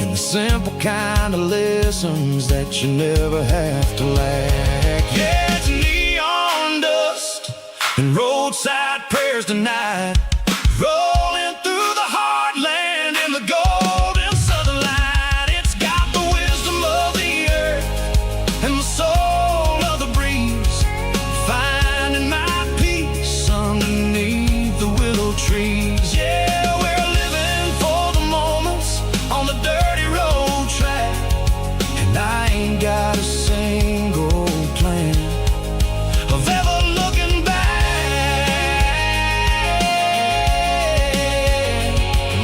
and the simple kind of lessons that you never have to lack. Yeah, it's neon dust and roadside prayers tonight, rolling through the heartland in the golden southern light. It's got the wisdom of the earth and the soul of the breeze, finding my peace underneath the willow trees. Yeah, we're living for the moments on the dirty road track, and I ain't got a single plan of ever looking back.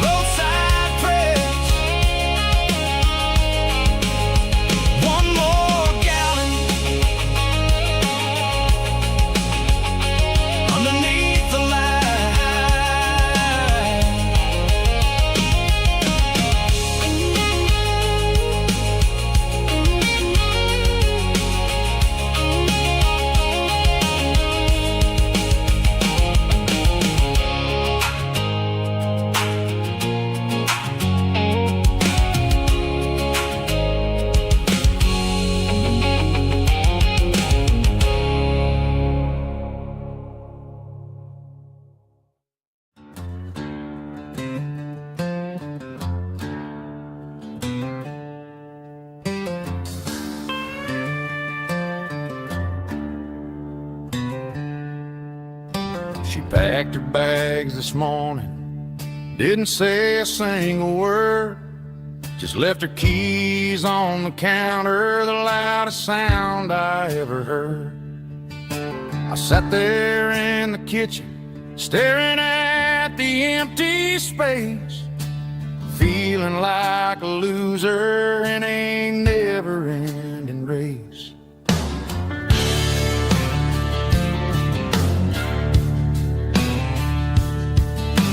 Roadside prayers, one more gallon underneath the light. She packed her bags this morning, didn't say a single word, just left her keys on the counter, the loudest sound I ever heard. I sat there in the kitchen, staring at the empty space, feeling like a loser in a never-ending race.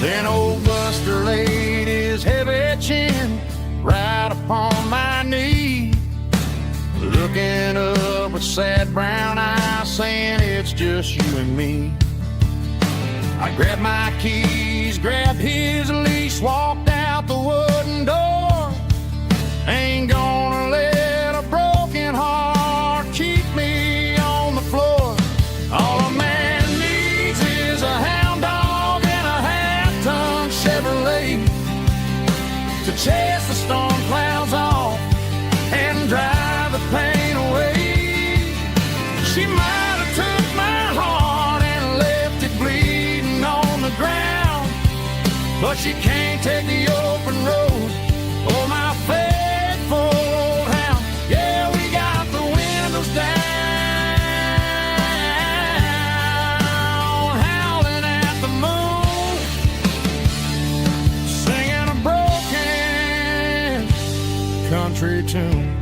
Then old Buster laid his heavy chin right upon my knee, looking up with sad brown eyes, saying it's just you and me. I grabbed my keys, grabbed his leash, walked out the wooden door. Ain't gonna let a broken heart keep me on the floor. All a man needs is a hound dog and a half-ton Chevrolet to chase the storm clouds off and drive the pain away. She might have took my heart and left it bleeding on the ground, but she can't take the open road or my faithful old hound. Yeah, we got the windows down, howling at the moon, singing a broken country tune.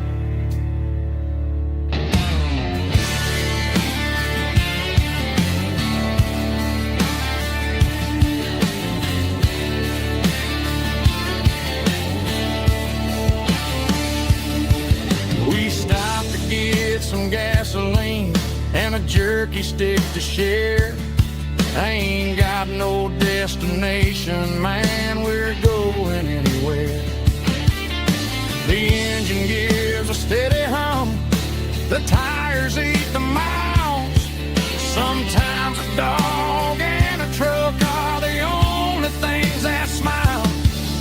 We stopped to get some gasoline and a jerky stick to share. I ain't got no destination, man, we're going anywhere. The engine gives a steady hum, the tires eat the miles. Sometimes a dog and a truck are the only things that smile.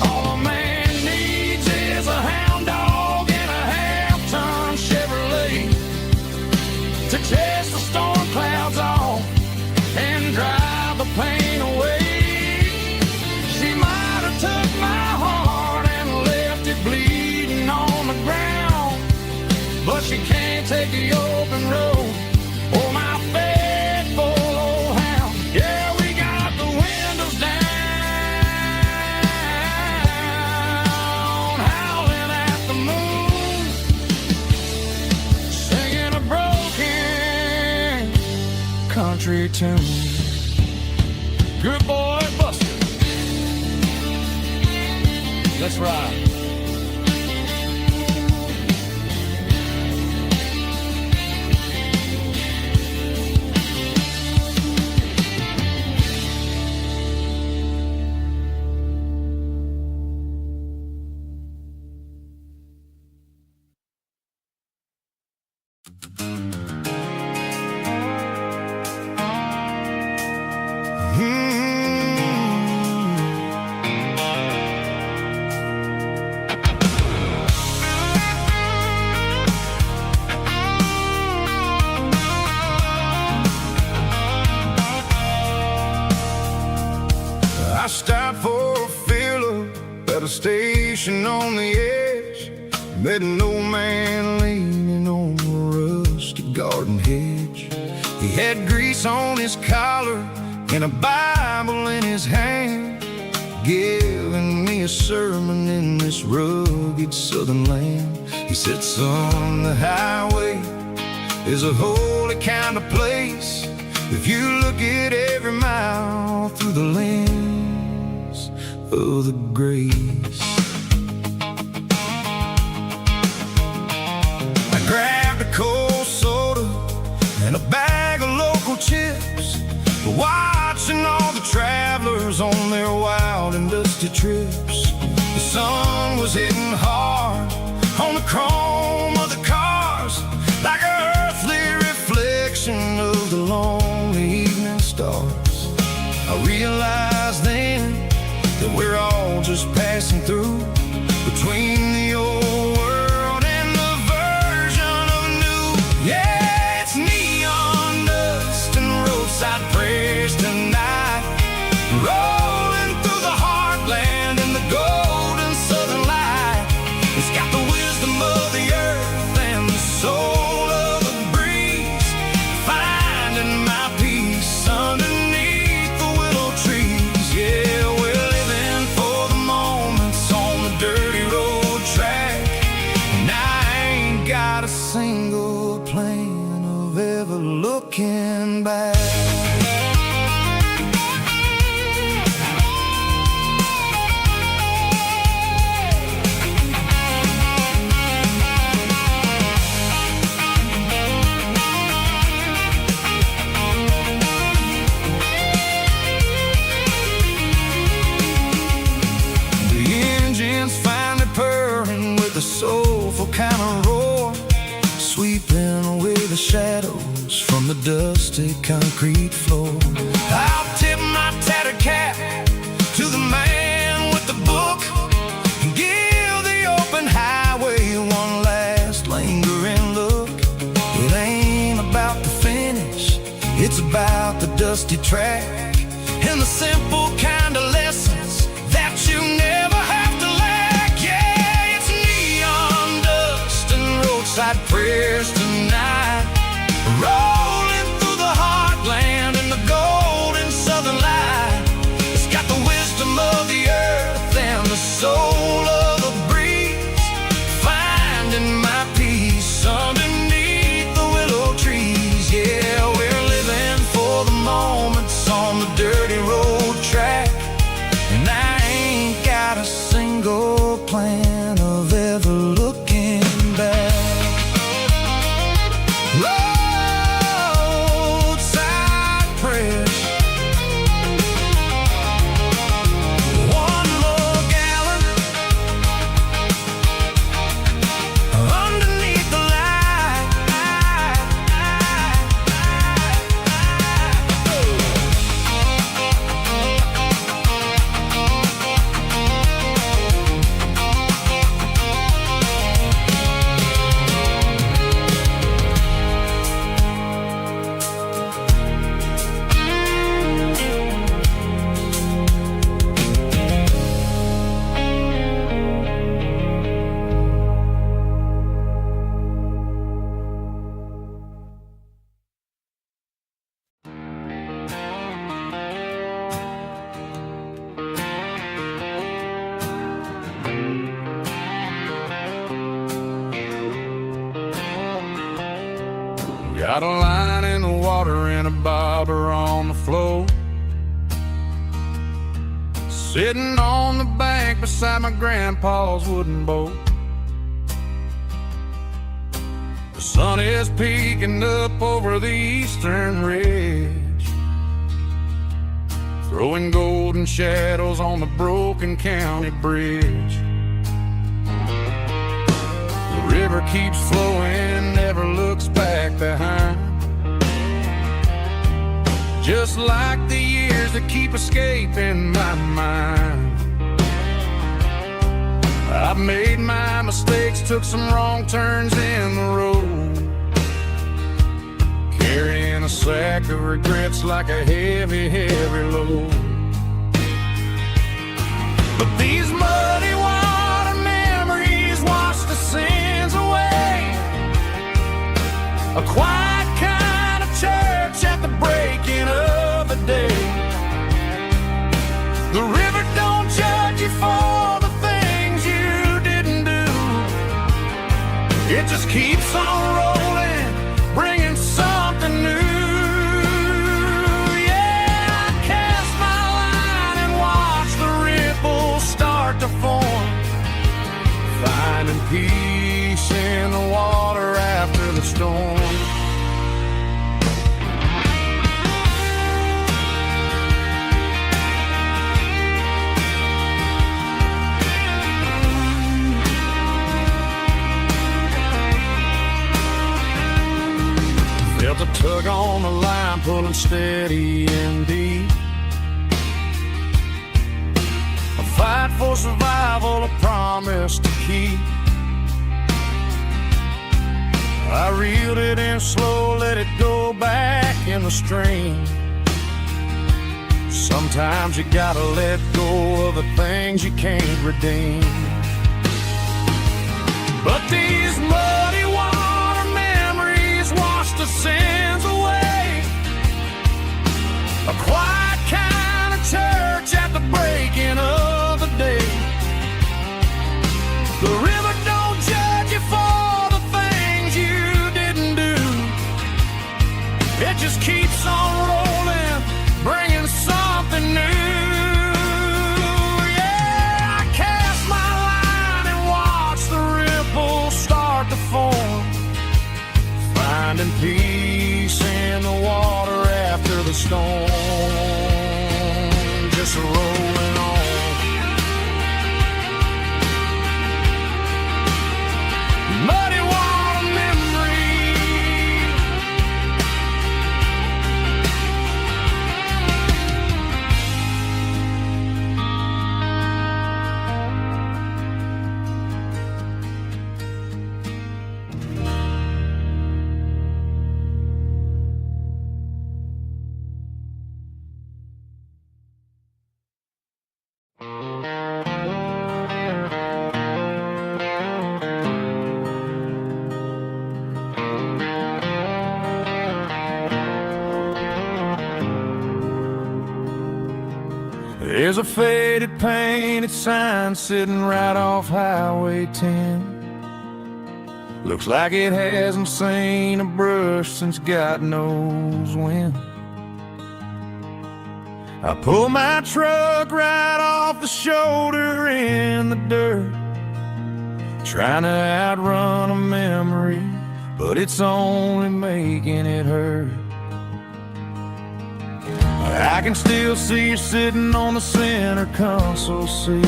All a man needs is a hound dog and a half-ton Chevrolet to chase the storm clouds off and drive the pain away. She might have took my heart and left it bleeding on the ground, but she can't take the open road or my faithful old hound. Yeah, we got the windows down, howling at the moon, singing a broken country tune. Good boy, Buster. Let's ride. station on the edge, met an old man leaning on a rusty garden hedge. He had grease on his collar and a Bible in his hand, giving me a sermon in this rugged southern land. He said, son, the highway is a holy kind of place if you look at every mile through the lens of the grace. I grabbed a cold soda and a bag of local chips, watching all the travelers on their wild and dusty trips. The sun was hitting hard on the chrome of the cars, like an earthly reflection of the lonely evening stars. I realized then that we're all just passing through between the old world and the version of new. Yeah, it's neon dust and roadside prayers tonight, rolling through the heartland in the golden southern light. It's got the wisdom of the earth and the soul of the breeze, finding my peace underneath the willow trees. Yeah, we're living for the moments on the dirty road track, and I ain't got a single plan of ever looking back. Finally purring with a soulful kind of roar, sweeping away the shadows from the dusty concrete floor. I'll tip my tattered cap to the man with the book and give the open highway one last lingering look. It ain't about the finish, it's about the dusty track and the simple kind of lessons that you never have to lack. Yeah, it's neon dust and roadside prayers tonight, rolling through the heartland in the golden southern light. It's got the wisdom of the earth and the soul of the breeze, finding my peace underneath the willow trees. Yeah, we're living for the moments on the dirty road track, and I ain't got a single plan of ever looking back. Roadside prayers, one more gallon underneath the light. Got a line in the water and a bobber on the floor, sitting on the bank beside my grandpa's wooden boat. The sun is peeking up over the eastern ridge, throwing golden shadows on the broken county bridge. The river keeps flowing, never looks back behind, just like the years that keep escaping my mind. I've made my mistakes, took some wrong turns in the road, carrying a sack of regrets like a heavy, heavy load. But these muddy water It just keeps on rolling, bringing something new. Yeah, I cast my line and watch the ripples start to form, finding peace in the water after the storm. Felt a tug on the line, pulling steady and deep. A fight for survival, a promise to keep. I reeled it in slow, let it go back in the stream. Sometimes you gotta let go of the things you can't redeem. But these muddy water memories wash the sins away. A quiet kind of church at the breaking of the day. The river don't judge you for the things you didn't do. It just keeps on rolling, bringing something new. Yeah, I cast my line and watch the ripples start to form, finding peace in the water after the storm. Just rolling on. Muddy water memory. There's a faded painted sign sitting right off Highway 10. Looks like it hasn't seen a brush since God knows when. I pull my truck right off the shoulder in the dirt, trying to outrun a memory, but it's only making it hurt. I can still see you sitting on the center console seat,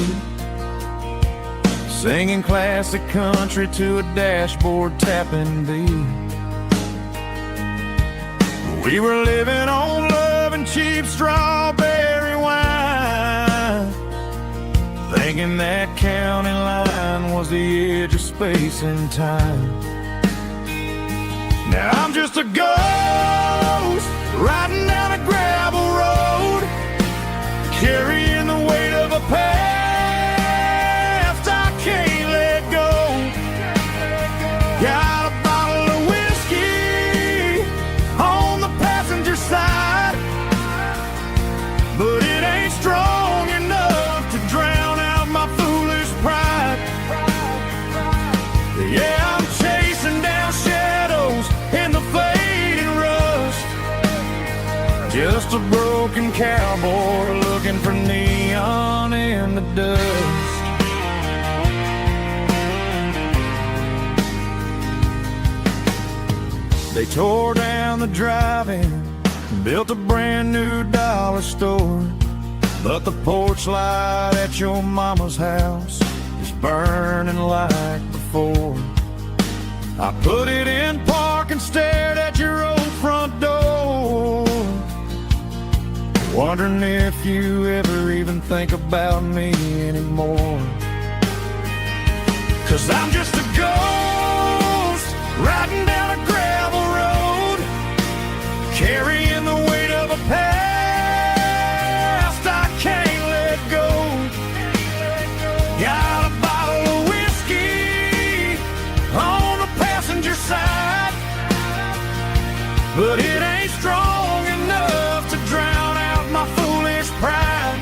singing classic country to a dashboard tapping beat. We were living on love and cheap strawberry wine, thinking that county line was the edge of space and time. Now I'm just a ghost riding down a gravel road, carrying the weight of a past I can't let go. Got a bottle of whiskey on the passenger side, but it ain't strong enough to drown out my foolish pride. Yeah, I'm chasing down shadows in the fading rust, just a broken cowboy looking for neon in the dust. They tore down the drive-in, built a brand new dollar store, but the porch light at your mama's house is burning like before. I put it in park and stared at your old front door, wondering if you ever even think about me anymore. 'Cause I'm just a ghost riding down a gravel road, carrying the weight of a past I can't let go. Got a bottle of whiskey on the passenger side, but it ain't strong enough to drown out my foolish pride.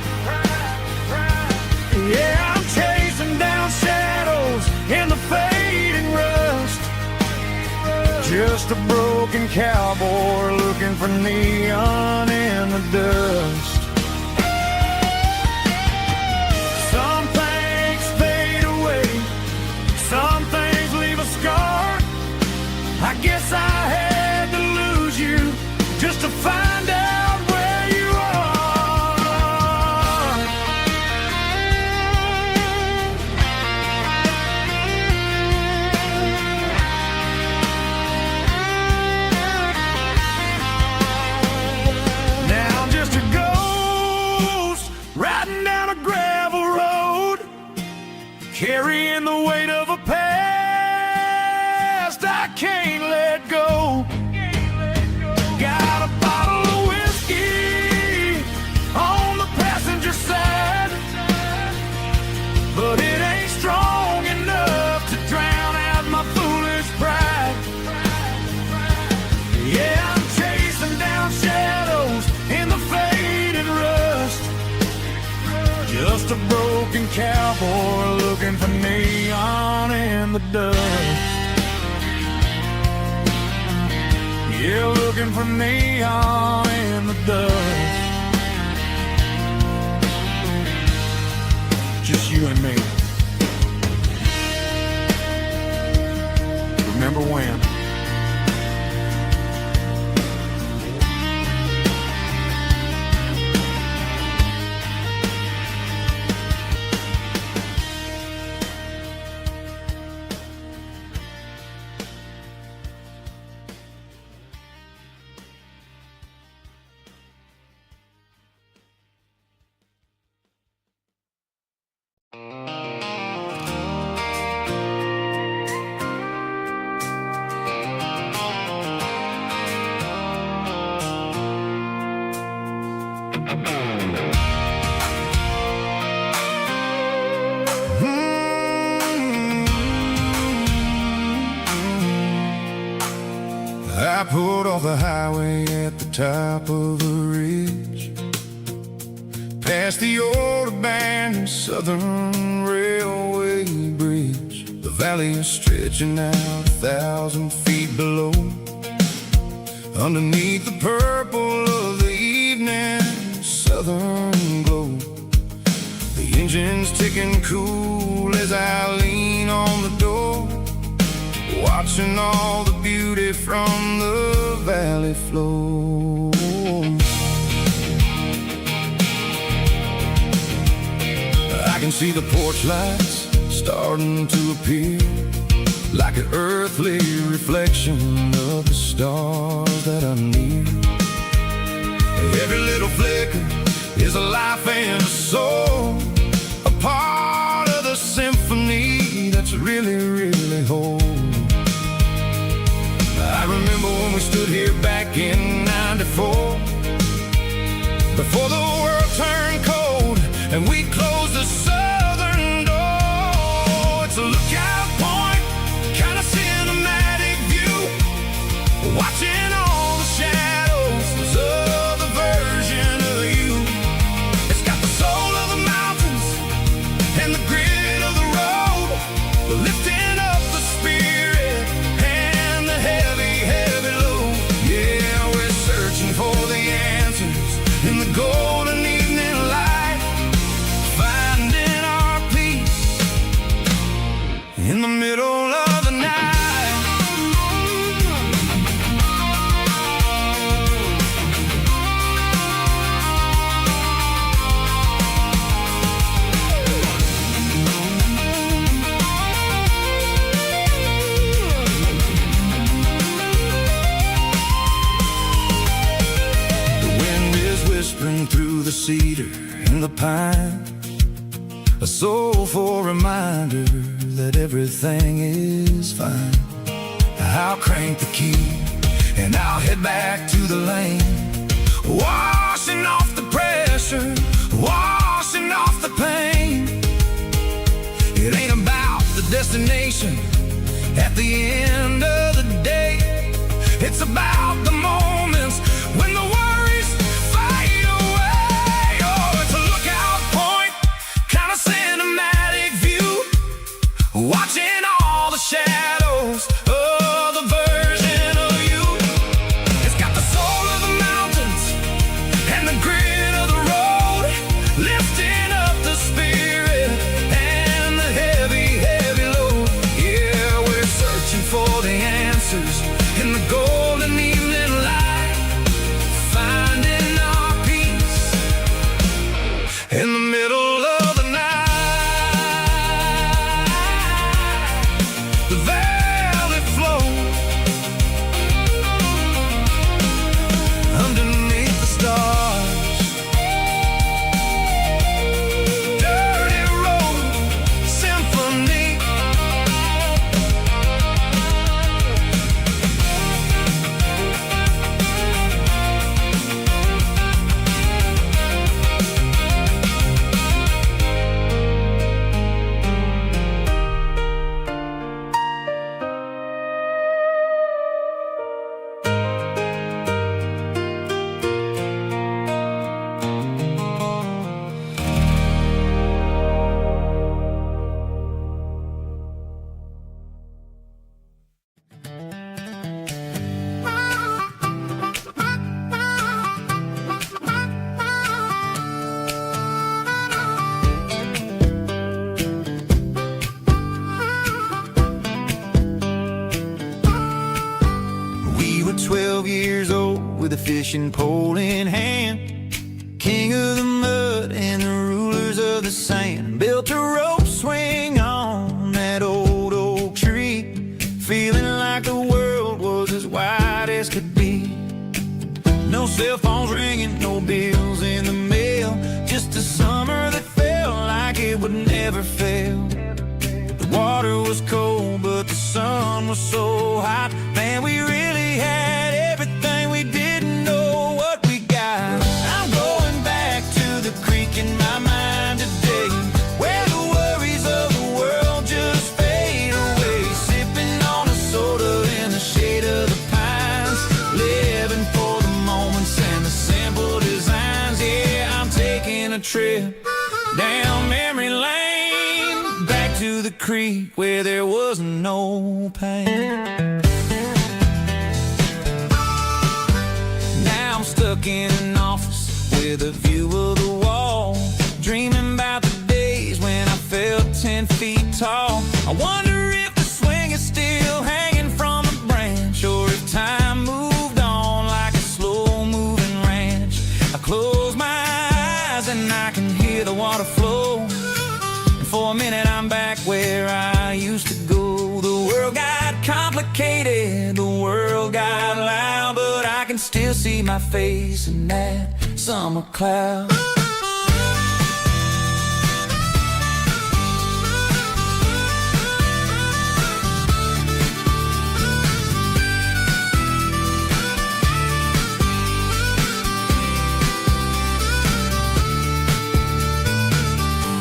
Yeah, I'm chasing down shadows in the fading rust, Just a broken cowboy looking for neon in the dust. Some things fade away, some things leave a scar. I guess I had to lose you just to find out where you are. Now I'm just a ghost riding down a gravel road, carrying the weight of a past I can't let go. Got a bottle of whiskey on the passenger side, but it ain't strong enough to drown out my foolish pride. Yeah, I'm chasing down shadows in the faded rust. Just a broken cowboy looking for neon in the dust. Yeah, looking for neon in the dust. Just you and me. Remember when? I pulled off the highway at the top of the ridge, past the old abandoned Southern Railway bridge. The valley is stretching out 1,000 feet below, underneath the purple of the evening southern glow. The engine's ticking cool as I lean on the door, watching all the beauty from the valley flow. I can see the porch lights starting to appear, like an earthly reflection of the stars that are near. Every little flicker is a life and a soul, a part of the symphony that's really, really whole. I remember when we stood here back in '94, before the world turned cold and we closed the southern door. It's a lookout point, kind of cinematic view, watching all the shadows of the version of you. It's got the soul of the mountains and the grit of the road, lifting up the spirit and the heavy, heavy load. Yeah, we're searching for the answers in the golden evening light, finding our peace in the middle of the night. Whispering through the cedar and the pine, a soulful reminder that everything is fine. I'll crank the key and I'll head back to the lane, washing off the pressure, washing off the pain. It ain't about the destination at the end of the day, it's about the moments when the worries fade away. Oh, it's a lookout point, kind of cinematic view, watching all the shadows of the version answers in the golden evening light, finding our peace in the middle of the night. The valley flows underneath the stars. Dirty road symphony. We were 12 years old with a fishing pole in hand, king of the mud and the rulers of the sand. Built a rope swing on that old oak tree, feeling like the world was as wide as could be. No cell phones ringing, no bills in the mail, just a summer that felt like it would never fail. The water was cold, but the sun was so hot. Man, we really had everything, we didn't know what we got. I'm going back to the creek in my mind today, where the worries of the world just fade away. Sipping on a soda in the shade of the pines, living for the moments and the simple designs. Yeah, I'm taking a trip down memory lane, back to the creek where there was no pain. Now I'm stuck in an office with a view of the wall, dreaming about the days when I felt 10 feet tall. I wonder if the swing is still hanging from a branch, or if time moved on like a slow-moving ranch. I close my eyes and I can hear the water flow, and for a minute I'm back where I used to go. The world got complicated, the world got loud, but I can still see my face in that summer cloud.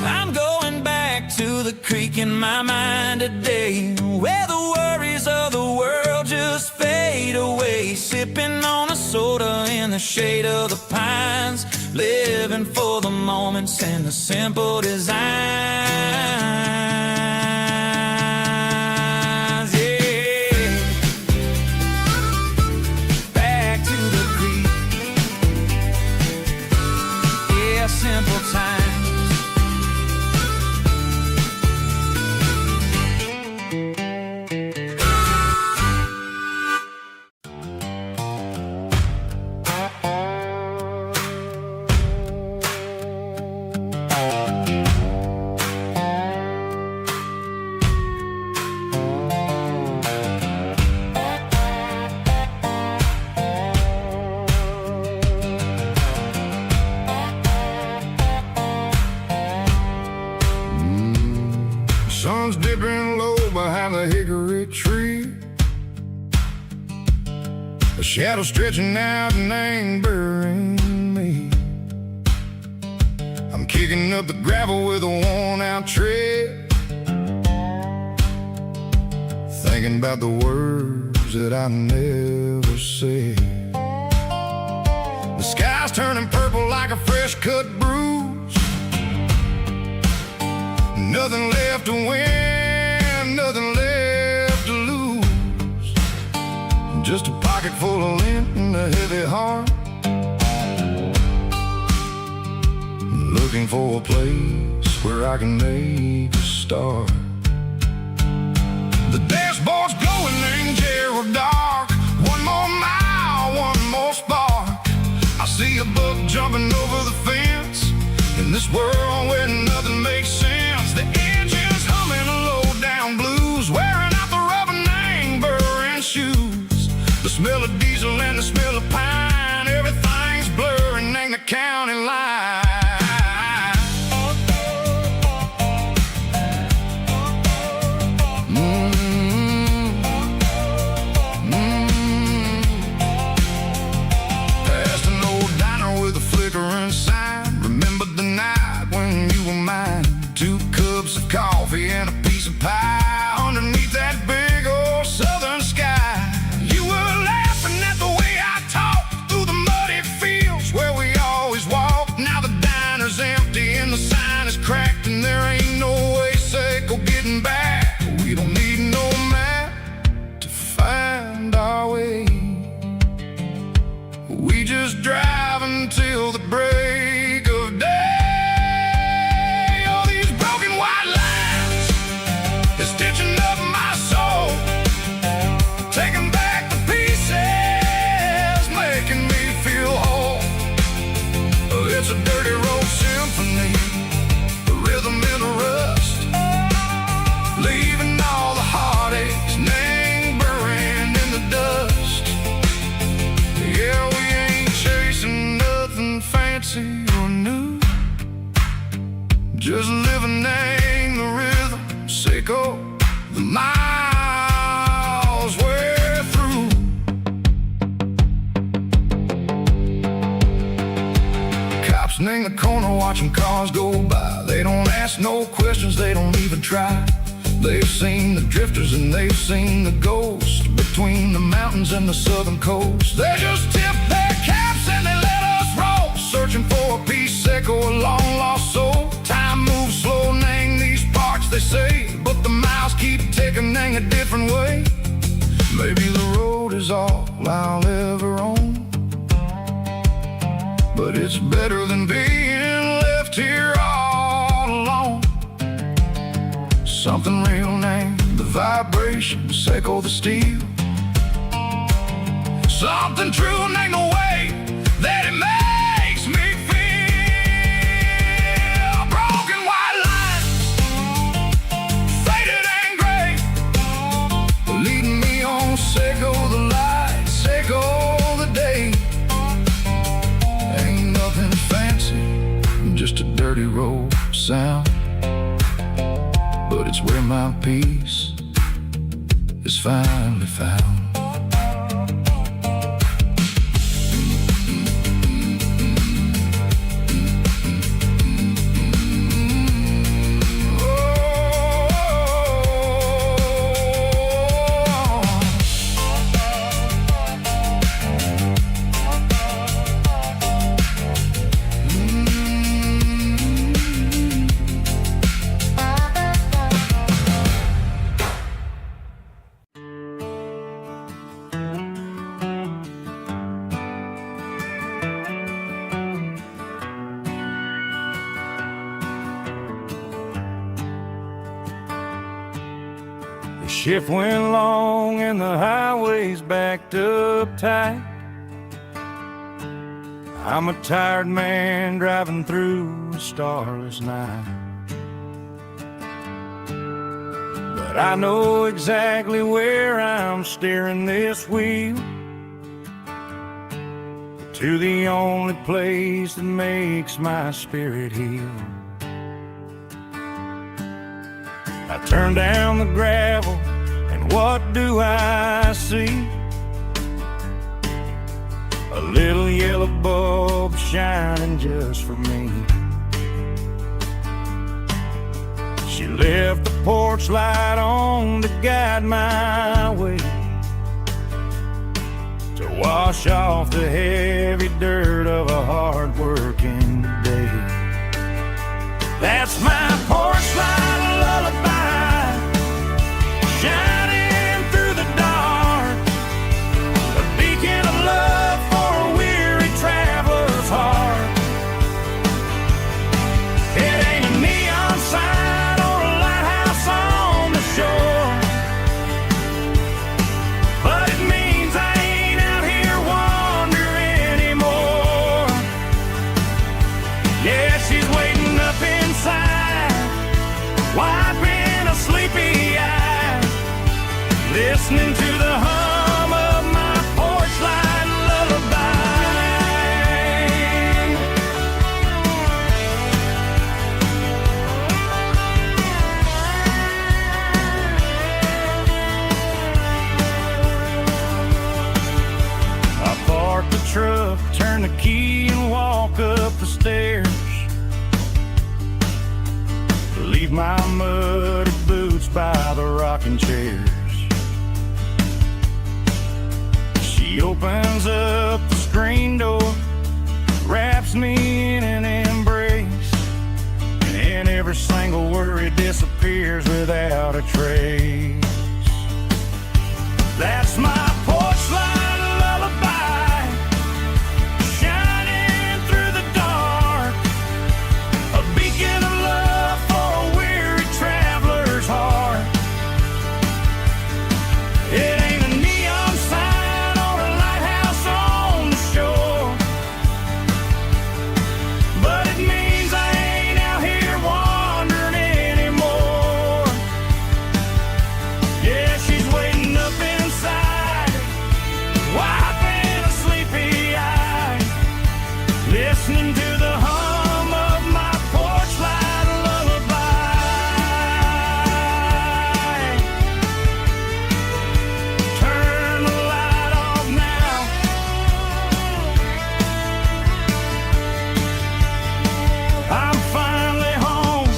I'm going back to the creek in my mind today, where the worries of the world just fade away. Sipping on a soda in the shade of the pines, living for the moments and the simple designs. Yeah, back to the creek. Yeah, simple times. Sun's dipping low behind the hickory tree, a shadow stretching out and angering me. I'm kicking up the gravel with a worn-out tread, thinking about the words that I never said. The sky's turning purple like a fresh-cut bruise. Nothing left to win, nothing left to lose. Just a pocket full of lint and a heavy heart, looking for a place where I can make a start. The dashboard's glowing in Geralkyo. Smell of diesel and the smell of pine. Everything's blurring, ain't the county line. Past an old diner with a flickering sign. Remember the night when you were mine. 2 cups of coffee and a piece of pie underneath that big old southern sky. You were laughing at the way I talked through the muddy fields where we always walked. Now the diner's empty and the sign is cracked, and there ain't no way safe of getting back. We don't need no map to find our way. We just drive until the break of day. All these broken white lines is stitching up my soul, taking back the pieces, making me feel whole. It's a dirty road symphony, the rhythm in the rust, leaving all the heartaches lingering in the dust. Yeah, we ain't chasing nothing fancy or new, just living in the rhythm, sicko, the miles we're through. Cops in the corner watching cars go by. They don't ask no questions, they don't even try. They've seen the drifters and they've seen the ghosts between the mountains and the southern coast. They just tip their caps and they let us roll, searching for a piece seco, a long lost soul. Time moves slow, nang these parts they say, but the miles keep ticking, nang a different way. Maybe the road is all I'll ever own, but it's better than being left here all alone. Something real named the vibration, seco the steel. Something true named the way that it makes me feel. Broken white lines, faded and gray, leading me on, seco the light, seco the day. Ain't nothing fancy, just a dirty road sound, but it's where my peace is finally found. Shift went long and the highway's backed up tight. I'm a tired man driving through a starless night, but I know exactly where I'm steering this wheel, to the only place that makes my spirit heal. I turn down the gravel, and what do I see? A little yellow bulb shining just for me. She left the porch light on to guide my way, to wash off the heavy dirt of a hard-working day. That's my porch light lullaby, shining through the dark, a beacon of love for a weary traveler's heart. It ain't a neon sign or a lighthouse on the shore, but it means I ain't out here wandering anymore. Yeah, she's waiting up inside, wiping a sleepy eye, listening to the hum of my porch my muddy boots by the rocking chairs. She opens up the screen door, wraps me in an embrace, and every single worry disappears without a trace. That's my porch light lullaby, shining through the dark, a beacon of love for a weary traveler's heart. It ain't a neon sign or a lighthouse on the shore, but it means I ain't out here wandering anymore. Yeah, she's waiting up inside, wiping a sleepy eye, listening to the hum of my porch light lullaby. Turn the light off now. I'm finally home.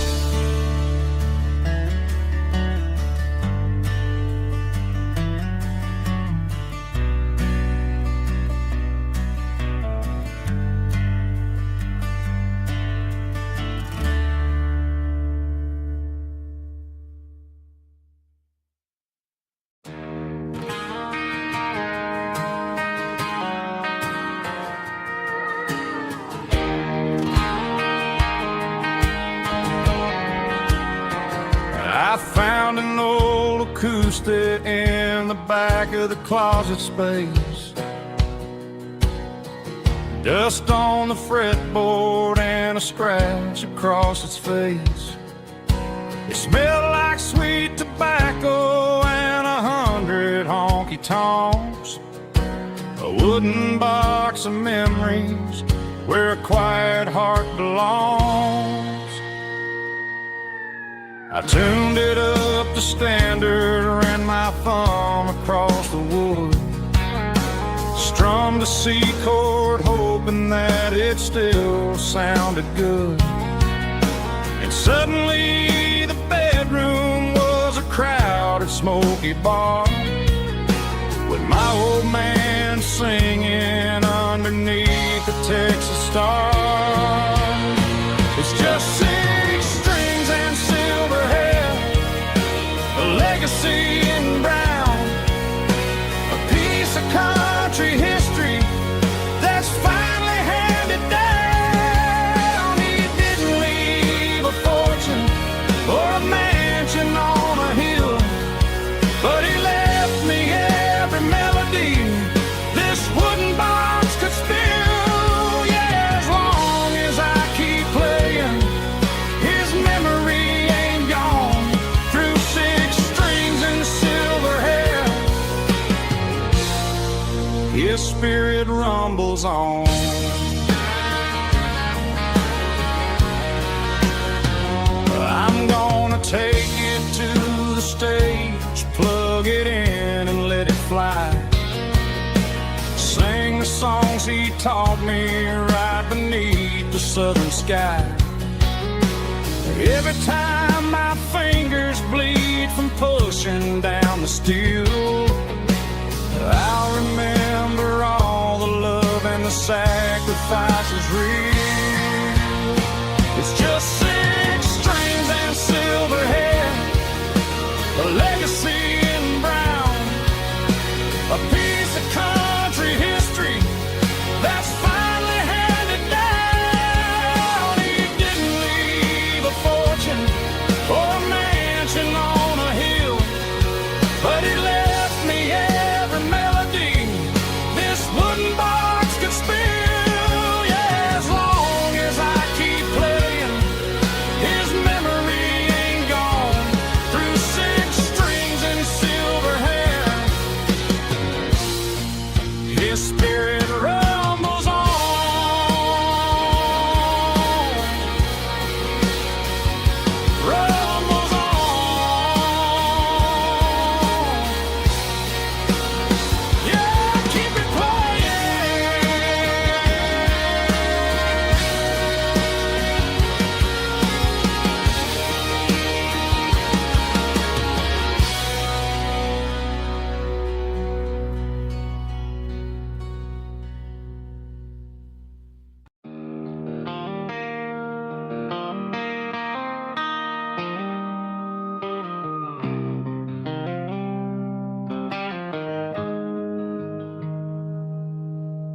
I found an old acoustic in the back of the closet space. Dust on the fretboard and a scratch across its face. It smelled like sweet tobacco and 100 honky-tonks, a wooden box of memories where a quiet heart belongs. I tuned it up to standard, ran my thumb across the wood, strummed a C chord hoping that it still sounded good. And suddenly the bedroom was a crowded smoky bar, with my old man singing underneath the Texas stars. It's just 6 strings and silver hair, a legacy in brown, a piece of country history that's finally handed down. He didn't leave a fortune or a mansion on a hill, but he left me every melody this wooden box could spill. Yeah, as long as I keep playing, his memory ain't gone. Through 6 strings and silver hair, his spirit rumbles on. I'm gonna take it to the stage, plug it in and let it fly, sing the songs he taught me right beneath the southern sky. Every time my fingers bleed from pushing down the steel, I'll remember all the love and the sacrifices real. It's just 6 strings and silver hair, a legacy in brown, a piece of country history that's finally handed down. He didn't leave a fortune or a mansion on a hill, but he left me every melody this wooden box could spill. Yeah.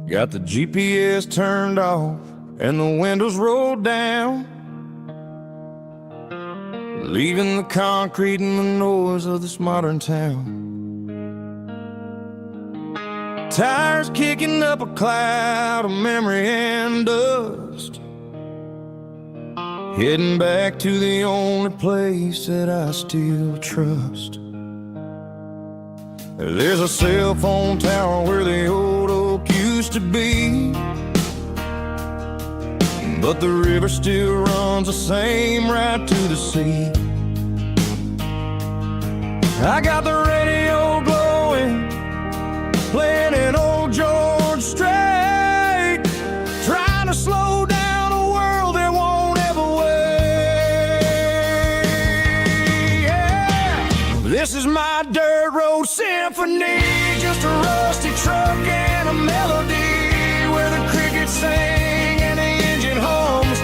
Got the GPS turned off and the windows rolled down, leaving the concrete and the noise of this modern town. Tires kicking up a cloud of memory and dust, heading back to the only place that I still trust. There's a cell phone tower where the old oak used to be, but the river still runs the same right to the sea. I got the radio glowing, playing an old George Strait, trying to slow down a world that won't ever wait. Yeah. This is my dirt road symphony, just a rusty truck and a melody where the crickets sing and the engine hums,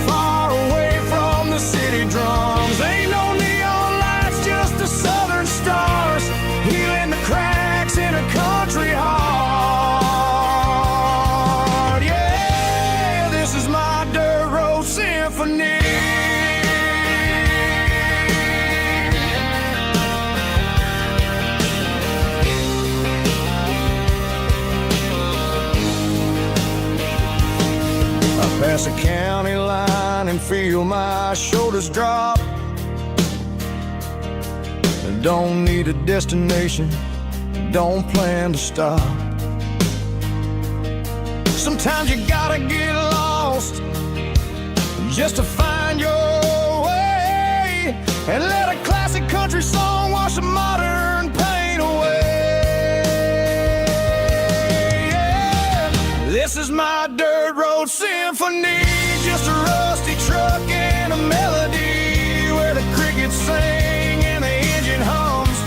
far away from the city drums. Ain't no neon lights, just the southern stars, healing the cracks in a country heart. Yeah, this is my dirt road symphony. Pass a county line and feel my shoulders drop. Don't need a destination, don't plan to stop. Sometimes you gotta get lost just to find your way, and let a classic country song wash the modern pain away. Yeah. This is my dirt road symphony, just a rusty truck and a melody where the crickets sing and the engine hums,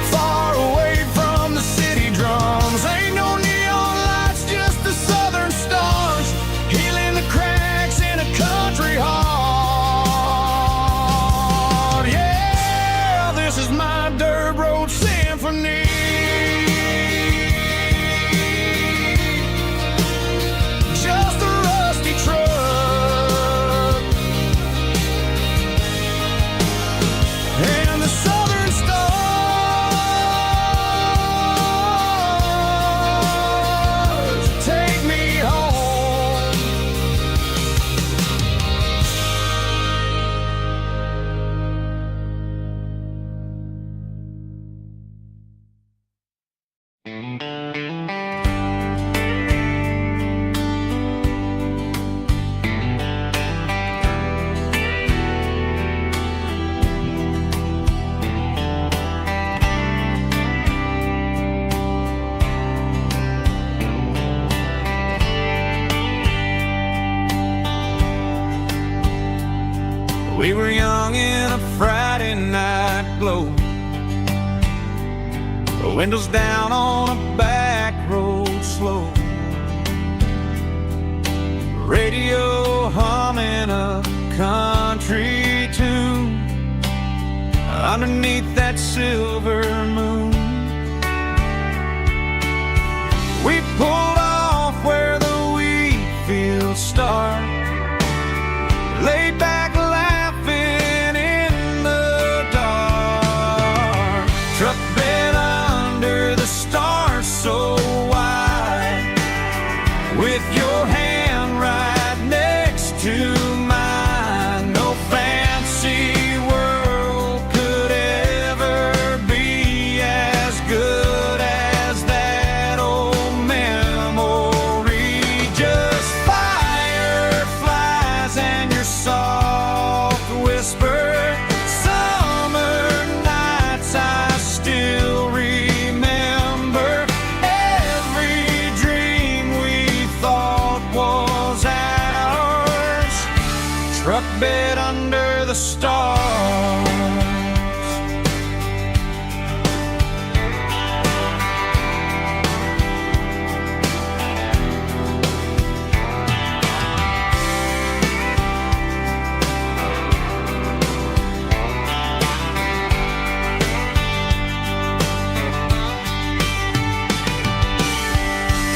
far away from the city drums. Ain't no neon lights, just the southern stars, healing the cracks in a country heart. Yeah, this is my dirt road symphony. Just a rusty truck and the southern stars take me home. We were young in a Friday night glow, the windows down on a back road slow, radio humming a country tune underneath that silver moon. We pulled off where the wheat fields start, laid back laughing in the dark, truck bed under the stars so wide, with your hand right next to mine. No fancy world could ever be as good as that old memory. Just fireflies and your soft whisper. Summer nights I still remember. Every dream we thought was ours, truck bed under the stars.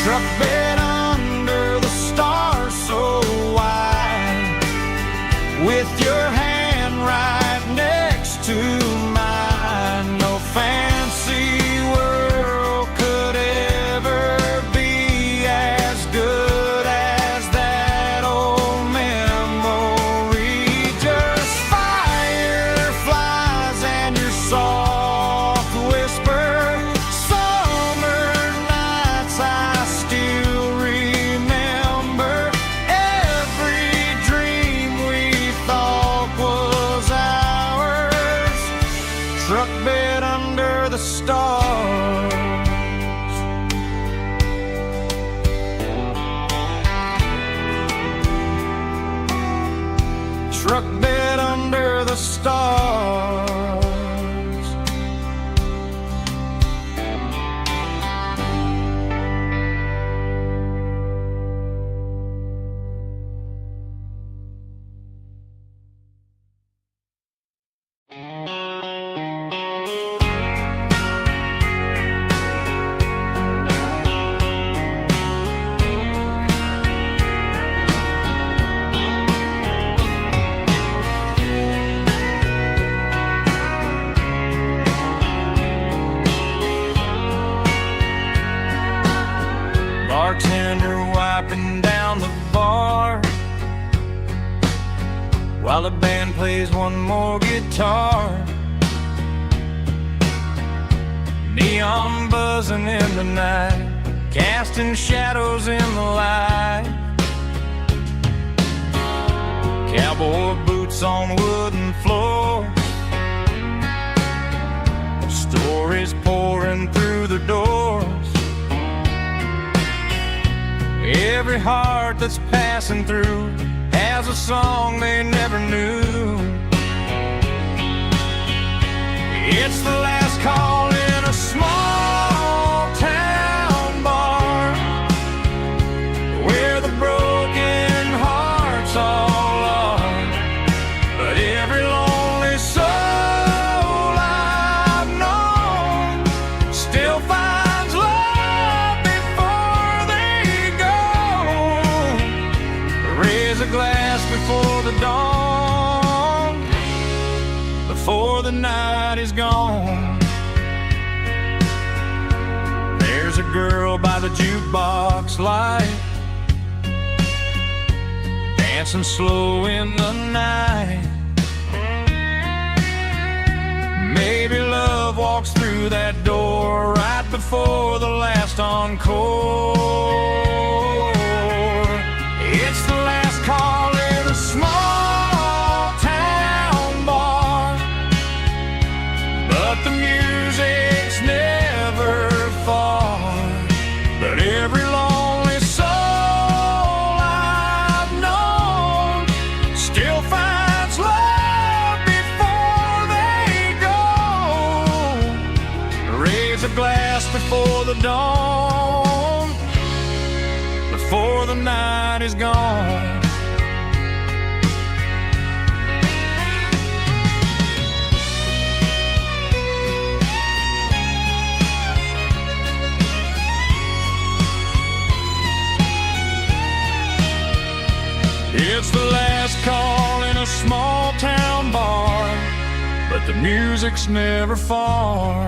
Truck bed stars. Truck bed under the stars. Bartender wiping down the bar while the band plays one more guitar. Neon buzzing in the night, casting shadows in the light. Cowboy boots on wooden floors, stories pouring through the doors. Every heart that's passing through has a song they never knew. It's the last call in a small town bar where the broken hearts all are. But every lonely soul I've known still finds love before they go. Raise a glass before the dawn, before the night is gone. There's a girl by the jukebox light, dancing slow in the night. Maybe love walks through that door right before the last encore. It's the last call in a small town bar, but the music's never far. But every lonely soul I've known still finds love before they go. Raise a glass before the dawn, before the night is gone. It's the last call in a small town bar, but the music's never far.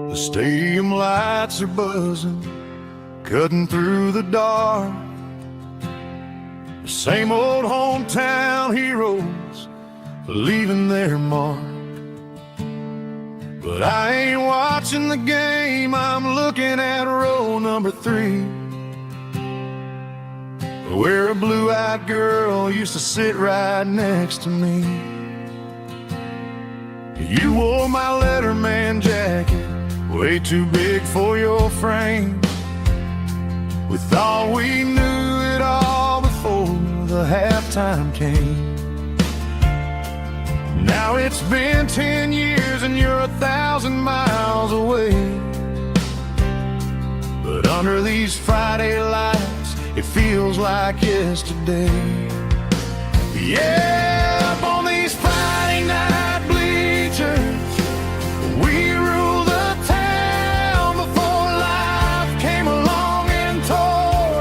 The stadium lights are buzzing, cutting through the dark. The same old hometown heroes leaving their mark. But I ain't watching the game, I'm looking at row number 3, where a blue-eyed girl used to sit right next to me. You wore my Letterman jacket, way too big for your frame. We thought we knew it all before the halftime came. Now it's been 10 years and you're 1,000 miles away. But under these Friday lights, it feels like yesterday. Yeah, up on these Friday night bleachers, we rule the town before life came along and tore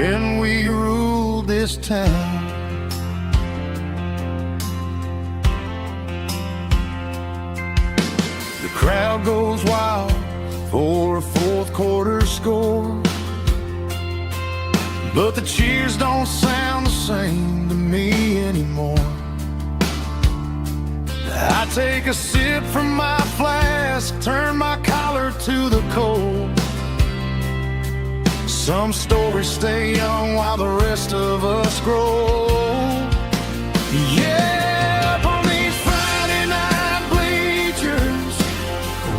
when we ruled this town. The crowd goes wild for a fourth quarter score, but the cheers don't sound the same to me anymore. I take a sip from my flask, turn my collar to the cold. Some stories stay young while the rest of us grow. Yeah, up on these Friday night bleachers,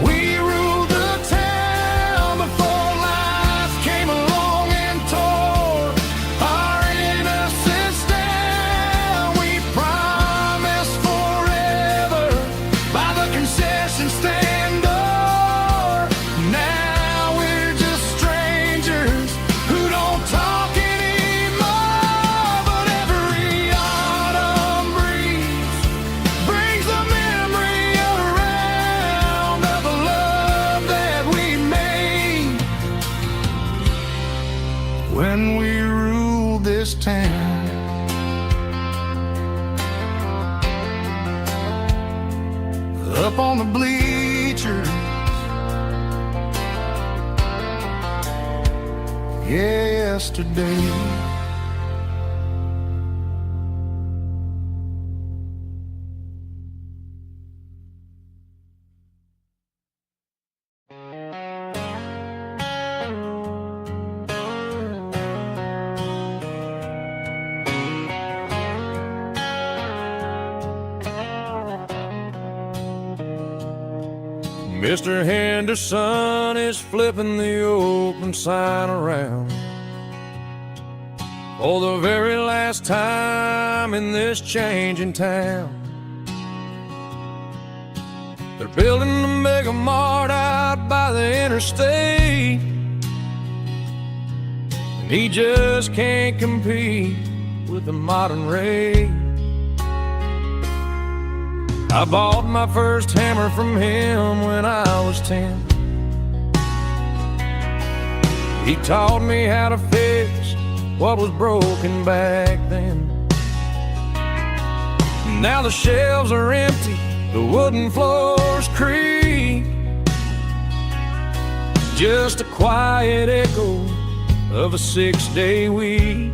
we ruled the town before life came along and tore our innocence down. We promised forever by the concession stand door. Now we're just strangers who don't talk anymore. But every autumn breeze brings the memory around of the love that we made when we ruled this town. Up on the bleachers, yesterday. Mr. Henderson is flipping the open sign around for the very last time in this changing town. They're building the mega mart out by the interstate, and he just can't compete with the modern rate. I bought my first hammer from him when I was 10. He taught me how to fix what was broken back then. Now the shelves are empty, the wooden floors creak, just a quiet echo of a 6-day week.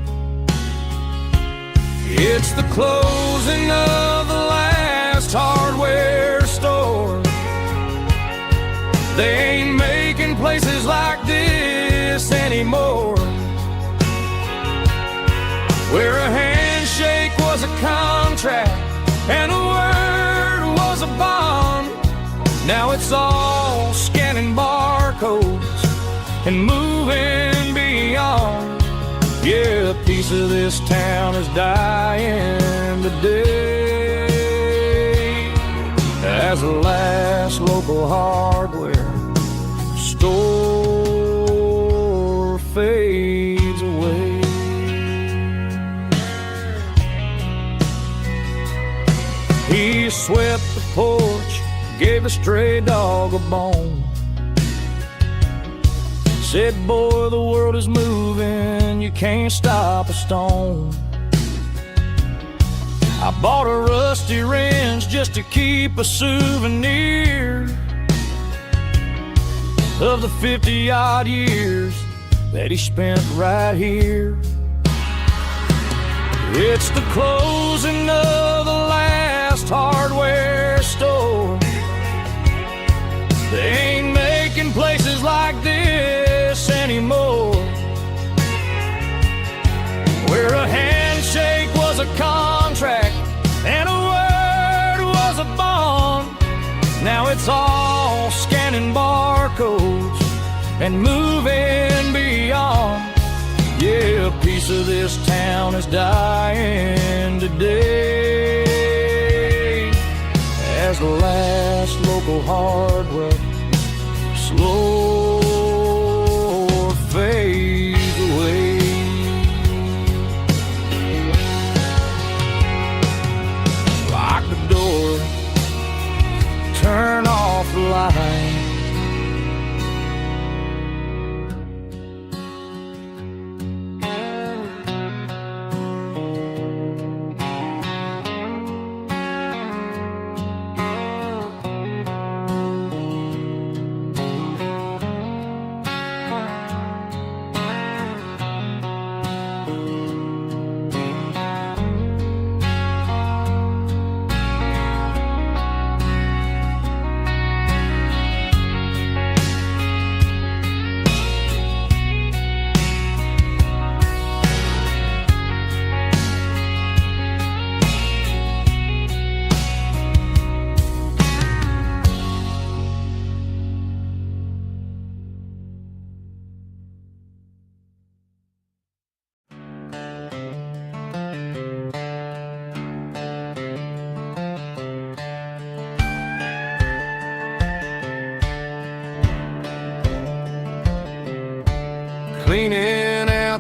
It's the closing of the last hardware store. They ain't making places like this anymore, where a handshake was a contract and a word was a bond. Now it's all scanning barcodes and moving beyond. Yeah, a piece of this town is dying today as the last local hardware store fades away. He swept the porch, gave a stray dog a bone, said, boy, the world is moving, you can't stop a stone. I bought a rusty wrench just to keep a souvenir of the 50-odd years that he spent right here. It's the closing of the last hardware store. They ain't making places like this anymore, where a handshake was a contract and a word was a bond. Now it's all scanning barcodes and moving beyond. Yeah, a piece of this town is dying today as the last local hardware slow fades away. Lock the door, turn off the light.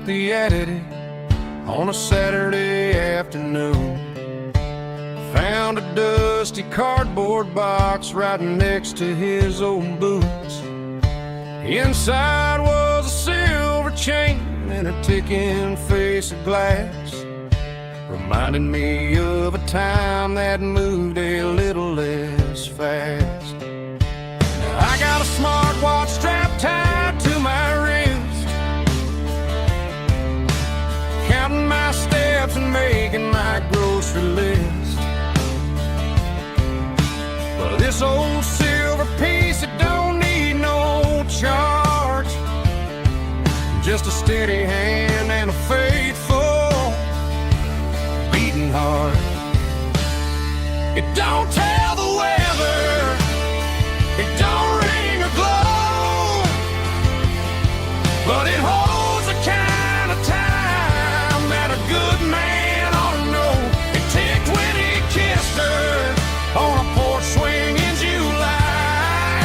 the editing on a Saturday afternoon. Found a dusty cardboard box right next to his old boots. Inside was a silver chain and a ticking face of glass, reminding me of a time that moved a little less fast. Now I got a smartwatch strapped tied to my wrist, counting my steps and making my grocery list. But this old silver piece, it don't need no charge, just a steady hand and a faithful beating heart. It don't tell the weather, it don't ring or glow, but it holds the kind of time that a good man ought to know. It ticked when he kissed her on a porch swing in July.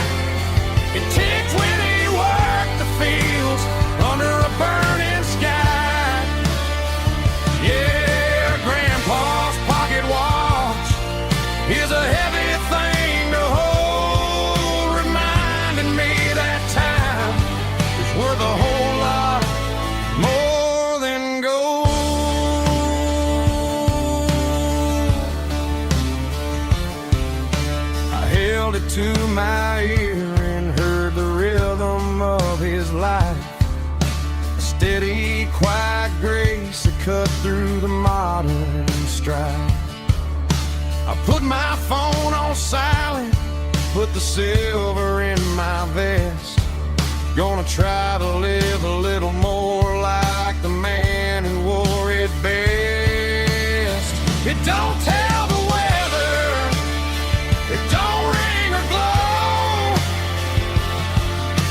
It ticked when he worked the fields under a burning sky. Yeah, Grandpa's pocket watch is a heavy thing to hold, reminding me that time is worth a whole lot more than gold. I held it to my ear and heard the rhythm of his life, a steady, quiet grace that cut through the modern strife. I put my phone on silent, put the silver in my vest. Gonna try to live a little more like the man who wore it best. It don't tell the weather, it don't ring or glow,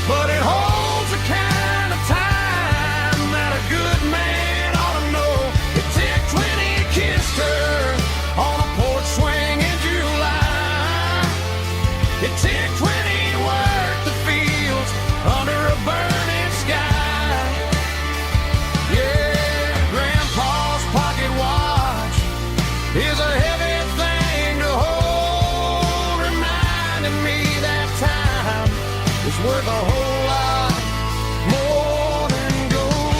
but it holds the kind of time that a good man ought to know. It ticked when he kissed her on a porch swing in July. It ticked when he worked the fields under a burning sky. Yeah, Grandpa's pocket watch is a heavy thing to hold, reminding me that time is worth a whole lot more than gold.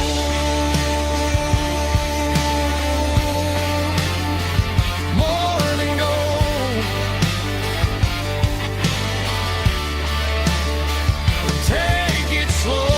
More than gold. Take it slow.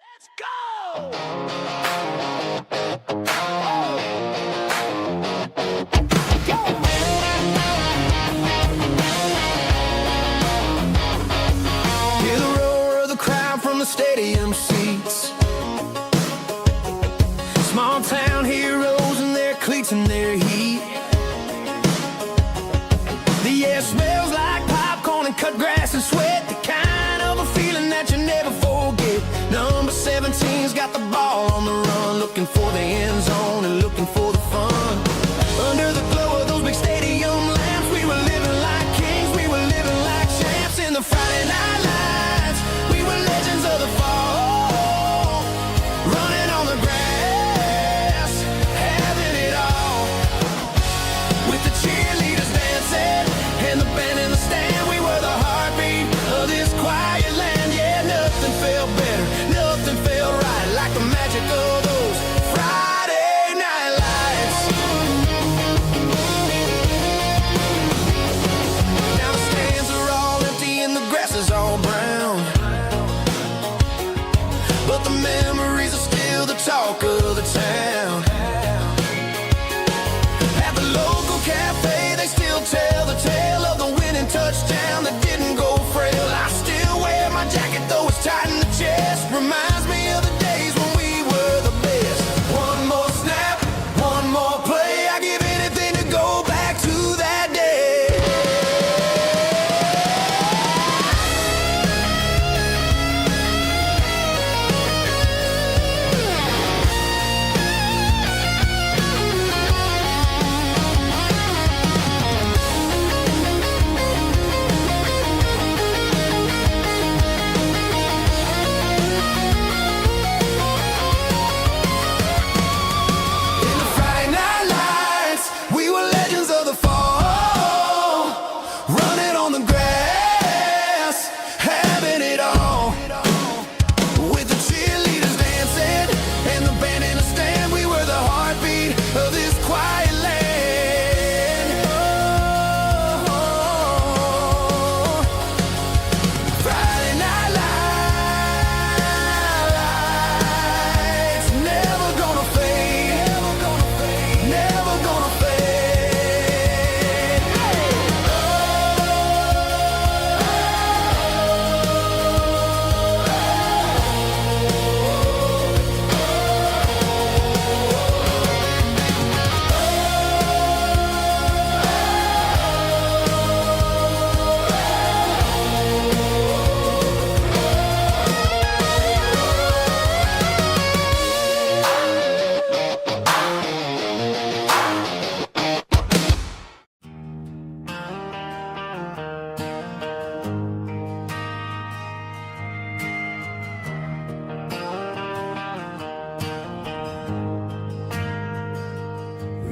Let's go! Hear the roar of the crowd from the stadium seats. Small town heroes in their cleats and their heat. The air smells like popcorn and cut grass and sweat, the kind of a feeling that you never forget. Number 17's got the ball on the run, looking for the end zone and looking for the fun. Under the glow of those big stadium lamps, we were living like kings, we were living like champs in the Friday night lights. We were legends of the fall, running on the grass, having it all. With the cheerleaders dancing and the band in the stand, we were the heartbeat of this quiet land. Yeah, nothing felt better, nothing felt right like the magic of those Friday night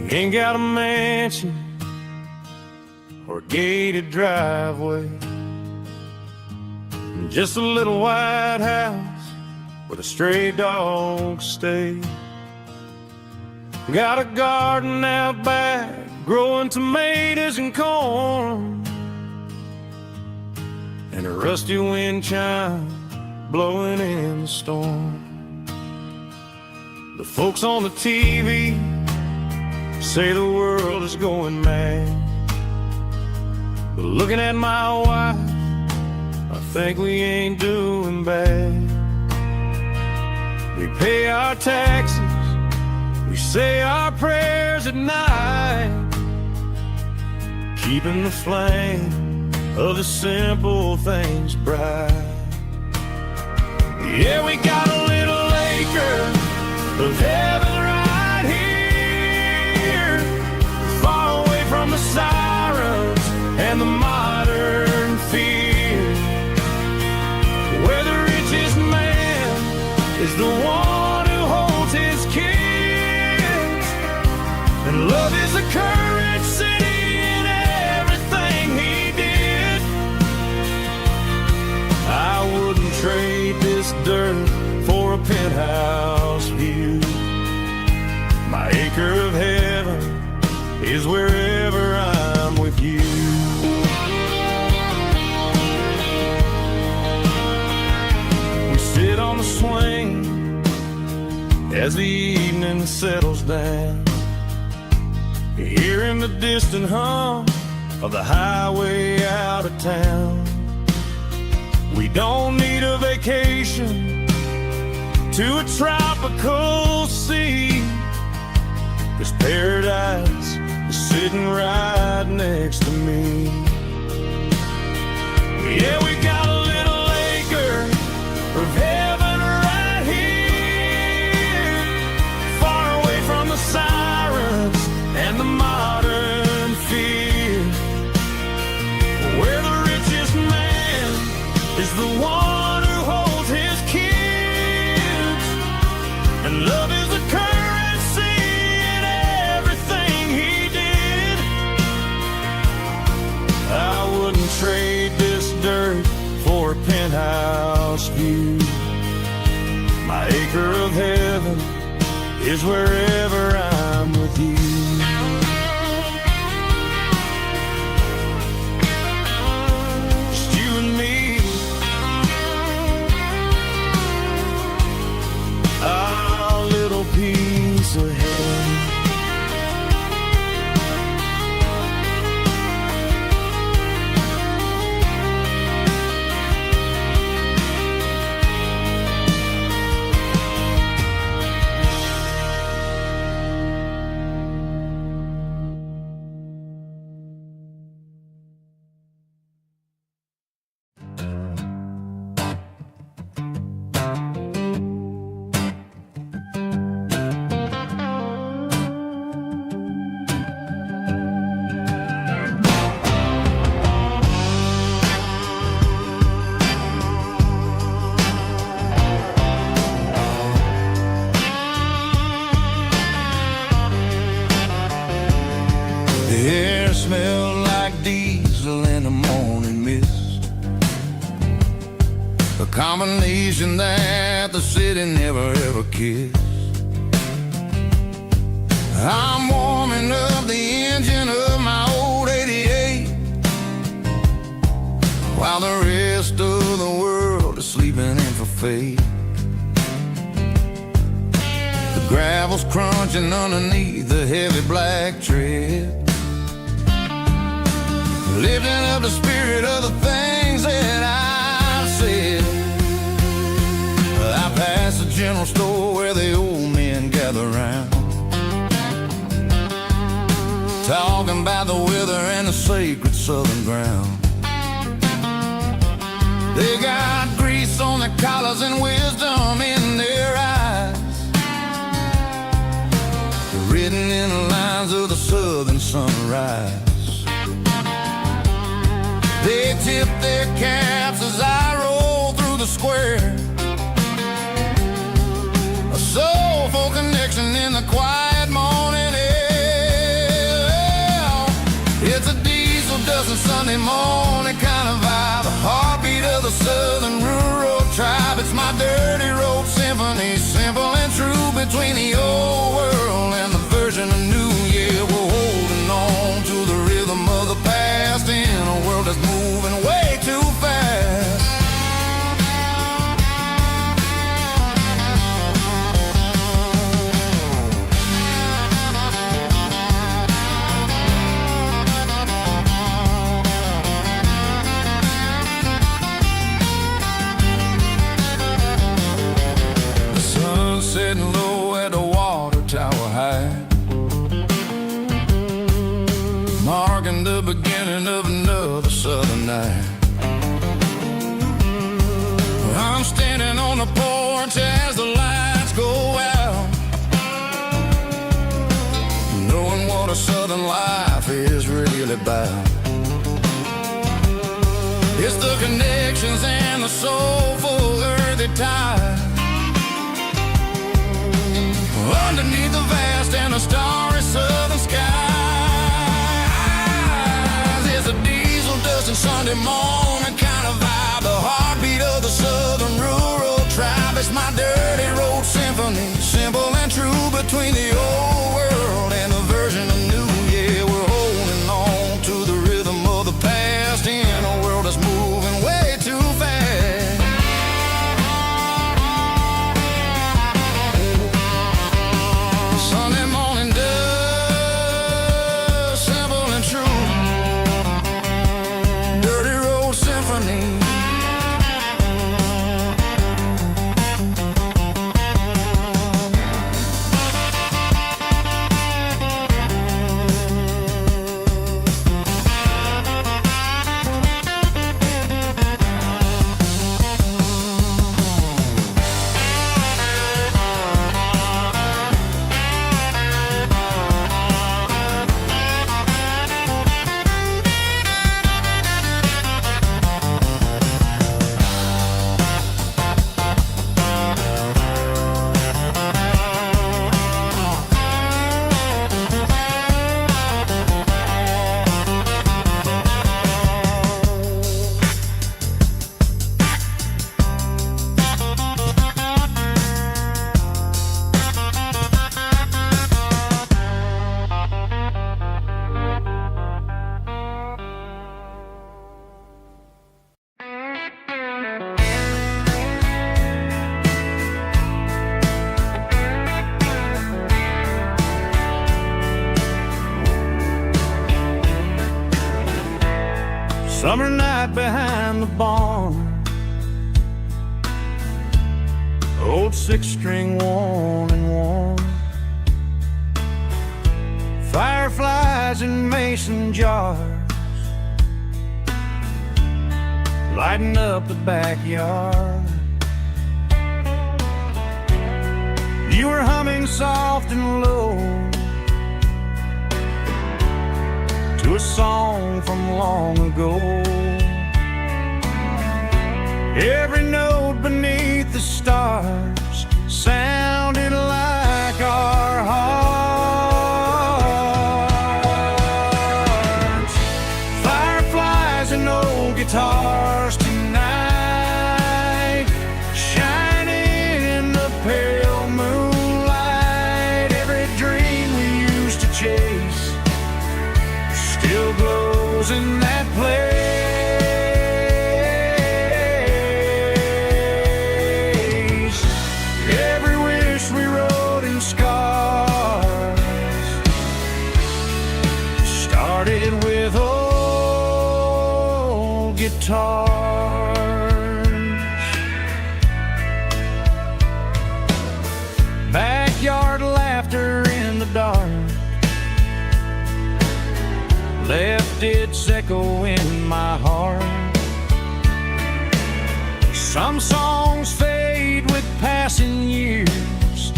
He ain't got a mansion or a gated driveway, just a little white house where the stray dogs stay. Got a garden out back, growing tomatoes and corn, and a rusty wind chime blowing in the storm. The folks on the TV say the world is going mad, but looking at my wife, I think we ain't doing bad. We pay our taxes, we say our prayers at night, keeping the flame of the simple things bright. Yeah, we got a little acre of heaven right here, far away from the sirens and the modern fear, where the richest man is the one who holds his kids, and love is the currency in everything he did. I wouldn't trade this dirt for a penthouse view. My acre of heaven is wherever I'm with you. We sit on the swing as the evening settles down, hearing the distant hum of the highway out of town. We don't need a vacation to a tropical sea, 'cause paradise is sitting right next to me. Yeah, we got a little acre of heaven right here, far away from the sirens and the modern fear, where the richest man is the one who holds his kids, and love is the currency in everything he did. I wouldn't trade this dirt for a penthouse view. My acre of heaven is wherever I'm with you. Just you and me, our little piece of heaven. The air smelled like diesel in the morning mist, a combination that the city never ever kissed. I'm warming up the engine of my old 88, while the rest of the world is sleeping in for fate. The gravel's crunching underneath the heavy black tread, lifting up the spirit of the things that I've said. I passed the general store where the old men gather round, talking about the weather and the sacred southern ground. They got grease on their collars and wisdom in their eyes, written in the lines of the southern sunrise. They tip their caps as I roll through the square, a soulful connection in the quiet morning air. between the old world and the version of new. Yeah, we're holding on to the rhythm of the past in a world that's moving way too fast. Sitting low at the water tower high, marking the beginning of another southern night. I'm standing on the porch as the lights go out, knowing what a southern life is really about. It's the connections and the soulful earthy ties underneath the vast and the starry southern skies. It's a diesel dust and Sunday morning kind of vibe, the heartbeat of the southern rural tribe. It's my dirty road symphony, simple and true, between the old world and the version of new. Yeah, we're holding on to the rhythm of the past in a world that's moving way too fast. Sunday morning dust, simple and true, dirty road symphony. Summer night behind the barn, old six-string worn and worn, fireflies in mason jars, lighting up the backyard. You were humming soft and low to a song from long ago. Every note beneath the stars sounded like our hearts. Fireflies and old guitars tonight, shining in the pale moonlight. Every dream we used to chase still glows in that place. Every wish we wrote in scars started with old guitars. Backyard laughter in the dark left its echo in my heart. Some songs fade with passing years,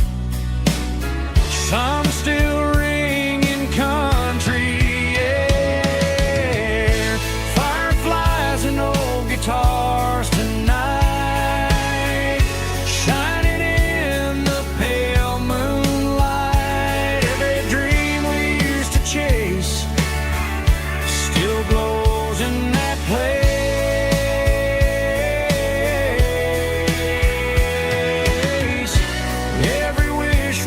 some still ring in country air. Fireflies and old guitars tonight, shining in the pale moonlight. Every dream we used to chase still glows in that place. Every wish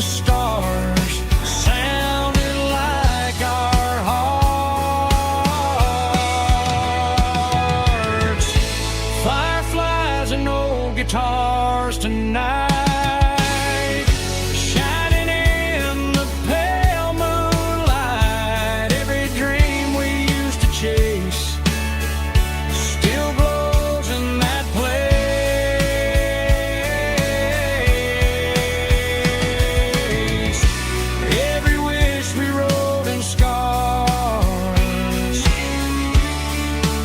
stars sounded like our hearts. Fireflies and old guitars tonight, shining in the pale moonlight. Every dream we used to chase still glows in that place. Every wish we wrote in scars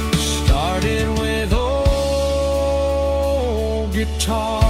started with old guitars.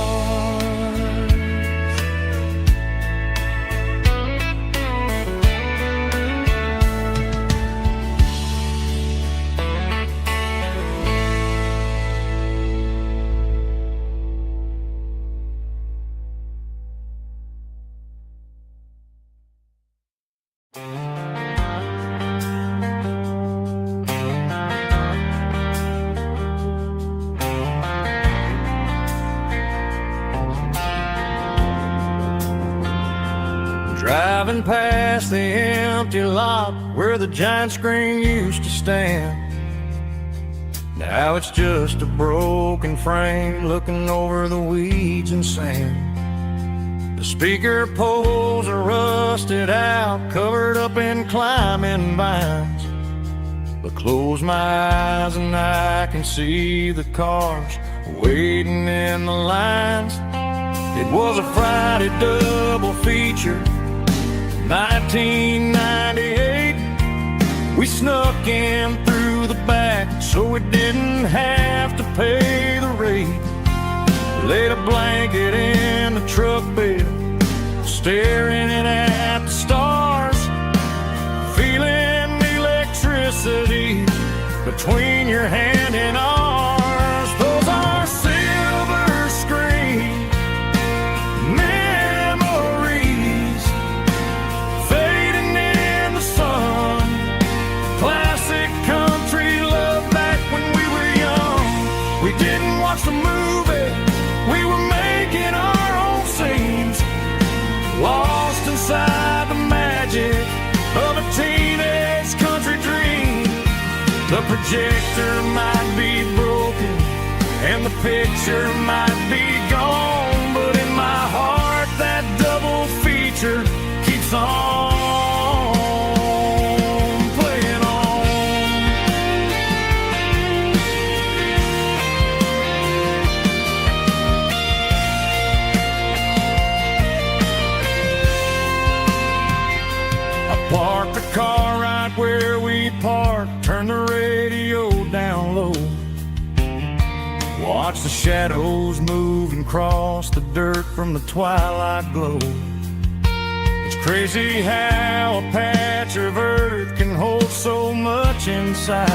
Driving past the empty lot where the giant screen used to stand. Now it's just a broken frame looking over the weeds and sand. The speaker poles are rusted out, covered up in climbing vines. But close my eyes and I can see the cars waiting in the lines. It was a Friday double feature, 1998. We snuck in through the back so we didn't have to pay the rate. Laid a blanket in the truck bed, staring at the stars, feeling the electricity between your hand and ours. Those are silver screen memories fading in the sun. Classic country love back when we were young. We didn't watch the movie, we were making our own scenes, lost inside the magic of a teenage country dream. The projector might be broken and the picture might be gone, but in my heart that double feature keeps on playing on. I parked the car right where we parked, turned the radio down low, watch the shadows move and cross the dirt from the twilight glow. It's crazy how a patch of earth can hold so much inside.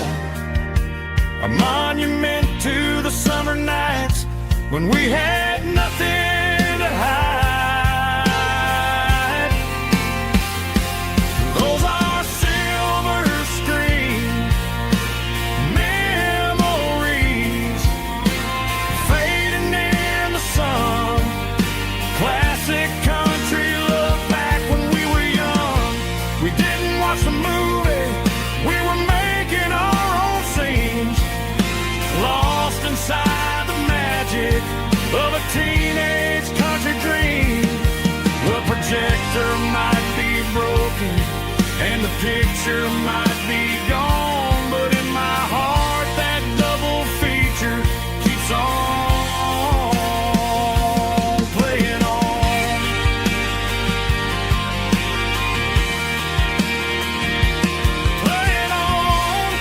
A monument to the summer nights when we had nothing to hide. Those are silver screen memories fading in the sun. Classic country love back when we were young. We didn't watch the movie, we were making our own scenes, lost inside the magic of a teenage country dream. The projector might be broken and the picture might be gone, but in my heart that double feature keeps on playing on. Playing on.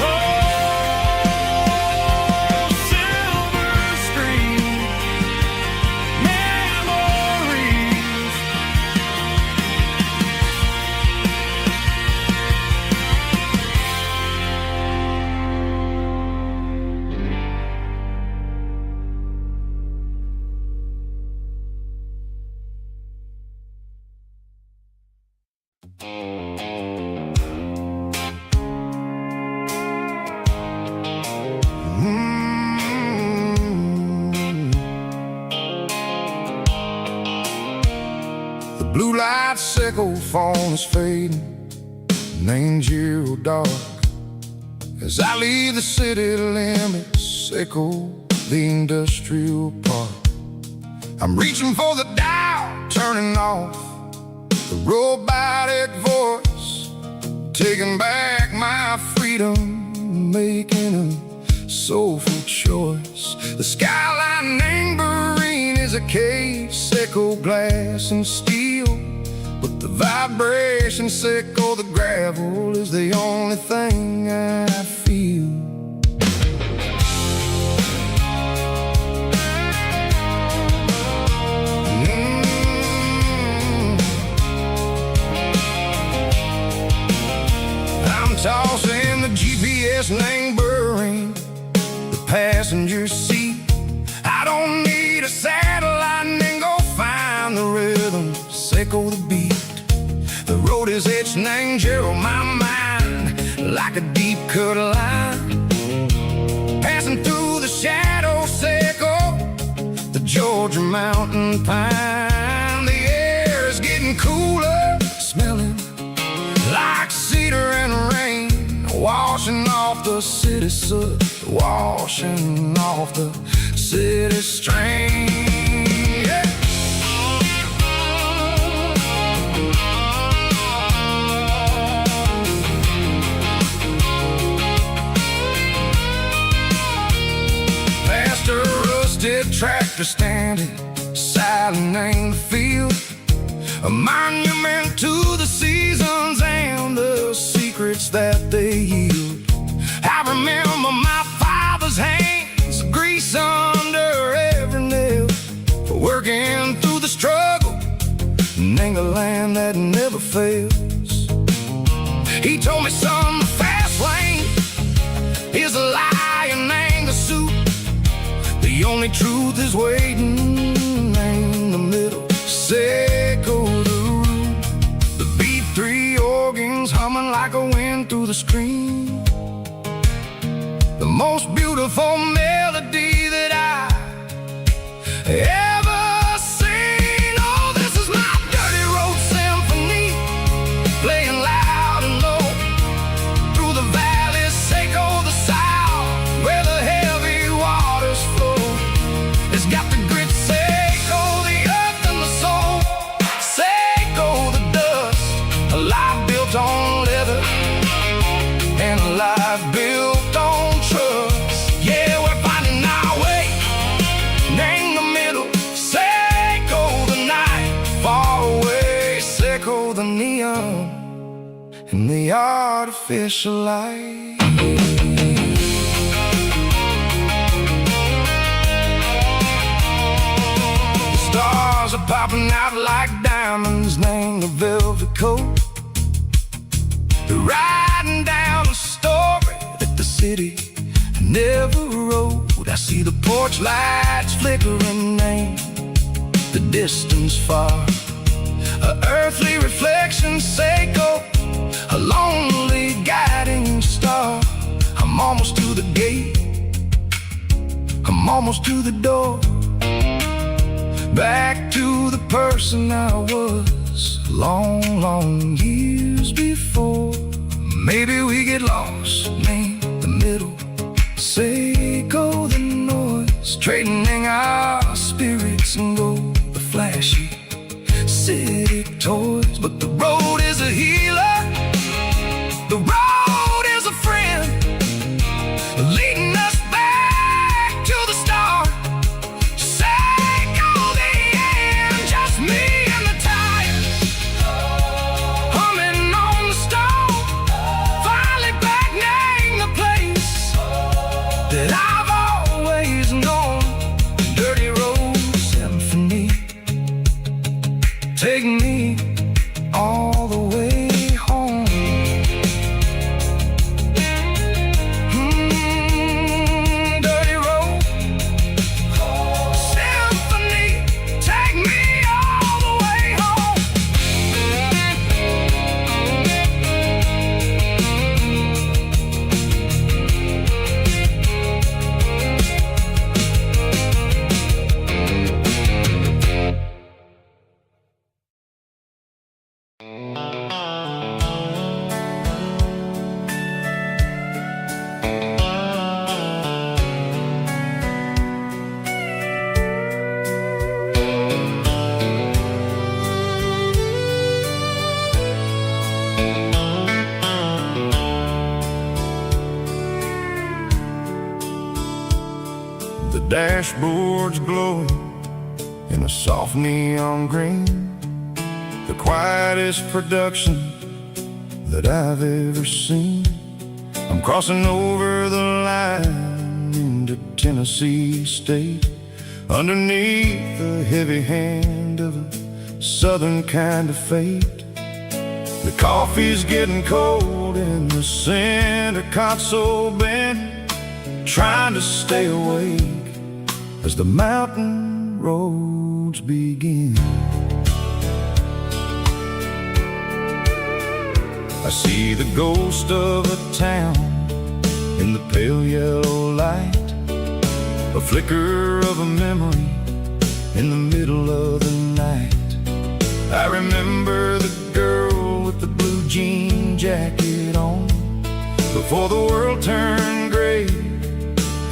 Oh, silver screen memories. blue light sickle phone is fading, named Giro dark. As I leave the city limits, echo the industrial park. I'm reaching for the dial, turning off the robotic voice, taking back my freedom, making a soulful choice. The skyline named Bryan is a case, echo glass and steel, but the vibration sickle, the gravel is the only thing I feel. I'm tossing the GPS named Bryan, the passenger seat. I don't need a satellite and go find the rhythm, sickle the beat. The road is etched named Gerald, my mind, like a deep cut line. Passing through the shadow sickle, the Georgia mountain pine. The air is getting cooler, smelling like cedar and rain, washing off the city soot, washing off the city strain. Yeah. Past a rusted tractor standing silent in the field, a monument to the seasons and the secrets that they yield. I remember my father's hands, grease under every nail, for working through the struggle, and the land that never fails. He told me, son, the fast lane is a lie and the suit. The only truth is waiting in the middle. Sickle the root, the B3 organs humming like a wind through the screen. The most beautiful melody that I ever seen. Oh, this is my dirty road symphony, playing loud and low through the valleys, sickle the south, where the heavy waters flow. It's got the grit, sickle the earth and the soul, sickle the dust, a life built on leather and a life built on trust. Yeah, we're finding our way, name the middle, sickle the night, far away, sickle the neon and the artificial light. Stars are popping out like diamonds, named the velvet coat. They're riding down a story that the city never wrote. I see the porch lights flickering, named the distance far, a earthly reflection, sickle, a lonely guiding star. I'm almost to the gate, I'm almost to the door, back to the person I was long, long years before. Maybe we get lost, name the middle, sickle the noise, trading our spirits and go the flashy city toys. But the road is a healer, the road is a friend, leading us back to the start. Sickle the end, just me and the tires, humming on the stove, finally back, name the place that I've always known. Dirty road symphony, take me all the way home. Dirty road symphony, take me all the way home. dashboard's glowing in a soft neon green, the quietest production that I've ever seen. I'm crossing over the line into Tennessee State, underneath the heavy hand of a southern kind of fate. The coffee's getting cold in the center console bin, trying to stay awake as the mountain roads begin. I see the ghost of a town in the pale yellow light, a flicker of a memory in the middle of the night. I remember the girl with the blue jean jacket on, before the world turned gray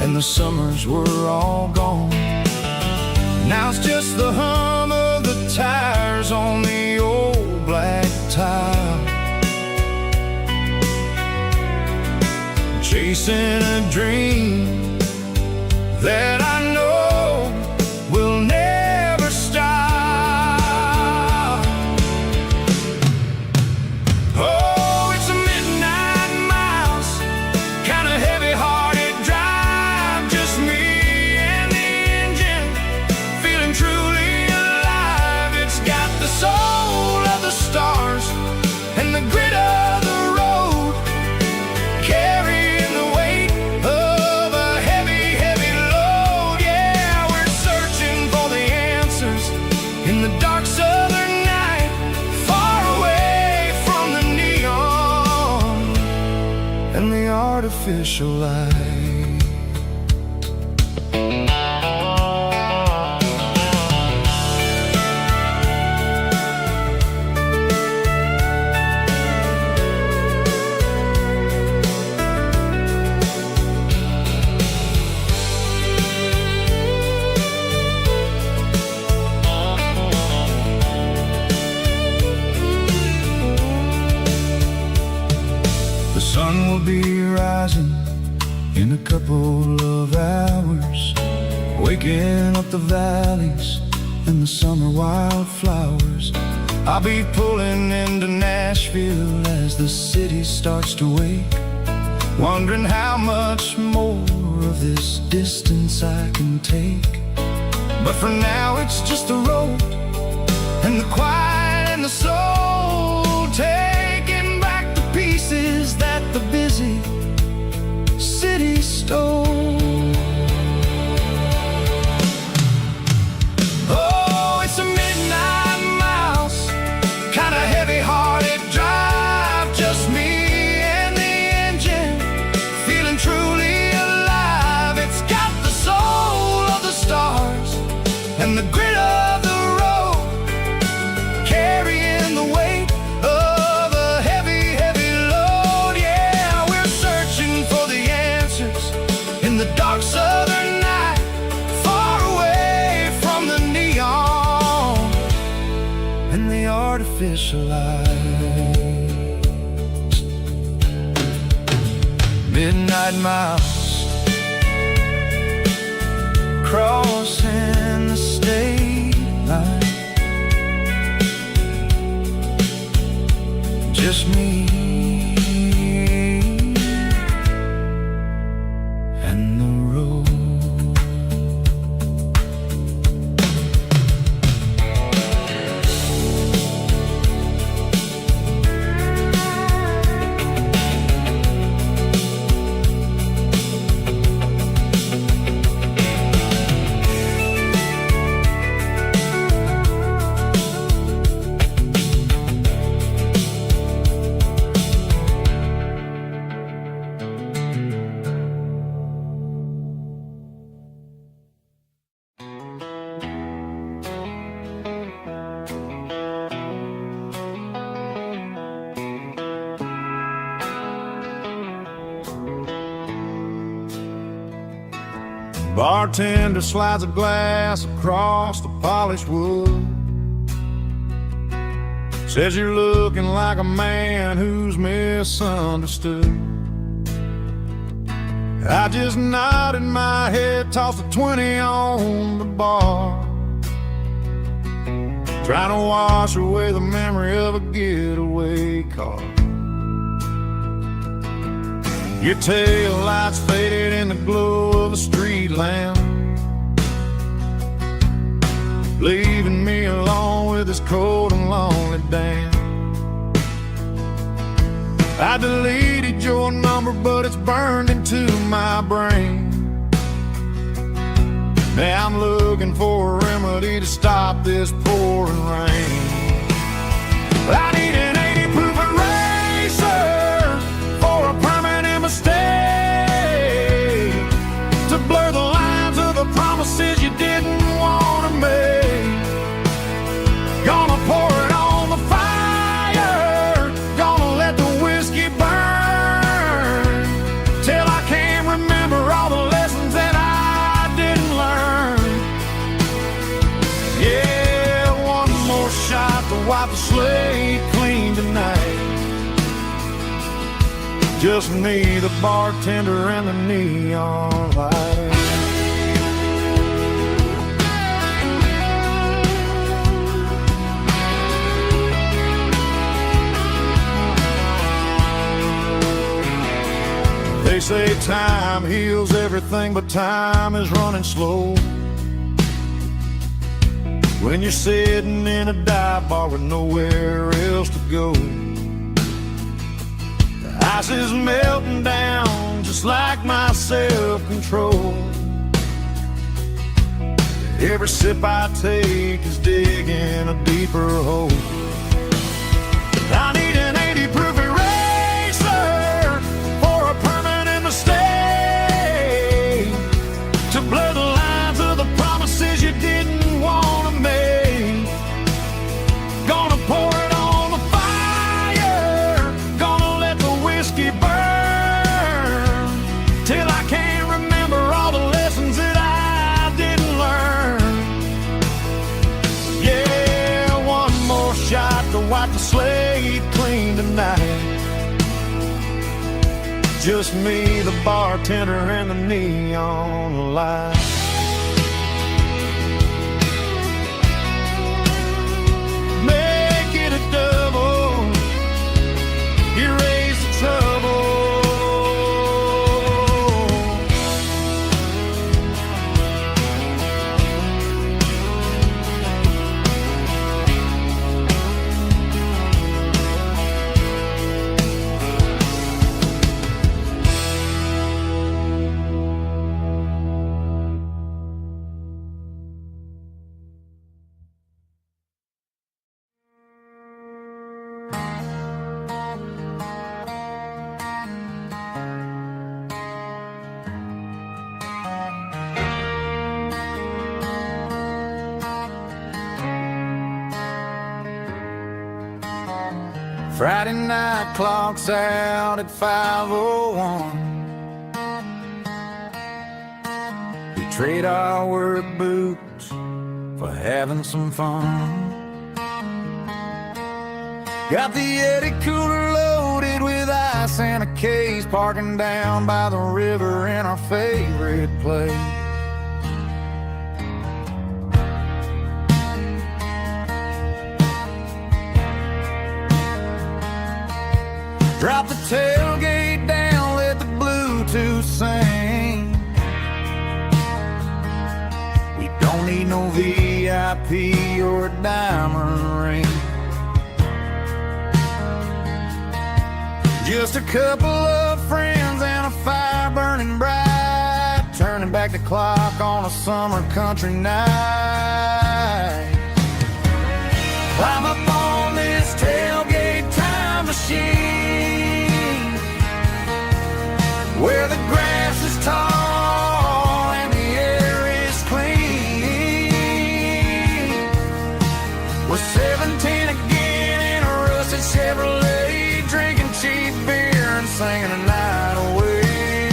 and the summers were all gone. Now it's just the hum of the tires on the old black tile, chasing a dream that I know will never stop. Oh, it's a midnight miles, kind of heavy-hearted drive, just me and the engine, feeling truly alive. It's got the soul of the stars and the grit of the road, carrying the weight of a heavy, heavy load. Yeah, we're searching for the answers in the dark southern night, far away from the neon and the artificial light. The sun will be rising in a couple of hours, waking up the valleys and the summer wildflowers. I'll be pulling into Nashville as the city starts to wake, wondering how much more of this distance I can take. But for now it's just the road and the quiet and the soul, taking back the pieces that the busy city stole. Oh, it's a midnight miles, kind of heavy-hearted drive, just me and the engine, feeling truly alive. It's got the soul of the stars and the grit of the road, carrying the weight of a heavy, heavy load. Yeah, we're searching for the answers in the dark southern night, far away from the neon and the artificial lights. Midnight miles, crossing the state line, just me and the road. Bartender slides a glass across the polished wood, says you're looking like a man who's misunderstood. I just nodded my head, tossed a 20 on the bar, trying to wash away the memory of a getaway car. Your tail lights faded in the glow of a street lamp, leaving me alone with this cold and lonely damn. I deleted your number, but it's burned into my brain. Now I'm looking for a remedy to stop this pouring rain. I need an 80 proof eraser for a permanent mistake, to blur the lines of the promises you didn't want to make. Gonna pour it on the fire, gonna let the whiskey burn, till I can't remember all the lessons that I didn't learn. Yeah, one more shot to wipe the slate clean tonight. Just me, the bartender, and the neon light. They say time heals everything, but time is running slow when you're sitting in a dive bar with nowhere else to go. The ice is melting down just like my self-control. Every sip I take is digging a deeper hole. I need an 80 proof eraser for a permanent mistake, to blur the lines of the promises you didn't want to make. Gonna pour it on the fire, gonna let the whiskey burn, till I can't remember all the lessons that I didn't learn. Yeah, one more shot to wipe the slate clean tonight. Just me, the bartender, and the neon light. Make it a double, erase the trouble. Friday night clock's out at 5:01. We trade our work boots for having some fun. Got the Yeti cooler loaded with ice and a case, parking down by the river in our favorite place. Drop the tailgate down, let the Bluetooth sing. We don't need no VIP or a diamond ring. Just a couple of friends and a fire burning bright, turning back the clock on a summer country night. Climb up on this tailgate time machine, where the grass is tall and the air is clean. We're 17 again in a rusted Chevrolet, drinking cheap beer and singing a night away.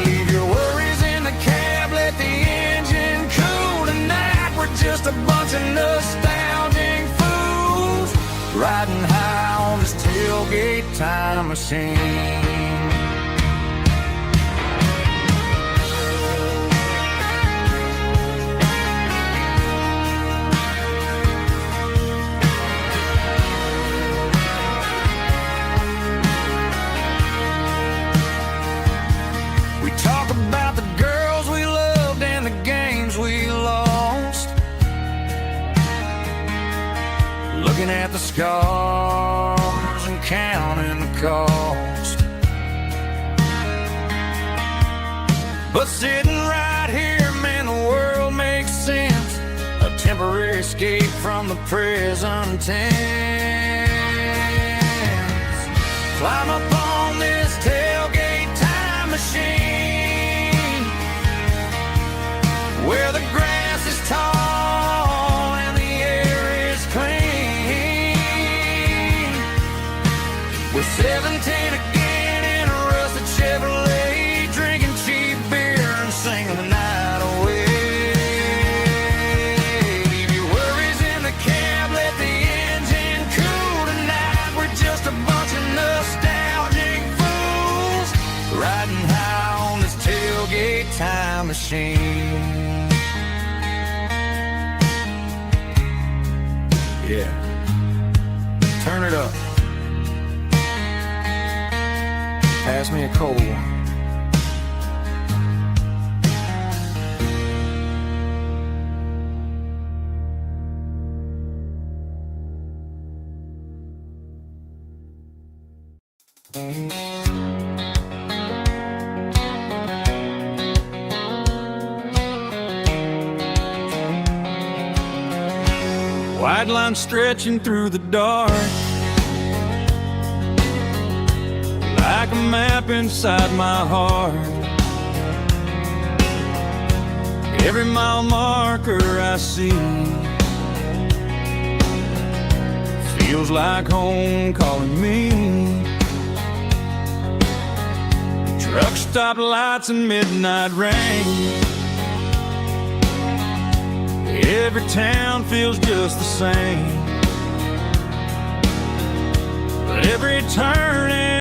Leave your worries in the cab, let the engine cool tonight. We're just a bunch of nostalgic fools, riding high on this tailgate time machine. looking at the scars and counting the cost. But sitting right here, man, the world makes sense. A temporary escape from the present tense. Climb up on this tailgate time machine, where the grass is tall and the air is clean. We're 17 again in a rusted Chevrolet, drinking cheap beer and singing the night away. Leave your worries in the cab, let the engine cool tonight. We're just a bunch of nostalgic fools riding high on this tailgate time machine. Yeah, turn it up. Pass me a cold one. White line stretching through the dark, like a map inside my heart. Every mile marker I see feels like home calling me. Truck stop lights and midnight rain. Every town feels just the same, but every turn